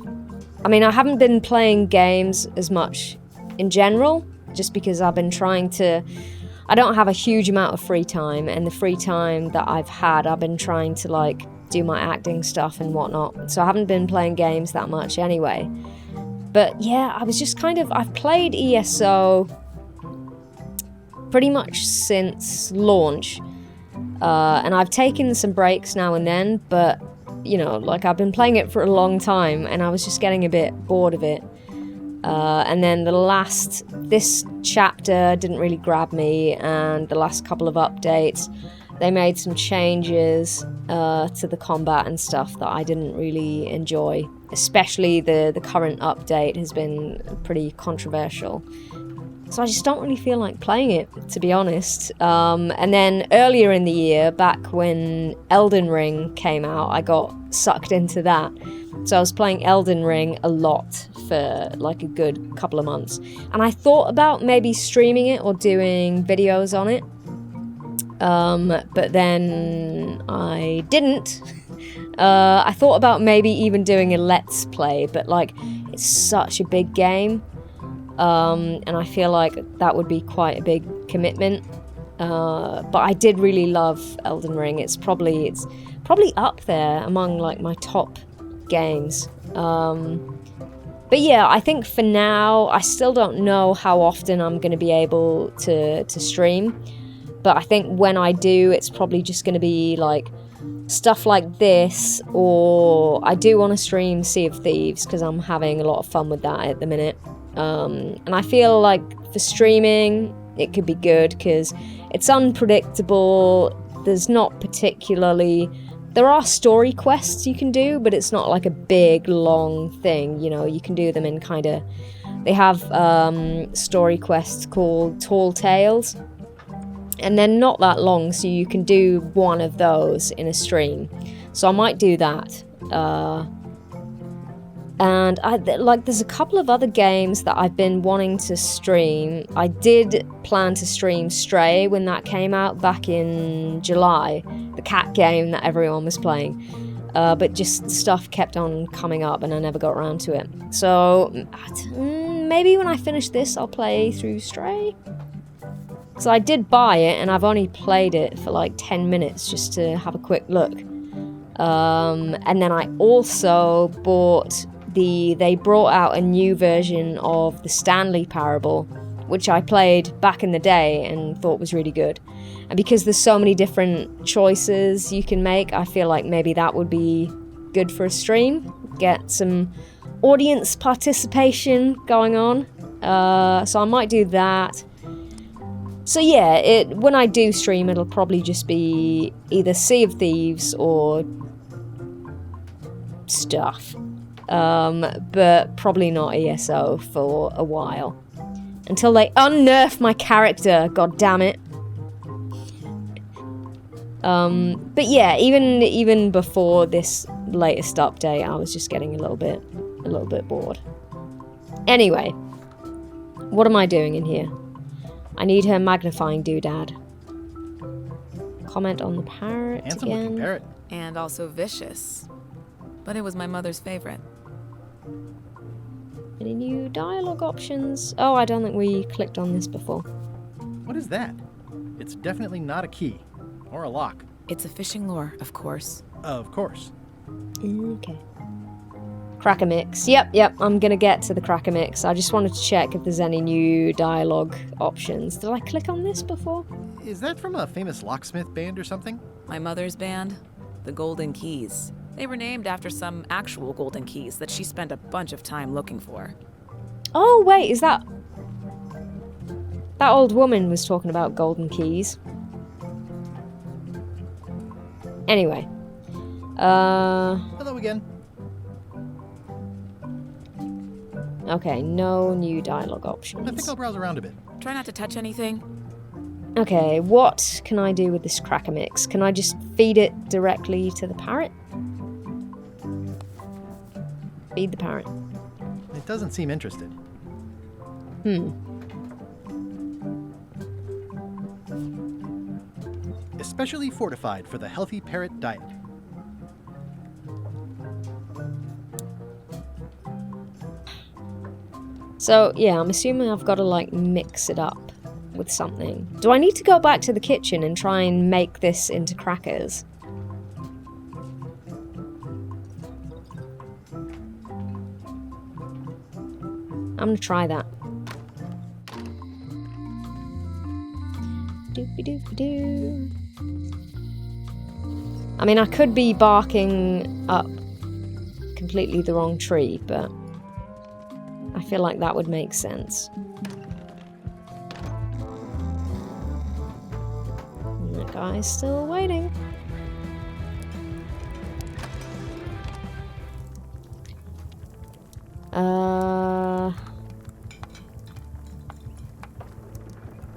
I mean, I haven't been playing games as much in general, just because I've been trying to... I don't have a huge amount of free time, and the free time that I've had, I've been trying to, like, do my acting stuff and whatnot. So I haven't been playing games that much anyway. But yeah, I was just kind of... I've played ESO pretty much since launch. And I've taken some breaks now and then, but, you know, like, I've been playing it for a long time, and I was just getting a bit bored of it. And then this chapter didn't really grab me, and the last couple of updates, they made some changes to the combat and stuff that I didn't really enjoy. Especially the current update has been pretty controversial. So I just don't really feel like playing it, to be honest. And then earlier in the year, back when Elden Ring came out, I got sucked into that. So I was playing Elden Ring a lot for like a good couple of months. And I thought about maybe streaming it or doing videos on it. But then I didn't. I thought about maybe even doing a Let's Play, but like, it's such a big game. And I feel like that would be quite a big commitment. But I did really love Elden Ring. It's probably up there among like my top games. But yeah, I think for now, I still don't know how often I'm going to be able to stream. But I think when I do, it's probably just going to be like stuff like this, or I do want to stream Sea of Thieves because I'm having a lot of fun with that at the minute. And I feel like for streaming, it could be good because it's unpredictable. There's not particularly... There are story quests you can do, but it's not like a big, long thing. You know, you can do them in kind of... They have story quests called Tall Tales, and they're not that long, so you can do one of those in a stream. So I might do that. And there's a couple of other games that I've been wanting to stream. I did plan to stream Stray when that came out back in July, the cat game that everyone was playing. But just stuff kept on coming up and I never got around to it. So maybe when I finish this, I'll play through Stray. So I did buy it, and I've only played it for like 10 minutes just to have a quick look. And then I also bought they brought out a new version of the Stanley Parable, which I played back in the day and thought was really good. And because there's so many different choices you can make, I feel like maybe that would be good for a stream. Get some audience participation going on. So I might do that. So yeah, when I do stream, it'll probably just be either Sea of Thieves or stuff. But probably not ESO for a while. Until they unnerf my character, god damn it. But yeah, even before this latest update, I was just getting a little bit bored. Anyway, what am I doing in here? I need her magnifying doodad. Comment on the parrot Handsome again. looking parrot. And also vicious. But it was my mother's favorite. Any new dialogue options? Oh, I don't think we clicked on this before. What is that? It's definitely not a key. Or a lock. It's a fishing lure, of course. Of course. Okay. Cracker mix. Yep, I'm gonna get to the cracker mix. I just wanted to check if there's any new dialogue options. Did I click on this before? Is that from a famous locksmith band or something? My mother's band, the Golden Keys. They were named after some actual golden keys that she spent a bunch of time looking for. Oh, wait, is that... That old woman was talking about golden keys. Anyway. Hello again. Okay, no new dialogue options. I think I'll browse around a bit. Try not to touch anything. Okay, what can I do with this cracker mix? Can I just feed it directly to the parrot? Feed the parrot. It doesn't seem interested. Especially fortified for the healthy parrot diet. So, yeah, I'm assuming I've got to, like, mix it up with something. Do I need to go back to the kitchen and try and make this into crackers? I'm gonna try that. Doopy-doopy-doo. I mean, I could be barking up completely the wrong tree, but I feel like that would make sense. And that guy's still waiting.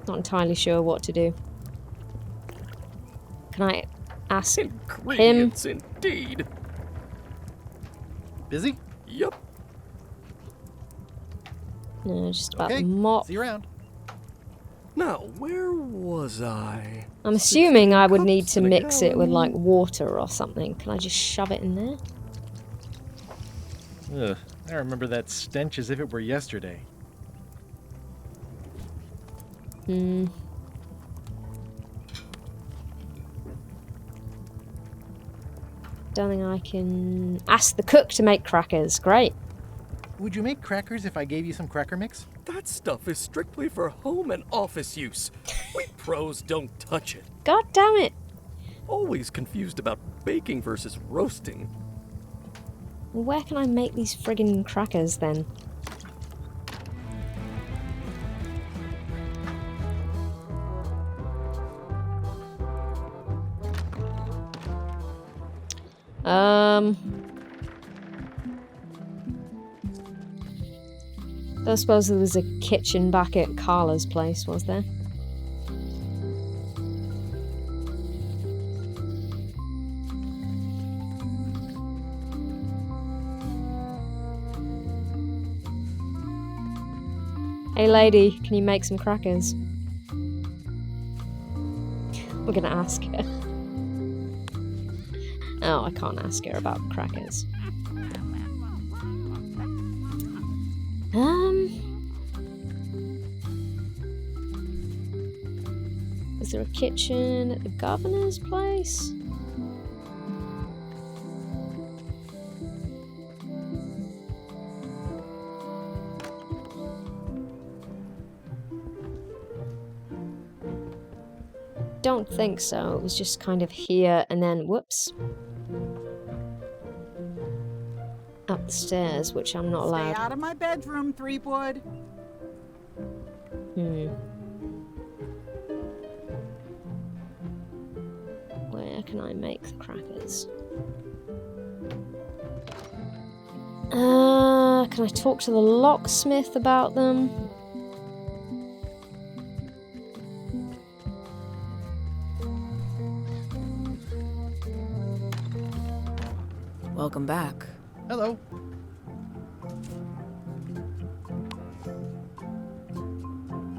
Not entirely sure what to do. Can I ask him? Ingredients, indeed. Busy? Yup. No, just about Okay, the mop. see you around. Now, where was I? I'm assuming I would need cups to and a mix it with like gallon. water or something. Can I just shove it in there? Ugh, I remember that stench as if it were yesterday. Don't think I can ask the cook to make crackers. Great. Would you make crackers if I gave you some cracker mix? That stuff is strictly for home and office use. We pros don't touch it. God damn it. Always confused about baking versus roasting. Where can I make these friggin' crackers then? I suppose there was a kitchen back at Carla's place, was there? Hey lady, can you make some crackers? We're gonna ask her. Oh, I can't ask her about crackers. Is there a kitchen at the governor's place? Don't think so. It was just kind of here and then, whoops. Up the stairs, which I'm not allowed. Stay out of my bedroom, Threepwood. Where can I make the crackers? Can I talk to the locksmith about them? Welcome back. Hello.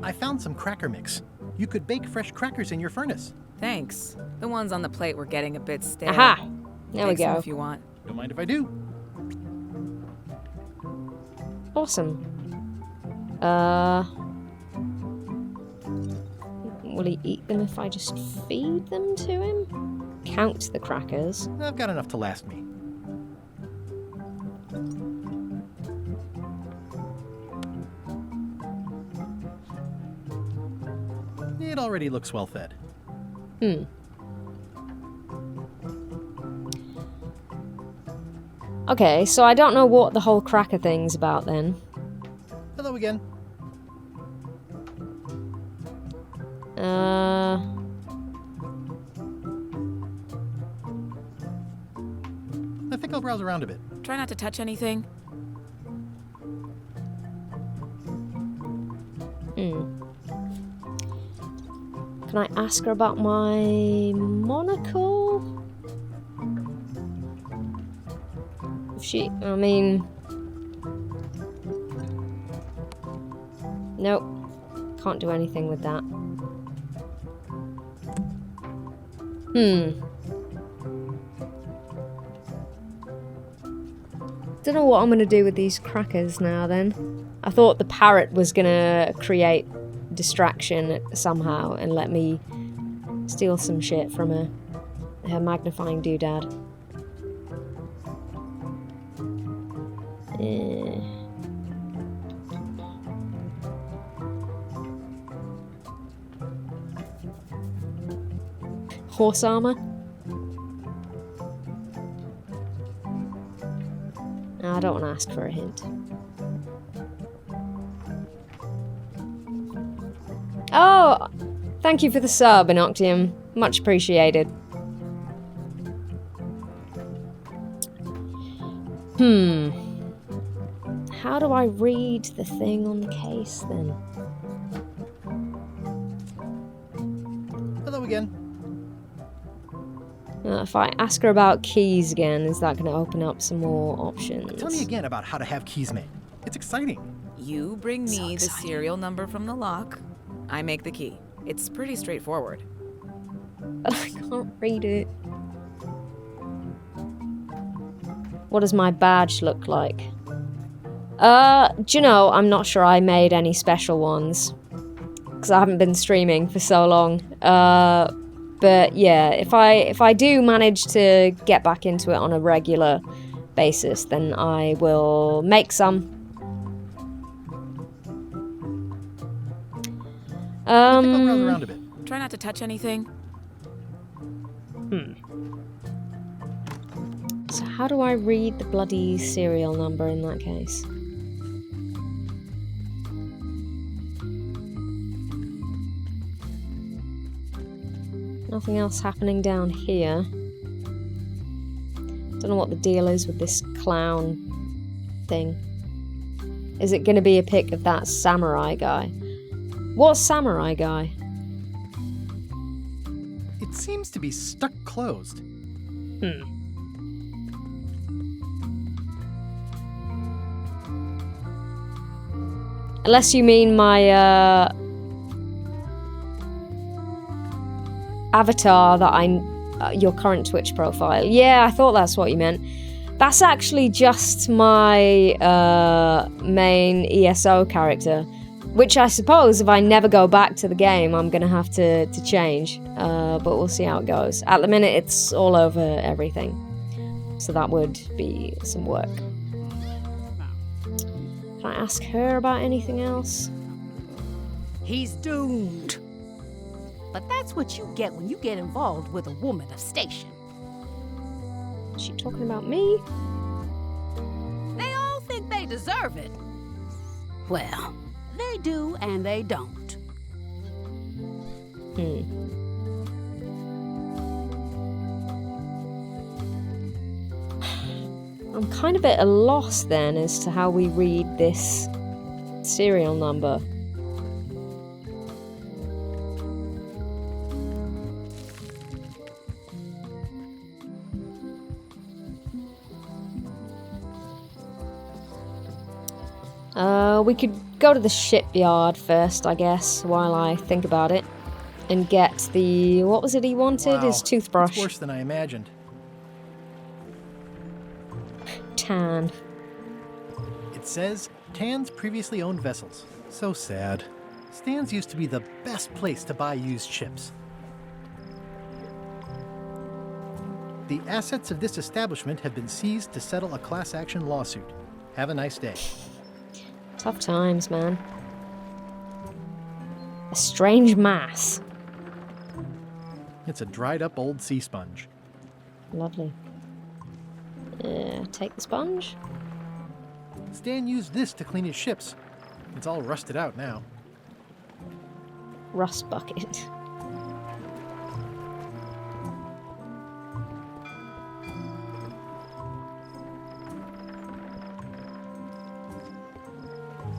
I found some cracker mix. You could bake fresh crackers in your furnace. Thanks. The ones on the plate were getting a bit stale. Aha! There we Take some go. if you want. Don't mind if I do. Awesome. Will he eat them if I just feed them to him? Count the crackers. I've got enough to last me. It already looks well fed. Okay, so I don't know what the whole cracker thing's about then. Hello again. I think I'll browse around a bit. Try not to touch anything. Can I ask her about my monocle? If she, I mean... Nope. Can't do anything with that. Don't know what I'm gonna do with these crackers now then. I thought the parrot was gonna create distraction somehow and let me steal some shit from her magnifying doodad. Horse armor? I don't want to ask for a hint. Oh! Thank you for the sub, Inoctium. Much appreciated. How do I read the thing on the case then? Hello again. If I ask her about keys again, is that going to open up some more options? Tell me again about how to have keys made. It's exciting. You bring me the serial number from the lock. I make the key. It's pretty straightforward. But I can't read it. What does my badge look like? Do you know, I'm not sure I made any special ones. Because I haven't been streaming for so long. But yeah, if I do manage to get back into it on a regular basis, then I will make some. I think I'll browse around a bit. Try not to touch anything. So how do I read the bloody serial number in that case? Nothing else happening down here. Don't know what the deal is with this clown thing. Is it going to be a pic of that samurai guy? What samurai guy? It seems to be stuck closed. Unless you mean my avatar that your current Twitch profile. Yeah, I thought that's what you meant. That's actually just my main ESO character, which I suppose if I never go back to the game, I'm gonna have to change. But we'll see how it goes. At the minute, it's all over everything, so that would be some work. Can I ask her about anything else? He's doomed. But that's what you get when you get involved with a woman of station. Is she talking about me? They all think they deserve it. Well, they do and they don't. I'm kind of at a loss then as to how we read this serial number. We could go to the shipyard first, I guess, while I think about it. And get the... what was it he wanted? Wow, his toothbrush. It's worse than I imagined. Tan. It says, Tan's previously owned vessels. So sad. Stan's used to be the best place to buy used ships. The assets of this establishment have been seized to settle a class action lawsuit. Have a nice day. Tough times, man. A strange mass. It's a dried up old sea sponge. Lovely. Take the sponge. Stan used this to clean his ships. It's all rusted out now. Rust bucket.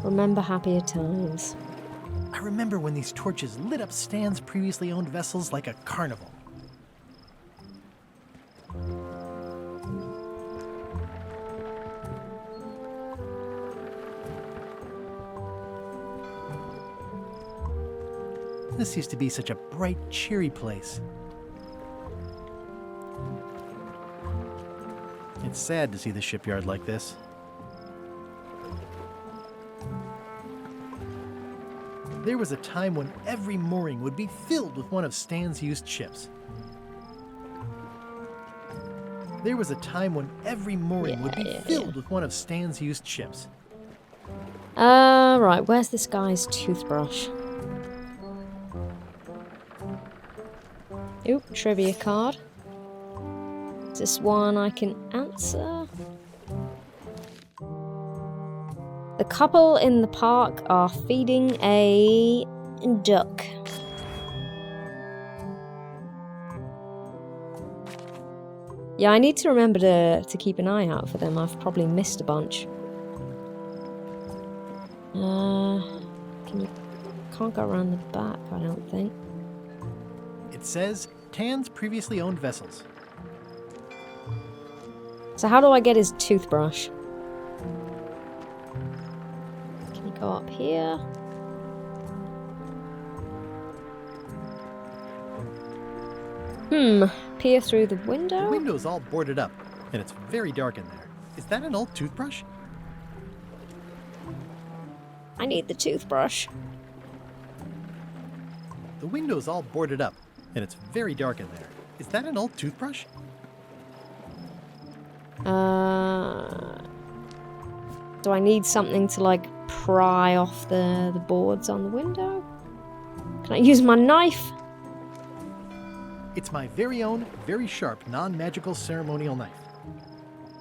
Remember happier times. I remember when these torches lit up Stan's previously owned vessels like a carnival. This used to be such a bright, cheery place. It's sad to see the shipyard like this. There was a time when every mooring would be filled with one of Stan's used ships. There was a time when every mooring would be filled with one of Stan's used ships. Right, where's this guy's toothbrush? Oop, trivia card. Is this one I can answer? The couple in the park are feeding a duck. Yeah, I need to remember to keep an eye out for them. I've probably missed a bunch. Can't go around the back, I don't think. It says Tan's previously owned vessels. So how do I get his toothbrush? Can you go up here? Peer through the window? The window's all boarded up, and it's very dark in there. Is that an old toothbrush? I need the toothbrush. The window's all boarded up, and it's very dark in there. Is that an old toothbrush? Do I need something to, like, pry off the boards on the window? Can I use my knife? It's my very own, very sharp, non-magical ceremonial knife.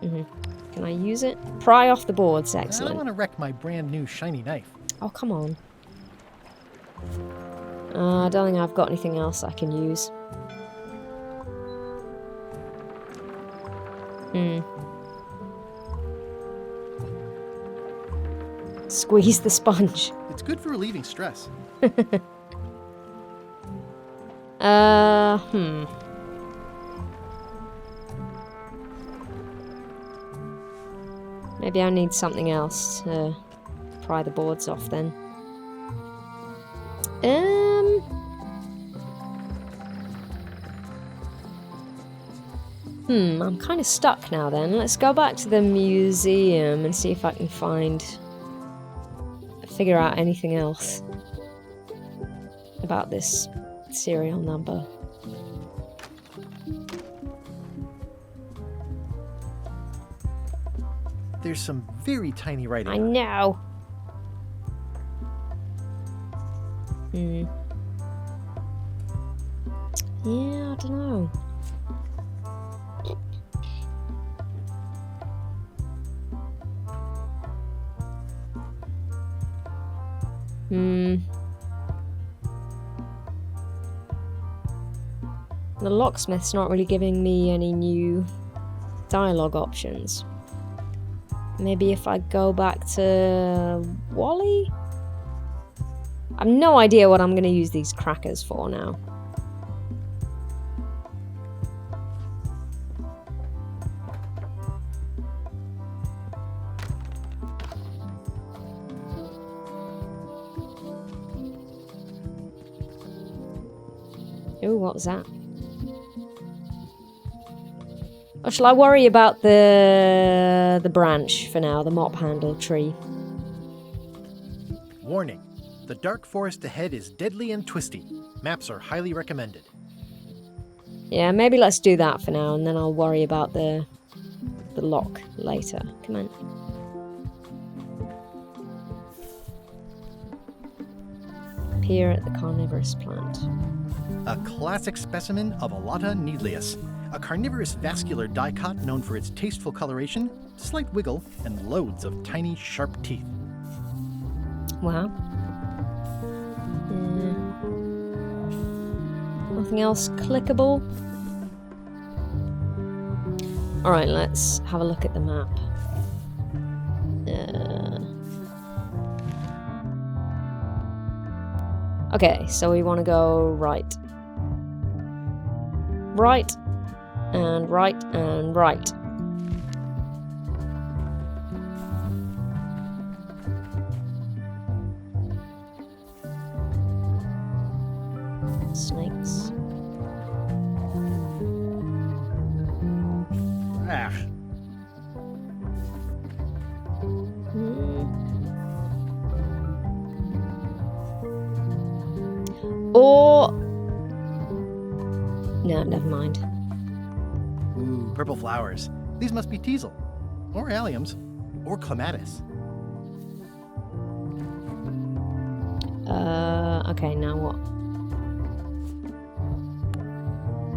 Can I use it? Pry off the boards, I don't excellent. want to wreck my brand new shiny knife. Oh, come on. I don't think I've got anything else I can use. Squeeze the sponge. It's good for relieving stress. Maybe I need something else to pry the boards off then. I'm kind of stuck now then. Let's go back to the museum and see if I can figure out anything else about this serial number. There's some very tiny writing. I know. Yeah, I don't know. The locksmith's not really giving me any new dialogue options. Maybe if I go back to Wally? I've no idea what I'm going to use these crackers for now. Ooh, what was that? Or shall I worry about the branch for now, the mop handle tree? Warning. The dark forest ahead is deadly and twisty. Maps are highly recommended. Yeah, maybe let's do that for now, and then I'll worry about the lock later. Come on. appear at the carnivorous plant. A classic specimen of Alata needleus, a carnivorous vascular dicot known for its tasteful coloration, slight wiggle, and loads of tiny, sharp teeth. Wow. Nothing else clickable? Alright, let's have a look at the map. Okay, so we want to go right. Right, and right, and right. Snakes. Ah. Or... no, never mind. Ooh, purple flowers. These must be teasel, or alliums, or clematis. Okay, now what?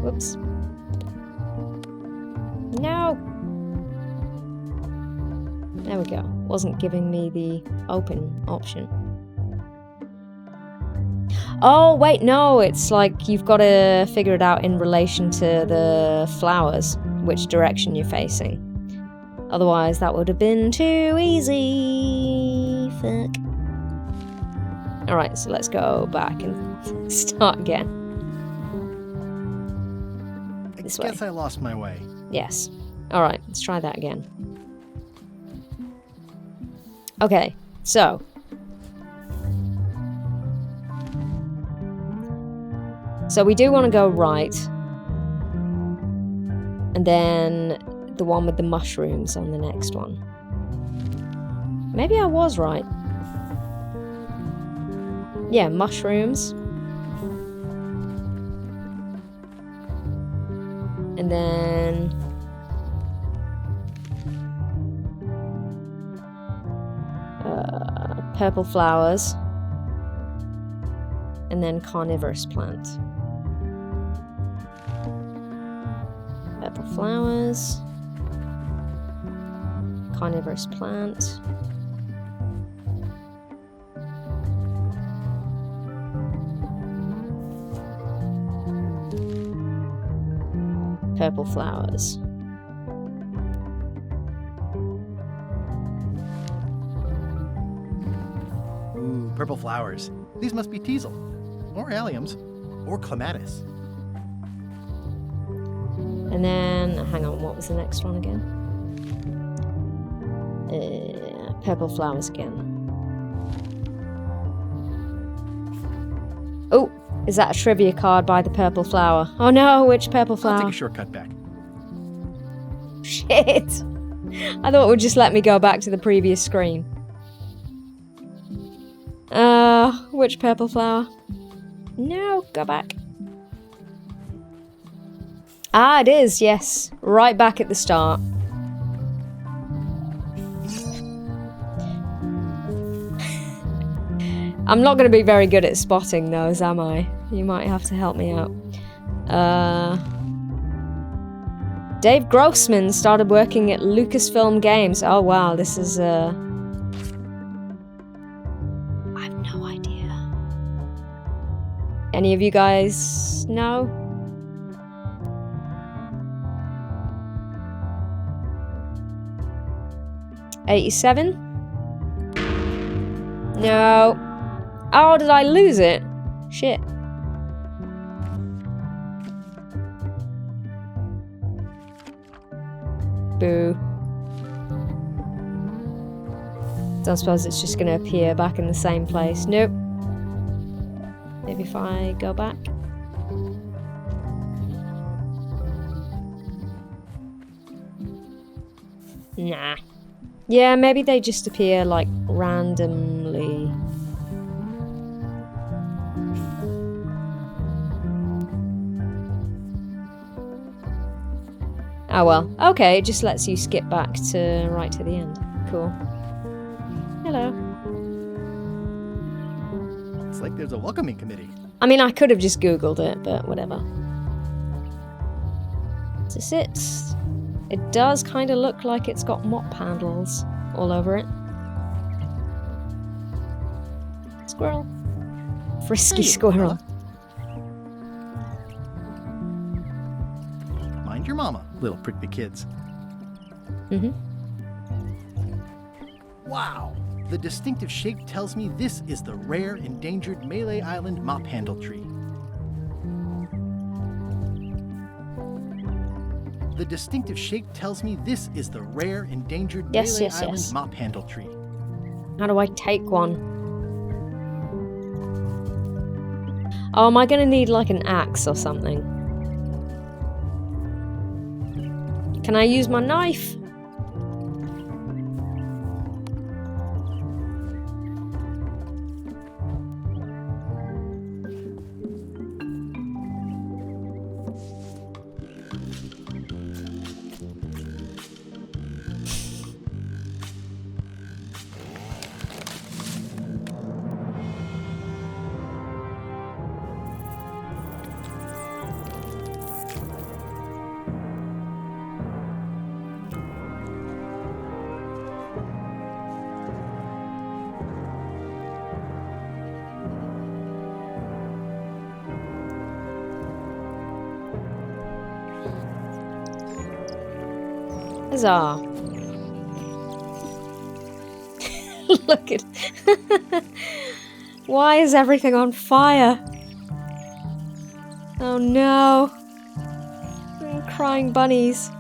Whoops. No! There we go. Wasn't giving me the open option. Oh, wait, no, it's like you've got to figure it out in relation to the flowers, which direction you're facing. Otherwise, that would have been too easy. Fuck. Alright, so let's go back and start again. This way. I guess I lost my way. Yes. Alright, let's try that again. Okay, so... so we do want to go right. And then the one with the mushrooms on the next one. Maybe I was right. Yeah, mushrooms. And then... purple flowers. And then carnivorous plant. Purple flowers. Carnivorous plant. Purple flowers. Ooh, purple flowers. These must be teasel, or alliums, or clematis. And then, hang on, what was the next one again? Purple flowers again. Oh, is that a trivia card by the purple flower? Oh no, which purple flower? I'll take a shortcut back. Shit! I thought it would just let me go back to the previous screen. Which purple flower? No, go back. Ah, it is, yes. Right back at the start. I'm not going to be very good at spotting those, am I? You might have to help me out. Dave Grossman started working at Lucasfilm Games. Oh wow, this is I have no idea. Any of you guys know? '87? No. Oh, did I lose it? Shit. Boo. Don't suppose it's just gonna appear back in the same place. Nope. Maybe if I go back. Nah. Yeah, maybe they just appear like randomly. Oh well. Okay, it just lets you skip back to right to the end. Cool. Hello. It's like there's a welcoming committee. I mean, I could have just Googled it, but whatever. Is this it? It does kind of look like it's got mop handles all over it. Squirrel. Frisky squirrel. Mind your mama, little prickly kids. Mm-hmm. Wow! The distinctive shape tells me this is the rare, endangered Malay Island mop handle tree. The distinctive shape tells me this is the rare, endangered Malay Island mop handle tree. How do I take one? Oh, am I going to need like an axe or something? Can I use my knife? Huzzah. Look at... Why is everything on fire? Oh no. Crying bunnies.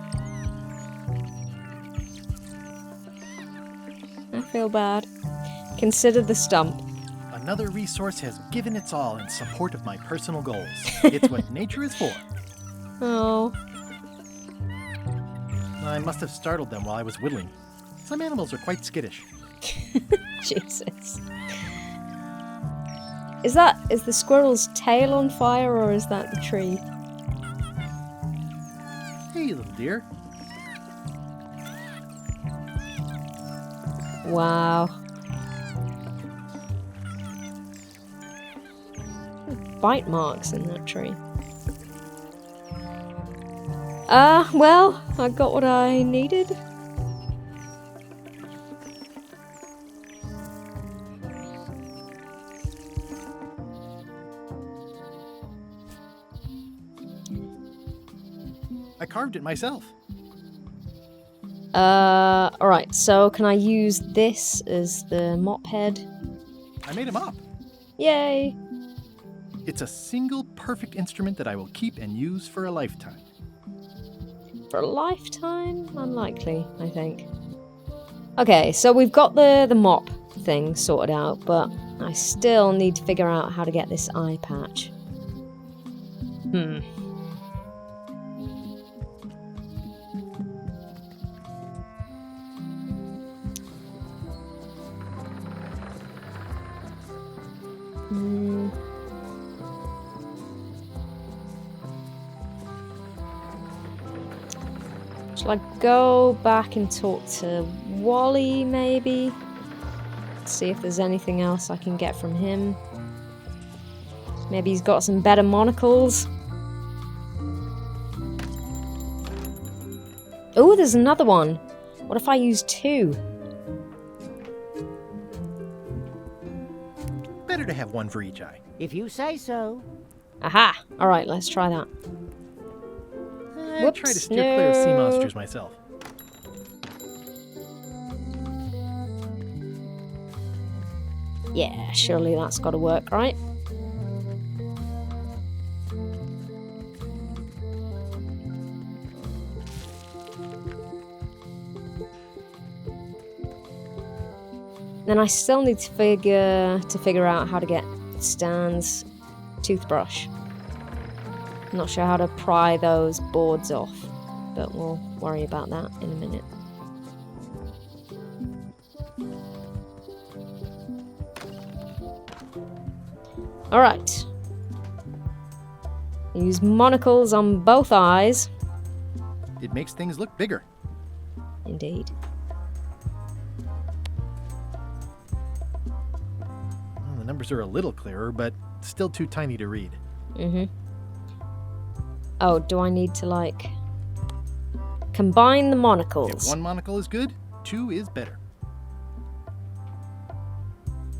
I feel bad. Consider the stump. Another resource has given its all in support of my personal goals. It's what nature is for. Oh. I must have startled them while I was whittling. Some animals are quite skittish. Jesus. Is the squirrel's tail on fire or is that the tree? Hey, little dear. Wow. Bite marks in that tree. Well, I got what I needed. I carved it myself. Alright, so can I use this as the mop head? I made a mop. Yay! It's a single perfect instrument that I will keep and use for a lifetime. For a lifetime? Unlikely, I think. Okay, so we've got the mop thing sorted out, but I still need to figure out how to get this eye patch. Shall I go back and talk to Wally, maybe? See if there's anything else I can get from him. Maybe he's got some better monocles. Oh, there's another one. What if I use two? Better to have one for each eye. If you say so. Aha! Alright, let's try that. I try to steer clear of sea monsters myself. Yeah, surely that's got to work, right? Then I still need to figure out how to get Stan's toothbrush. I'm not sure how to pry those boards off, but we'll worry about that in a minute. Alright. Use monocles on both eyes. It makes things look bigger. Indeed. Well, the numbers are a little clearer, but still too tiny to read. Mm-hmm. Oh, do I need to, like, combine the monocles? If one monocle is good, 2 is better.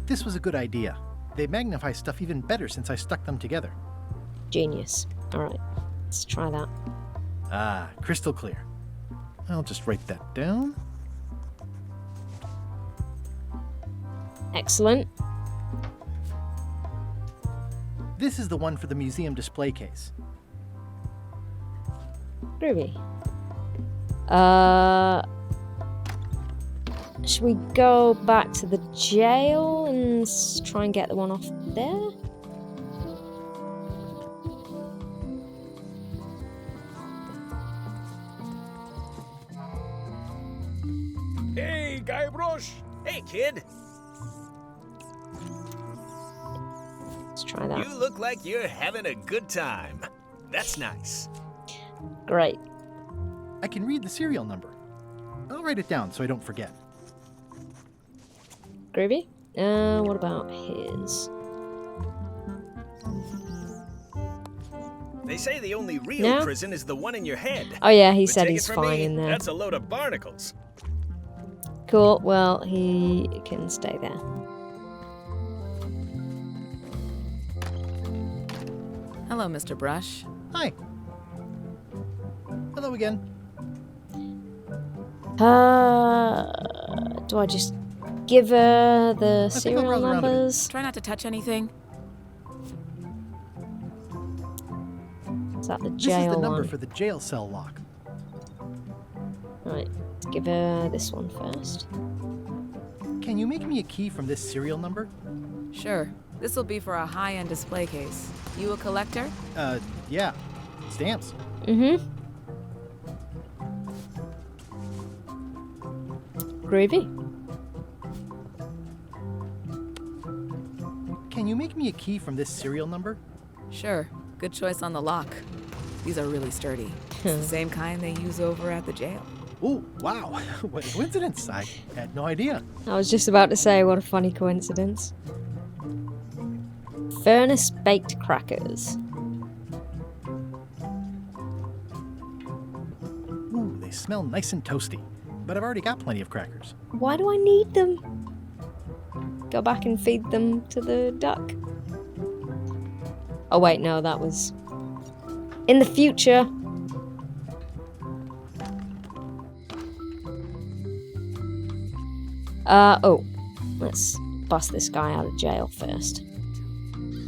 This was a good idea. They magnify stuff even better since I stuck them together. Genius. Alright, let's try that. Ah, crystal clear. I'll just write that down. Excellent. This is the one for the museum display case. Groovy. Should we go back to the jail and try and get the one off there? Hey, Guybrush! Hey, kid! Let's try that. You look like you're having a good time. That's nice. Great. I can read the serial number. I'll write it down so I don't forget. Groovy. What about his? They say the only real prison is the one in your head. Oh yeah, he But said take he's it from fine me, in there. That's a load of barnacles. Cool, well, he can stay there. Hello, Mr. Brush. Hi. Hello again. Do I just give her the serial numbers? Try not to touch anything. Is that the This jail is the number one? for the jail cell lock. Right, let's give her this one first. Can you make me a key from this serial number? Sure. This will be for a high-end display case. You a collector? Yeah. Stamps. Mm-hmm. Groovy. Can you make me a key from this serial number? Sure. Good choice on the lock. These are really sturdy. It's the same kind they use over at the jail. Oh, wow. What a coincidence. I had no idea. I was just about to say, what a funny coincidence. Furnace baked crackers. Ooh, they smell nice and toasty. But I've already got plenty of crackers. Why do I need them? Go back and feed them to the duck. Oh wait, no, that was in the future. Oh, let's bust this guy out of jail first.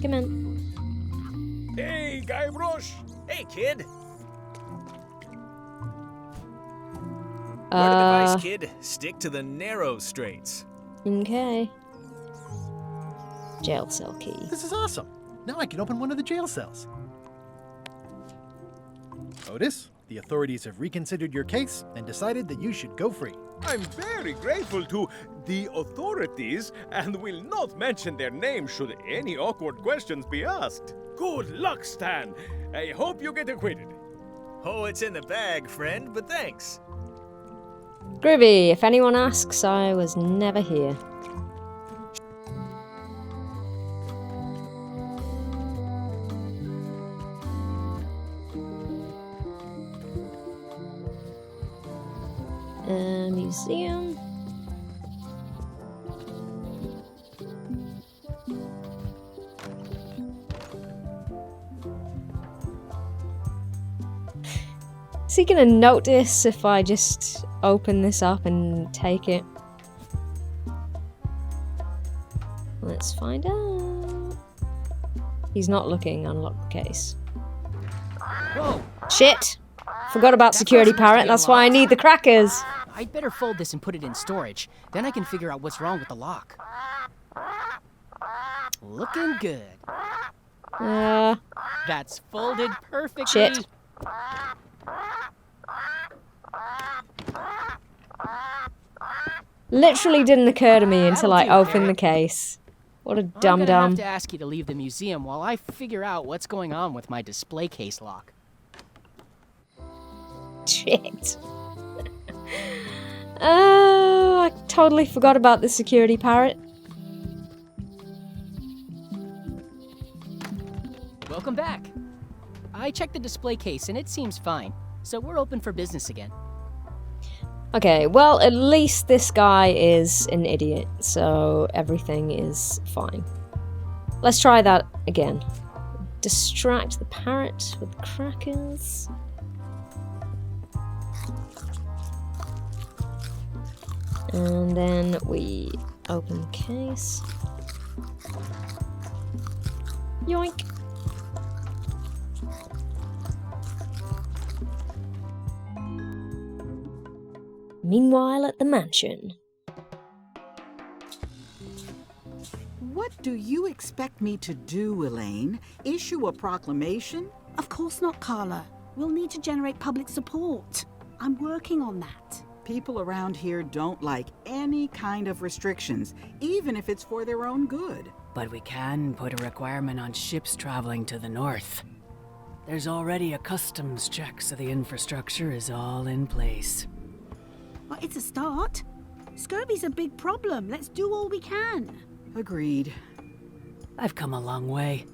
Come in. Hey, Guybrush! Hey, kid! Word of advice, kid. Stick to the narrow straights. Okay. Jail cell key. This is awesome. Now I can open one of the jail cells. Otis, the authorities have reconsidered your case and decided that you should go free. I'm very grateful to the authorities and will not mention their name should any awkward questions be asked. Good luck, Stan. I hope you get acquitted. Oh, it's in the bag, friend, but thanks. Groovy. If anyone asks, I was never here. Museum. Is he gonna notice if I just open this up and take it? Let's find out. He's not looking. Unlock the case. Whoa! Shit! Forgot about security parrot. That's why I need the crackers. I'd better fold this and put it in storage. Then I can figure out what's wrong with the lock. Looking good. That's folded perfectly. Shit. Literally didn't occur to me until I opened the case. What a I'm gonna dum-dum. have to ask you to leave the museum while I figure out what's going on with my display case lock. Shit. Oh, I totally forgot about the security parrot. welcome back. I checked the display case and it seems fine, so we're open for business again. Okay, well, at least this guy is an idiot, so everything is fine. Let's try that again. Distract the parrot with crackers. And then we open the case. Yoink! Meanwhile, at the mansion. What do you expect me to do, Elaine? Issue a proclamation? Of course not, Carla. We'll need to generate public support. I'm working on that. People around here don't like any kind of restrictions, even if it's for their own good. But we can put a requirement on ships traveling to the north. There's already a customs check, so the infrastructure is all in place. Well, it's a start. Scurvy's a big problem. Let's do all we can. Agreed. I've come a long way.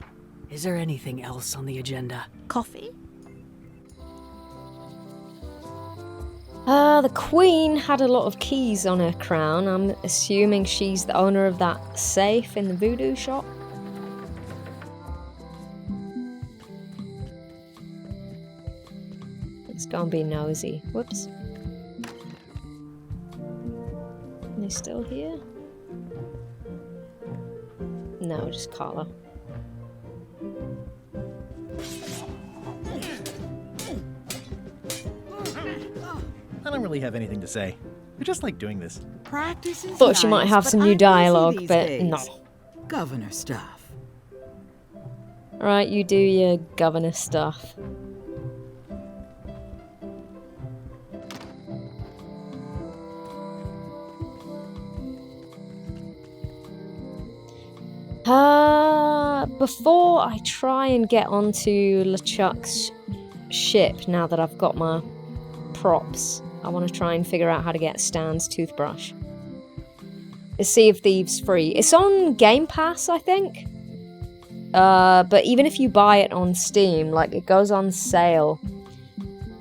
Is there anything else on the agenda? Coffee? The Queen had a lot of keys on her crown. I'm assuming she's the owner of that safe in the voodoo shop. Let's go and be nosy. Whoops. Are they still here? No, just Carla. I don't really have anything to say. I just like doing this. Practice is Thought she might nice, have but some I'm new busy dialogue, these but days. no. Governor stuff. Alright, you do your governor stuff. Before I try and get onto LeChuck's ship, now that I've got my props, I want to try and figure out how to get Stan's toothbrush. Is Sea of Thieves free? It's on Game Pass, I think. But even if you buy it on Steam, like, it goes on sale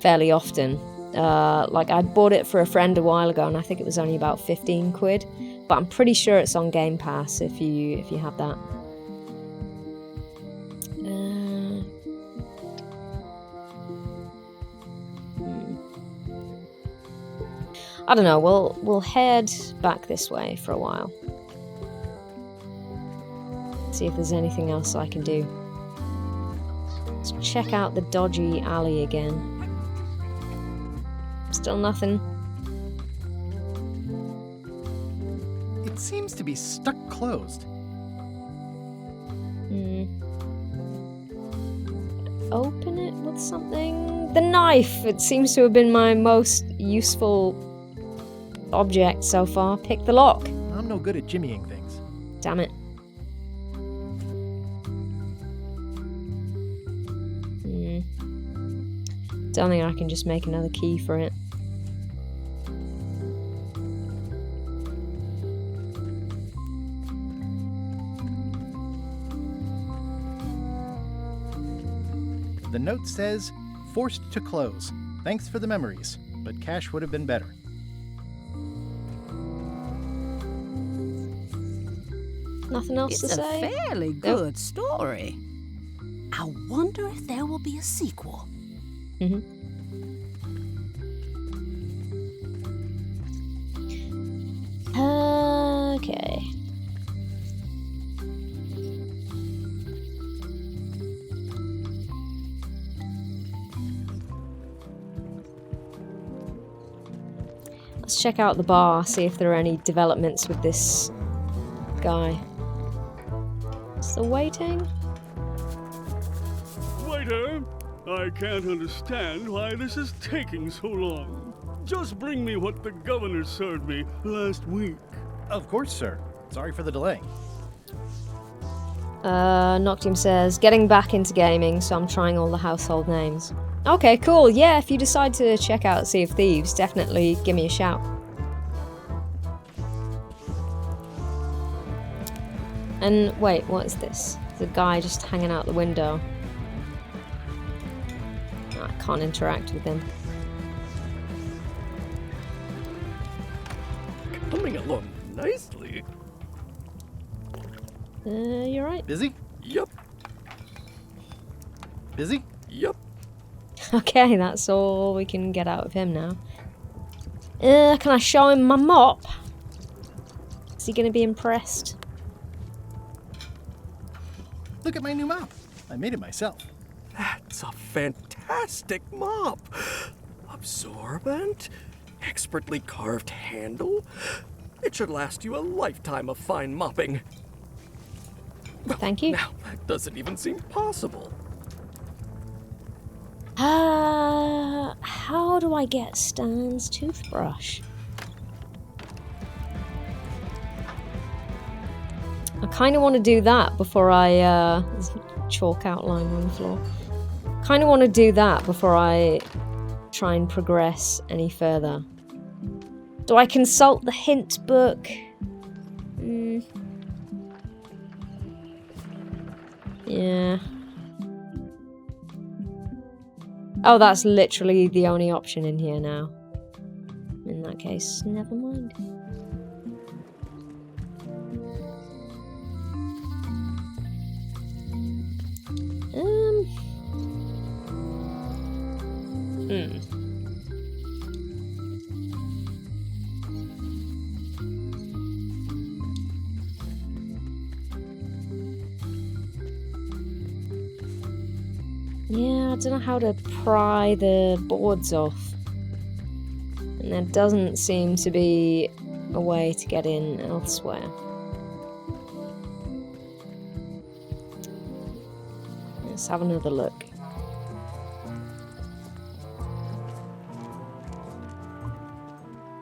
fairly often. Like, I bought it for a friend a while ago, and I think it was only about 15 quid. But I'm pretty sure it's on Game Pass if you have that. I don't know. We'll head back this way for a while. See if there's anything else I can do. Let's check out the dodgy alley again. Still nothing. It seems to be stuck closed. Open it with something. The knife! It seems to have been my most useful object so far. Pick the lock. I'm no good at jimmying things. Damn it. Don't think I can just make another key for it. The note says, forced to close. Thanks for the memories, but cash would have been better. Nothing else to It's say? a fairly good story. I wonder if there will be a sequel. Okay. Let's check out the bar, see if there are any developments with this guy. Still waiting? Waiter, I can't understand why this is taking so long. Just bring me what the governor served me last week. Of course, sir. Sorry for the delay. Noctium says, getting back into gaming, so I'm trying all the household names. Okay, cool. Yeah, if you decide to check out Sea of Thieves, definitely give me a shout. And wait, what is this? There's a guy just hanging out the window. can't interact with him. Coming along nicely. You right? Busy? Yep. Busy? Yep. Okay, that's all we can get out of him now. Can I show him my mop? Is he gonna be impressed? Look at my new mop. I made it myself. That's a fantastic mop. Absorbent, expertly carved handle. It should last you a lifetime of fine mopping. Thank you. Now that doesn't even seem possible. How do I get Stan's toothbrush? I kind of want to do that before I, there's a chalk outline on the floor. Kind of want to do that before I try and progress any further. Do I consult the hint book? Yeah. Oh, that's literally the only option in here now. In that case, never mind. Yeah, I don't know how to pry the boards off. And there doesn't seem to be a way to get in elsewhere. Let's have another look.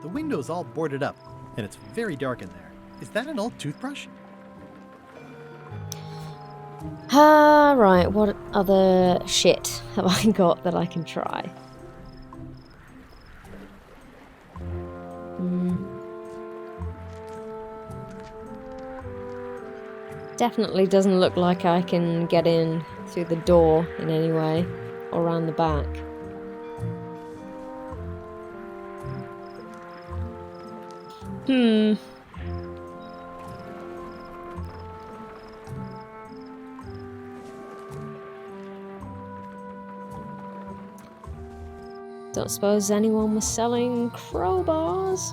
The window's all boarded up, and it's very dark in there. Is that an old toothbrush? Right, what other shit have I got that I can try? Definitely doesn't look like I can get in through the door in any way, or around the back. Don't suppose anyone was selling crowbars?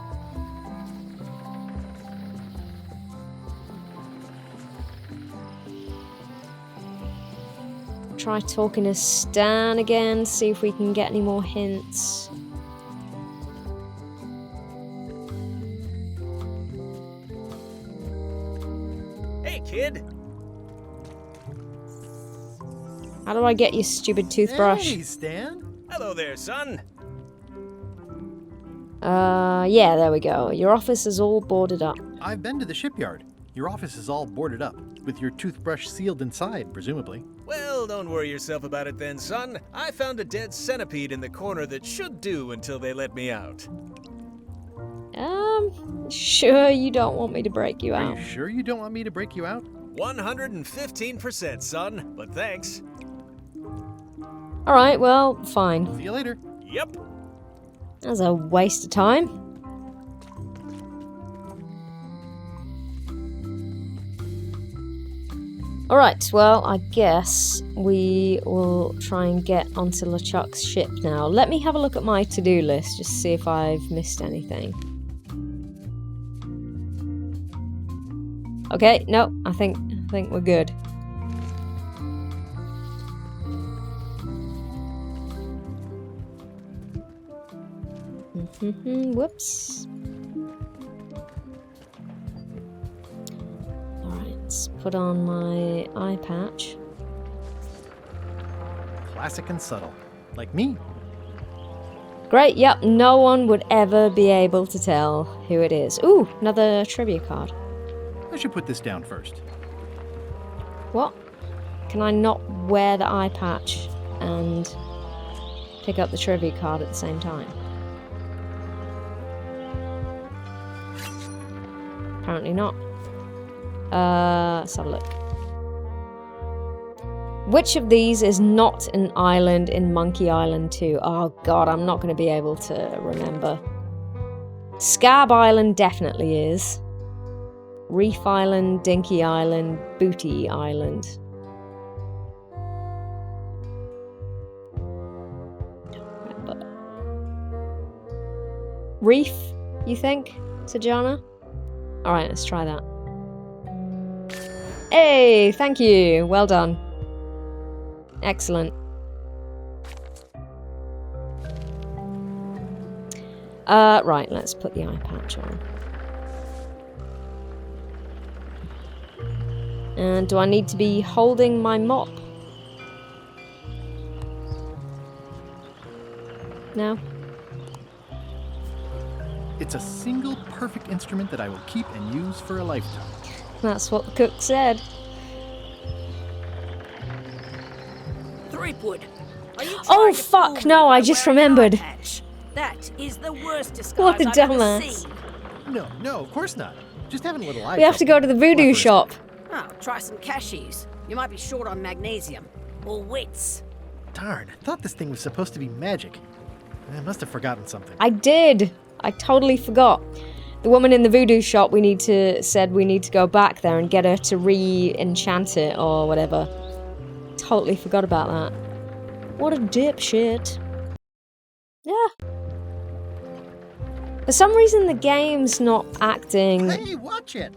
Try talking to Stan again, see if we can get any more hints. Hey, kid! How do I get your stupid toothbrush? Hey, Stan! Hello there, son! Yeah, there we go. Your office is all boarded up. I've been to the shipyard. Your office is all boarded up, with your toothbrush sealed inside, presumably. Well, don't worry yourself about it then, son. I found a dead centipede in the corner that should do until they let me out. Sure you don't want me to break you out? Are you sure you don't want me to break you out? 115%, son, but thanks. Alright, well, fine. See you later. Yep. That was a waste of time. Alright, well, I guess we will try and get onto LeChuck's ship now. Let me have a look at my to-do list, just to see if I've missed anything. Okay, no, I think we're good. Whoops. Alright, let's put on my eye patch. Classic and subtle. Like me. Great, yep, no one would ever be able to tell who it is. Ooh, another trivia card. I should put this down first. What? Can I not wear the eye patch and pick up the trivia card at the same time? Apparently not. Let's have a look. Which of these is not an island in Monkey Island 2? Oh god, I'm not going to be able to remember. Scab Island definitely is. Reef Island, Dinky Island, Booty Island. Don't remember. Reef, you think, Sajana? Alright, let's try that. Hey, thank you. Well done. Excellent. Right, let's put the eye patch on. And do I need to be holding my mop? No? It's a single perfect instrument that I will keep and use for a lifetime. That's what the cook said. Threepwood, are you Oh fuck, no, I just remembered. That is the worst disguise What a I've ever dumbass. seen. No, of course not. Just having a little eye We have to go to the voodoo shop. Oh, try some cashews. You might be short on magnesium. Or wits. Darn, I thought this thing was supposed to be magic. I must have forgotten something. I did. I totally forgot. The woman in the voodoo shop said we need to go back there and get her to re-enchant it or whatever. Totally forgot about that. What a dipshit. Yeah. For some reason the game's not acting... Hey, watch it!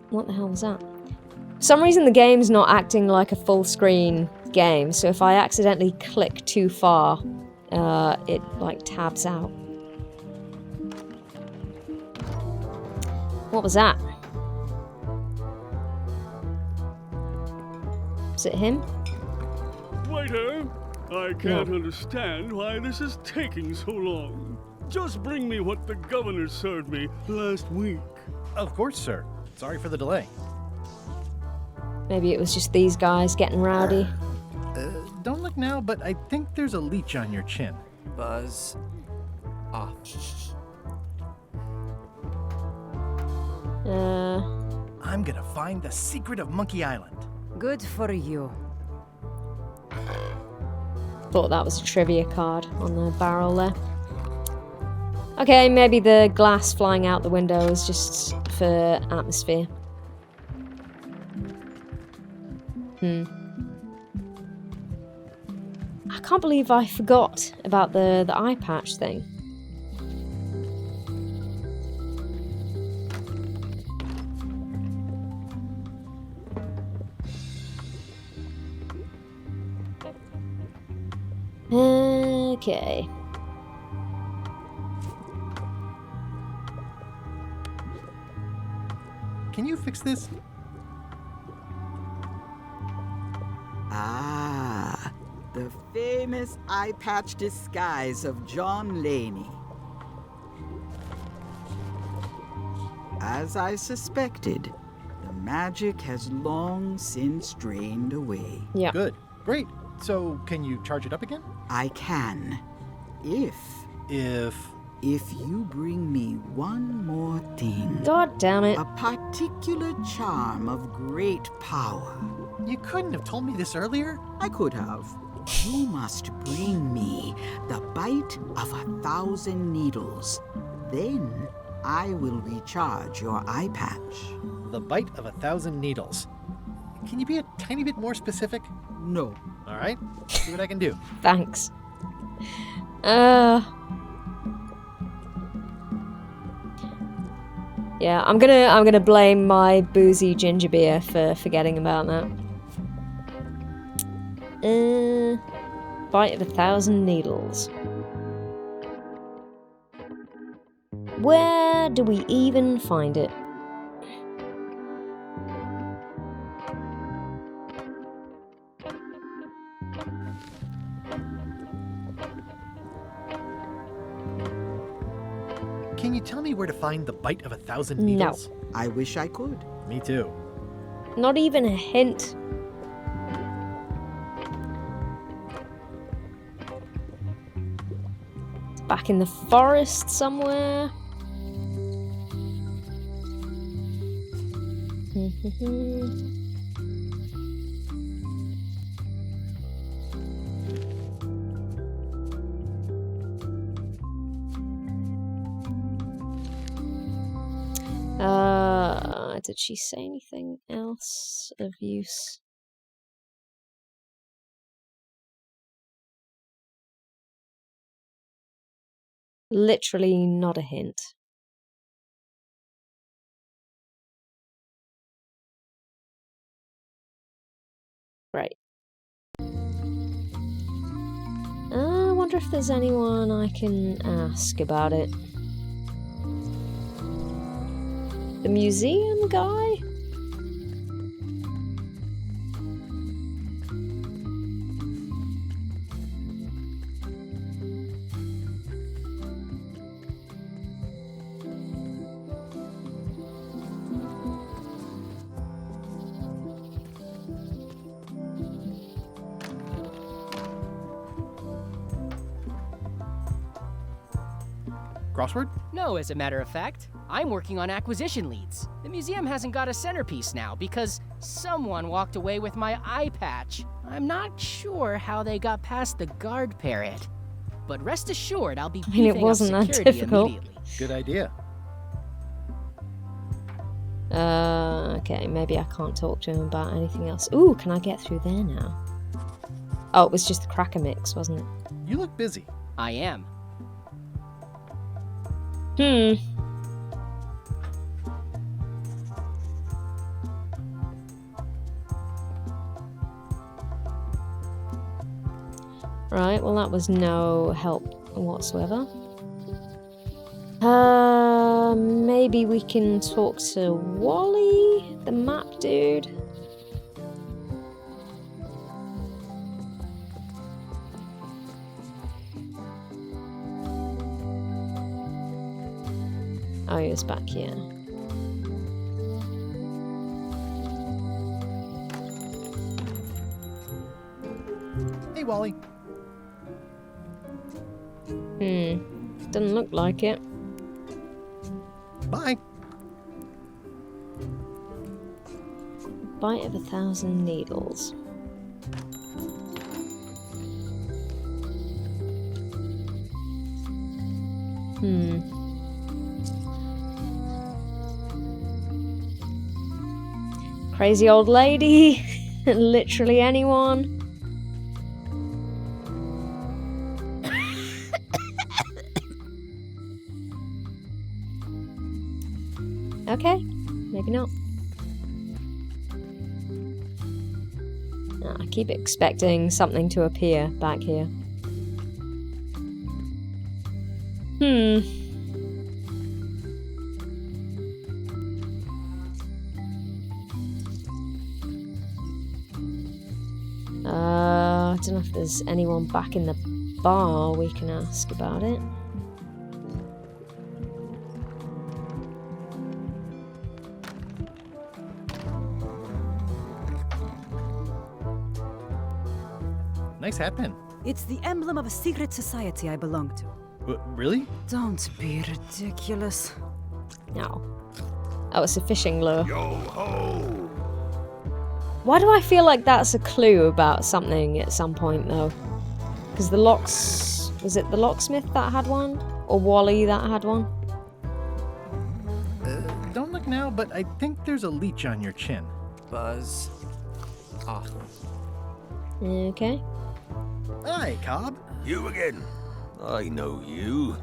What the hell was that? For some reason the game's not acting like a full screen game, so if I accidentally click too far, it like tabs out. What was that? Was it him? Waiter, I can't understand why this is taking so long. Just bring me what the governor served me last week. Of course, sir. Sorry for the delay. Maybe it was just these guys getting rowdy. Don't look now, but I think there's a leech on your chin. Buzz off. I'm gonna find the secret of Monkey Island. Good for you. Thought that was a trivia card on the barrel there. Okay, maybe the glass flying out the window is just for atmosphere. I can't believe I forgot about the eye patch thing. Okay. Can you fix this? Ah, the famous eye patch disguise of John Laney. As I suspected, the magic has long since drained away. Yeah. Good. Great. So, can you charge it up again? I can. If you bring me one more thing. God damn it. A particular charm of great power. You couldn't have told me this earlier? I could have. You must bring me the bite of 1,000 needles. Then I will recharge your eye patch. The bite of 1,000 needles. Can you be a tiny bit more specific? No. All right. See what I can do. Thanks. Yeah, I'm gonna blame my boozy ginger beer for forgetting about that. Bite of 1,000 needles. Where do we even find it? Can you tell me where to find the bite of 1,000 needles? No. I wish I could. Me too. Not even a hint. It's back in the forest somewhere. Did she say anything else of use? Literally not a hint. Right. I wonder if there's anyone I can ask about it. The museum guy? Crossword? No, as a matter of fact. I'm working on acquisition leads. The museum hasn't got a centerpiece now because someone walked away with my eye patch. I'm not sure how they got past the guard parrot. But rest assured, I'll be beefing it wasn't up that security difficult. immediately. Good idea. Okay, maybe I can't talk to him about anything else. Ooh, can I get through there now? Oh, it was just the cracker mix, wasn't it? You look busy. I am. Right, well that was no help whatsoever. Maybe we can talk to Wally, the map dude. Oh, he was back here. Hey, Wally. Doesn't look like it. Bye. Bite of 1,000 needles. Crazy old lady. Literally anyone. Okay, maybe not. I keep expecting something to appear back here. I don't know if there's anyone back in the bar we can ask about it. Nice hat pin. It's the emblem of a secret society I belong to. Really? Don't be ridiculous. No. Oh, it's a fishing lure. Yo ho! Why do I feel like that's a clue about something at some point, though? Because the locks... Was it the locksmith that had one? Or Wally that had one? Don't look now, but I think there's a leech on your chin. Buzz off. Okay. Hi, Cobb. You again. I know you.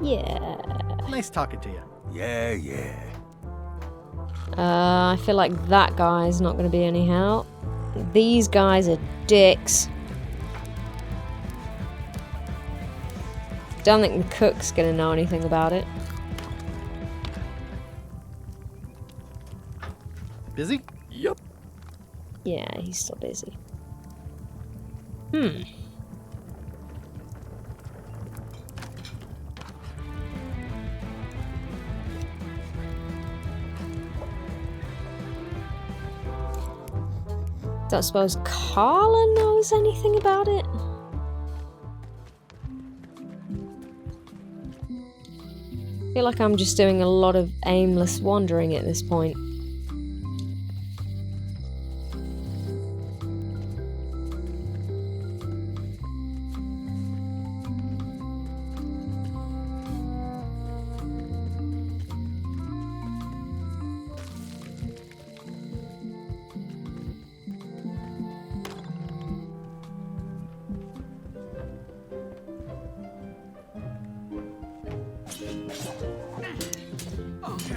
Yeah. Nice talking to you. Yeah. I feel like that guy's not going to be any help. These guys are dicks. Don't think the cook's going to know anything about it. Busy? Yup. Yeah, he's still busy. Don't suppose Carla knows anything about it? I feel like I'm just doing a lot of aimless wandering at this point.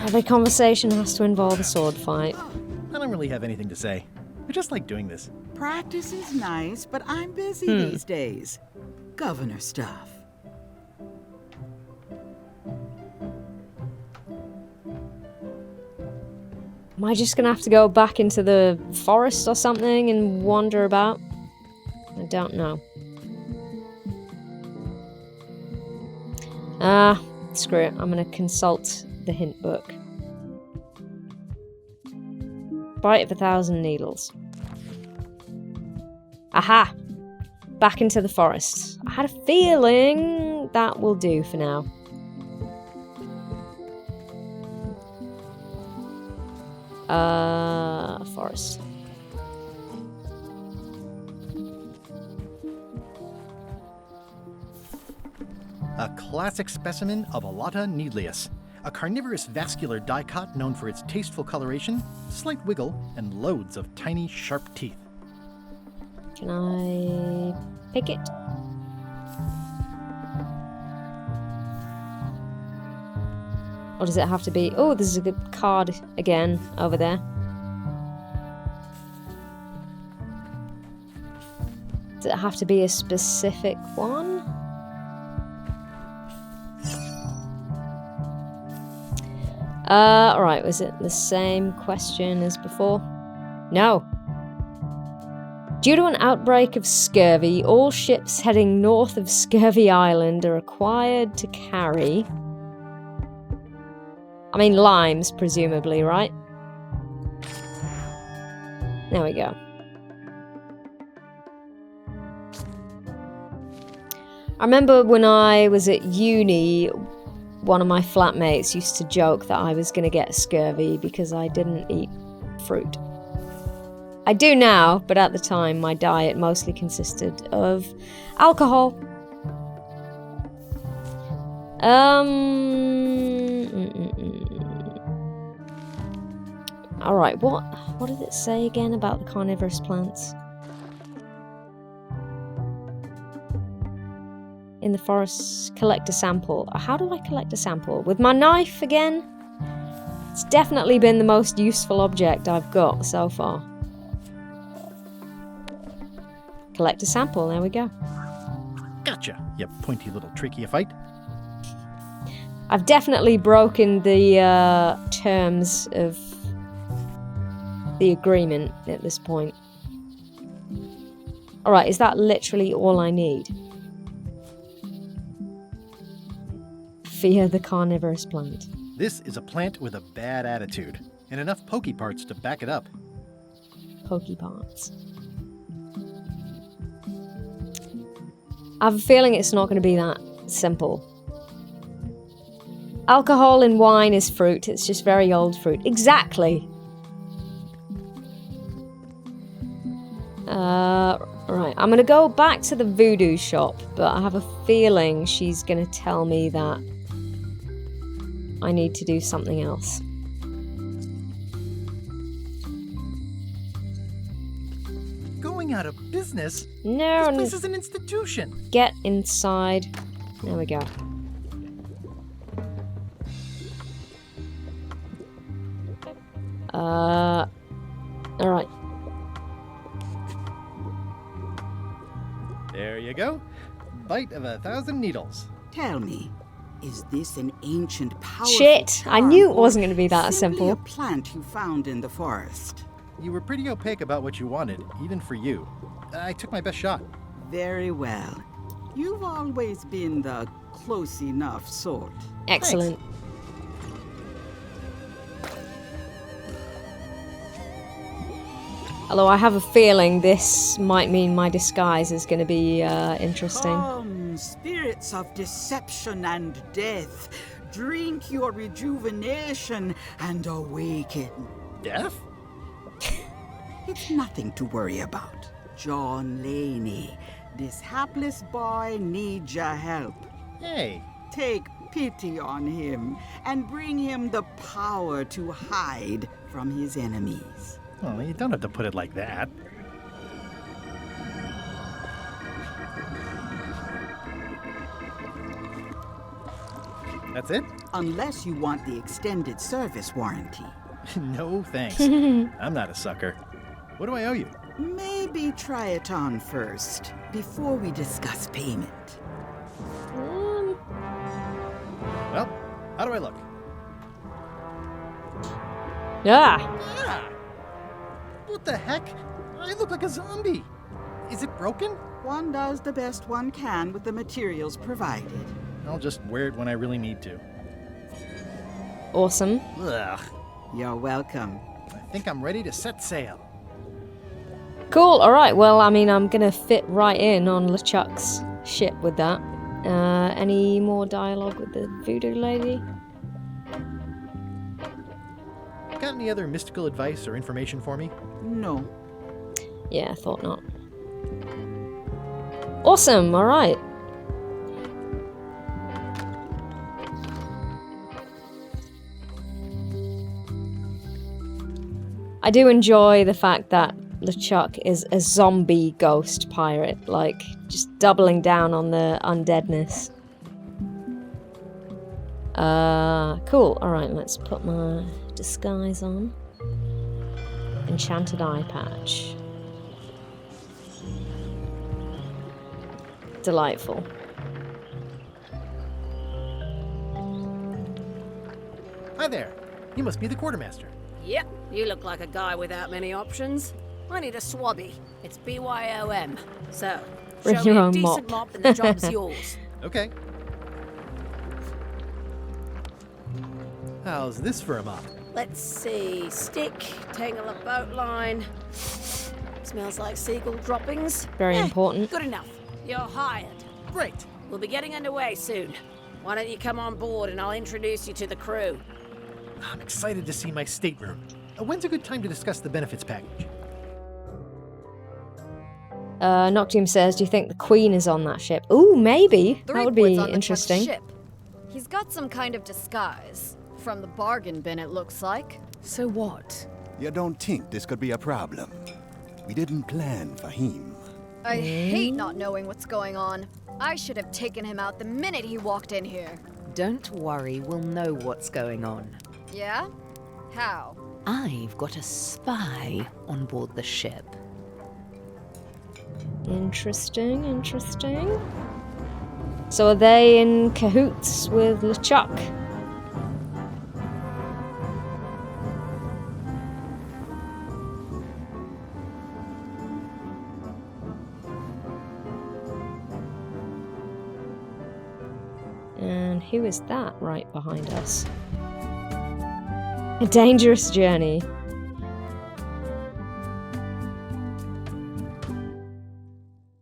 Every conversation has to involve a sword fight. I don't really have anything to say. I just like doing this. Practice is nice, but I'm busy these days. Governor stuff. Am I just gonna have to go back into the forest or something and wander about? I don't know. Screw it. I'm gonna consult the hint book. Bite of 1,000 needles. Aha! Back into the forest. I had a feeling that will do for now. Forest. A classic specimen of Alata needleus, a carnivorous vascular dicot known for its tasteful coloration, slight wiggle, and loads of tiny, sharp teeth. Can I pick it? Or does it have to be... Oh, there's a good card again over there. Does it have to be a specific one? Alright, was it the same question as before? No. Due to an outbreak of scurvy, all ships heading north of Scurvy Island are required to carry... I mean limes, presumably, right? There we go. I remember when I was at uni, one of my flatmates used to joke that I was going to get scurvy because I didn't eat fruit. I do now, but at the time my diet mostly consisted of alcohol. Alright, what did it say again about the carnivorous plants? In the forest, collect a sample. How do I collect a sample? With my knife again? It's definitely been the most useful object I've got so far. Collect a sample, there we go. Gotcha, you pointy little trichiophyte. I've definitely broken the terms of the agreement at this point. Alright, is that literally all I need? Fear the carnivorous plant. This is a plant with a bad attitude, and enough pokey parts to back it up. Pokey parts. I have a feeling it's not going to be that simple. Alcohol in wine is fruit. It's just very old fruit. Exactly. Right. I'm going to go back to the voodoo shop, but I have a feeling she's going to tell me that I need to do something else. Going out of business? No. This place is an institution. Get inside. There we go. Alright. There you go. Bite of 1,000 needles. Tell me, is this an ancient powerful Shit! I knew it wasn't going to be that simply simple. a plant you found in the forest? You were pretty opaque about what you wanted, even for you. I took my best shot. Very well. You've always been the close enough sort. Excellent. Thanks. Although I have a feeling this might mean my disguise is going to be interesting. Come, spirits of deception and death, drink your rejuvenation and awaken. Death? It's nothing to worry about. John Laney, this hapless boy needs your help. Hey. Take pity on him and bring him the power to hide from his enemies. Well, you don't have to put it like that. That's it? Unless you want the extended service warranty. No, thanks. I'm not a sucker. What do I owe you? Maybe try it on first, before we discuss payment. Well, how do I look? Yeah. What the heck? I look like a zombie. Is it broken? One does the best one can with the materials provided. I'll just wear it when I really need to. Awesome. Ugh. You're welcome. I think I'm ready to set sail. Cool, alright, well, I mean, I'm gonna fit right in on LeChuck's ship with that. Any more dialogue with the voodoo lady? Got any other mystical advice or information for me? No. Yeah, thought not. Awesome, alright. I do enjoy the fact that LeChuck is a zombie ghost pirate, like, just doubling down on the undeadness. Cool, alright, let's put my disguise on. Enchanted eye patch. Delightful. Hi there. You must be the quartermaster. Yep, you look like a guy without many options. I need a swabby. It's BYOM. So, Bring show your me a own decent mop. mop and the job's yours. Okay. How's this for a mop? Let's see. Stick, tangle a boat line. Smells like seagull droppings. Very important. Good enough. You're hired. Great. We'll be getting underway soon. Why don't you come on board and I'll introduce you to the crew. I'm excited to see my stateroom. When's a good time to discuss the benefits package? Noctium says, do you think the Queen is on that ship? Ooh, maybe. That would be Threepwood's on interesting. LeChuck's ship. He's got some kind of disguise. From the bargain bin, it looks like. So what? You don't think this could be a problem? We didn't plan for him. I hate not knowing what's going on. I should have taken him out the minute he walked in here. Don't worry, we'll know what's going on. Yeah? How? I've got a spy on board the ship. Interesting, interesting. So are they in cahoots with LeChuck? And who is that right behind us? A dangerous journey.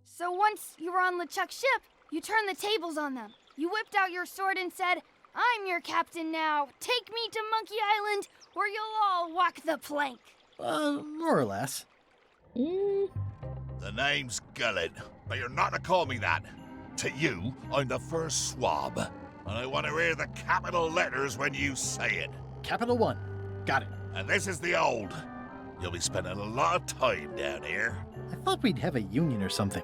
So once you were on LeChuck's ship, you turned the tables on them. You whipped out your sword and said, I'm your captain now. Take me to Monkey Island, or you'll all walk the plank. More or less. The name's Gilbert, but you're not to call me that. To you, I'm the first swab, and I want to hear the capital letters when you say it. Capital 1. Got it. And this is the old. You'll be spending a lot of time down here. I thought we'd have a union or something.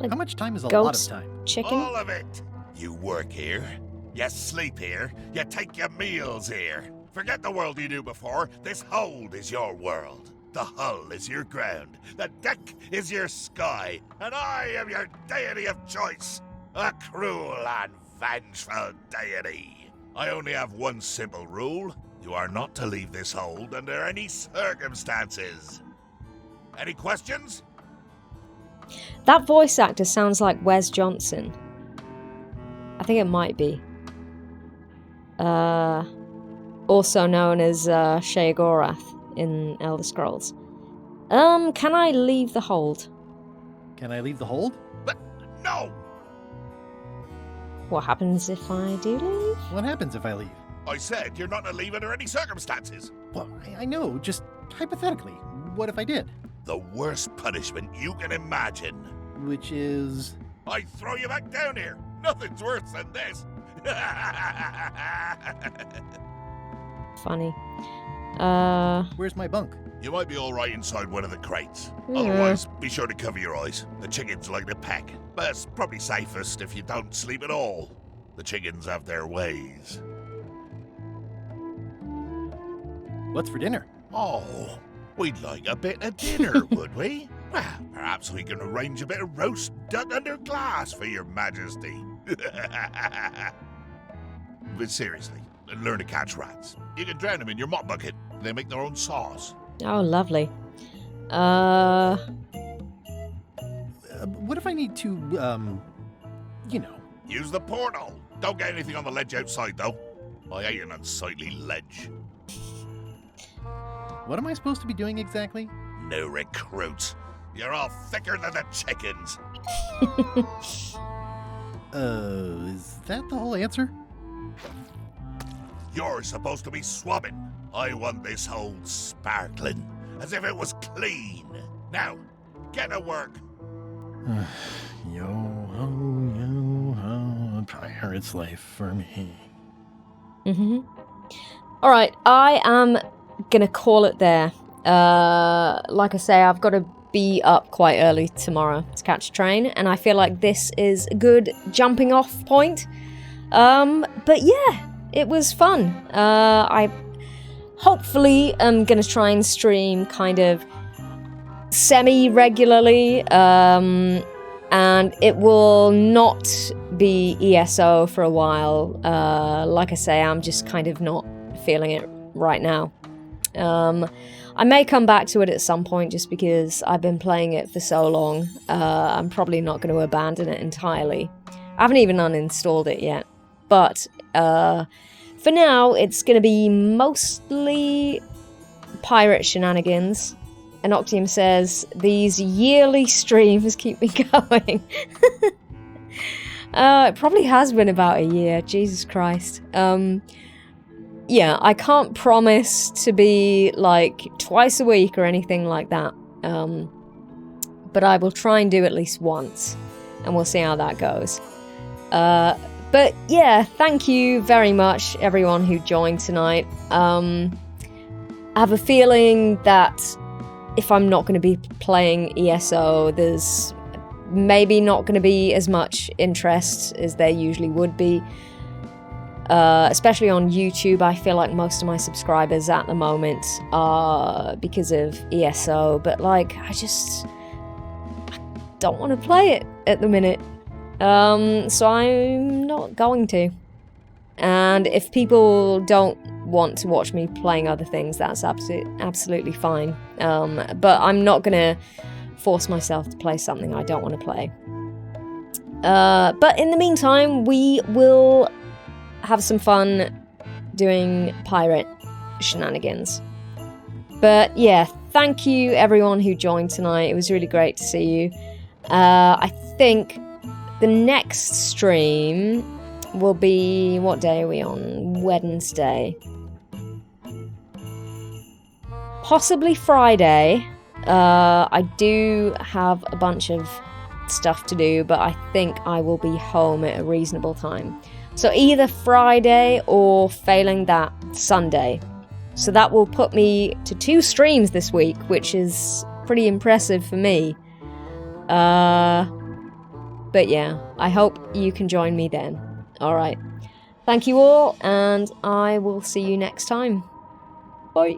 How much time is a Ghost lot of time? Chicken? All of it. You work here, you sleep here, you take your meals here. Forget the world you knew before. This hold is your world. The hull is your ground. The deck is your sky. And I am your deity of choice. A cruel and vengeful deity. I only have one simple rule. You are not to leave this hold under any circumstances. Any questions? That voice actor sounds like Wes Johnson. I think it might be. Also known as Sheogorath in Elder Scrolls. Can I leave the hold? Can I leave the hold? But no! What happens if I do leave? What happens if I leave? I said you're not to leave under any circumstances. Well, I know, just hypothetically. What if I did? The worst punishment you can imagine. Which is? I'd throw you back down here. Nothing's worse than this. Funny. Where's my bunk? You might be alright inside one of the crates. Yeah. Otherwise, be sure to cover your eyes. The chickens like to peck. But it's probably safest if you don't sleep at all. The chickens have their ways. What's for dinner? Oh, we'd like a bit of dinner, would we? Well, perhaps we can arrange a bit of roast duck under glass for your majesty. But seriously, learn to catch rats. You can drown them in your mop bucket. They make their own sauce. Oh, lovely. What if I need to, you know... Use the portal. Don't get anything on the ledge outside, though. I hate an unsightly ledge. What am I supposed to be doing exactly? New recruits. You're all thicker than the chickens. Is that the whole answer? You're supposed to be swabbing. I want this hole sparkling, as if it was clean. Now, get to work. Yo-ho, pirate's life for me. Alright, I am gonna call it there. Like I say, I've got to be up quite early tomorrow to catch a train, and I feel like this is a good jumping off point. But yeah, it was fun. I hopefully am gonna try and stream kind of semi-regularly, and it will not be ESO for a while. Like I say, I'm just kind of not feeling it right now. I may come back to it at some point just because I've been playing it for so long. I'm probably not going to abandon it entirely. I haven't even uninstalled it yet. But for now, it's going to be mostly pirate shenanigans. And Octium says, these yearly streams keep me going. It probably has been about a year. Jesus Christ. Yeah, I can't promise to be like twice a week or anything like that. But I will try and do at least once. And we'll see how that goes. But yeah, thank you very much, everyone who joined tonight. I have a feeling that if I'm not going to be playing ESO, there's maybe not going to be as much interest as there usually would be. Especially on YouTube, I feel like most of my subscribers at the moment are because of ESO, but like, I don't want to play it at the minute. So I'm not going to. And if people don't want to watch me playing other things, that's absolutely fine. But I'm not gonna force myself to play something I don't want to play. But in the meantime, we will have some fun doing pirate shenanigans. But yeah, thank you everyone who joined tonight. It was really great to see you. I think the next stream will be... What day are we on? Wednesday. Possibly Friday. I do have a bunch of stuff to do, but I think I will be home at a reasonable time. So either Friday or failing that, Sunday. So that will put me to 2 streams this week, which is pretty impressive for me. But yeah, I hope you can join me then. Alright. Thank you all, and I will see you next time. Bye.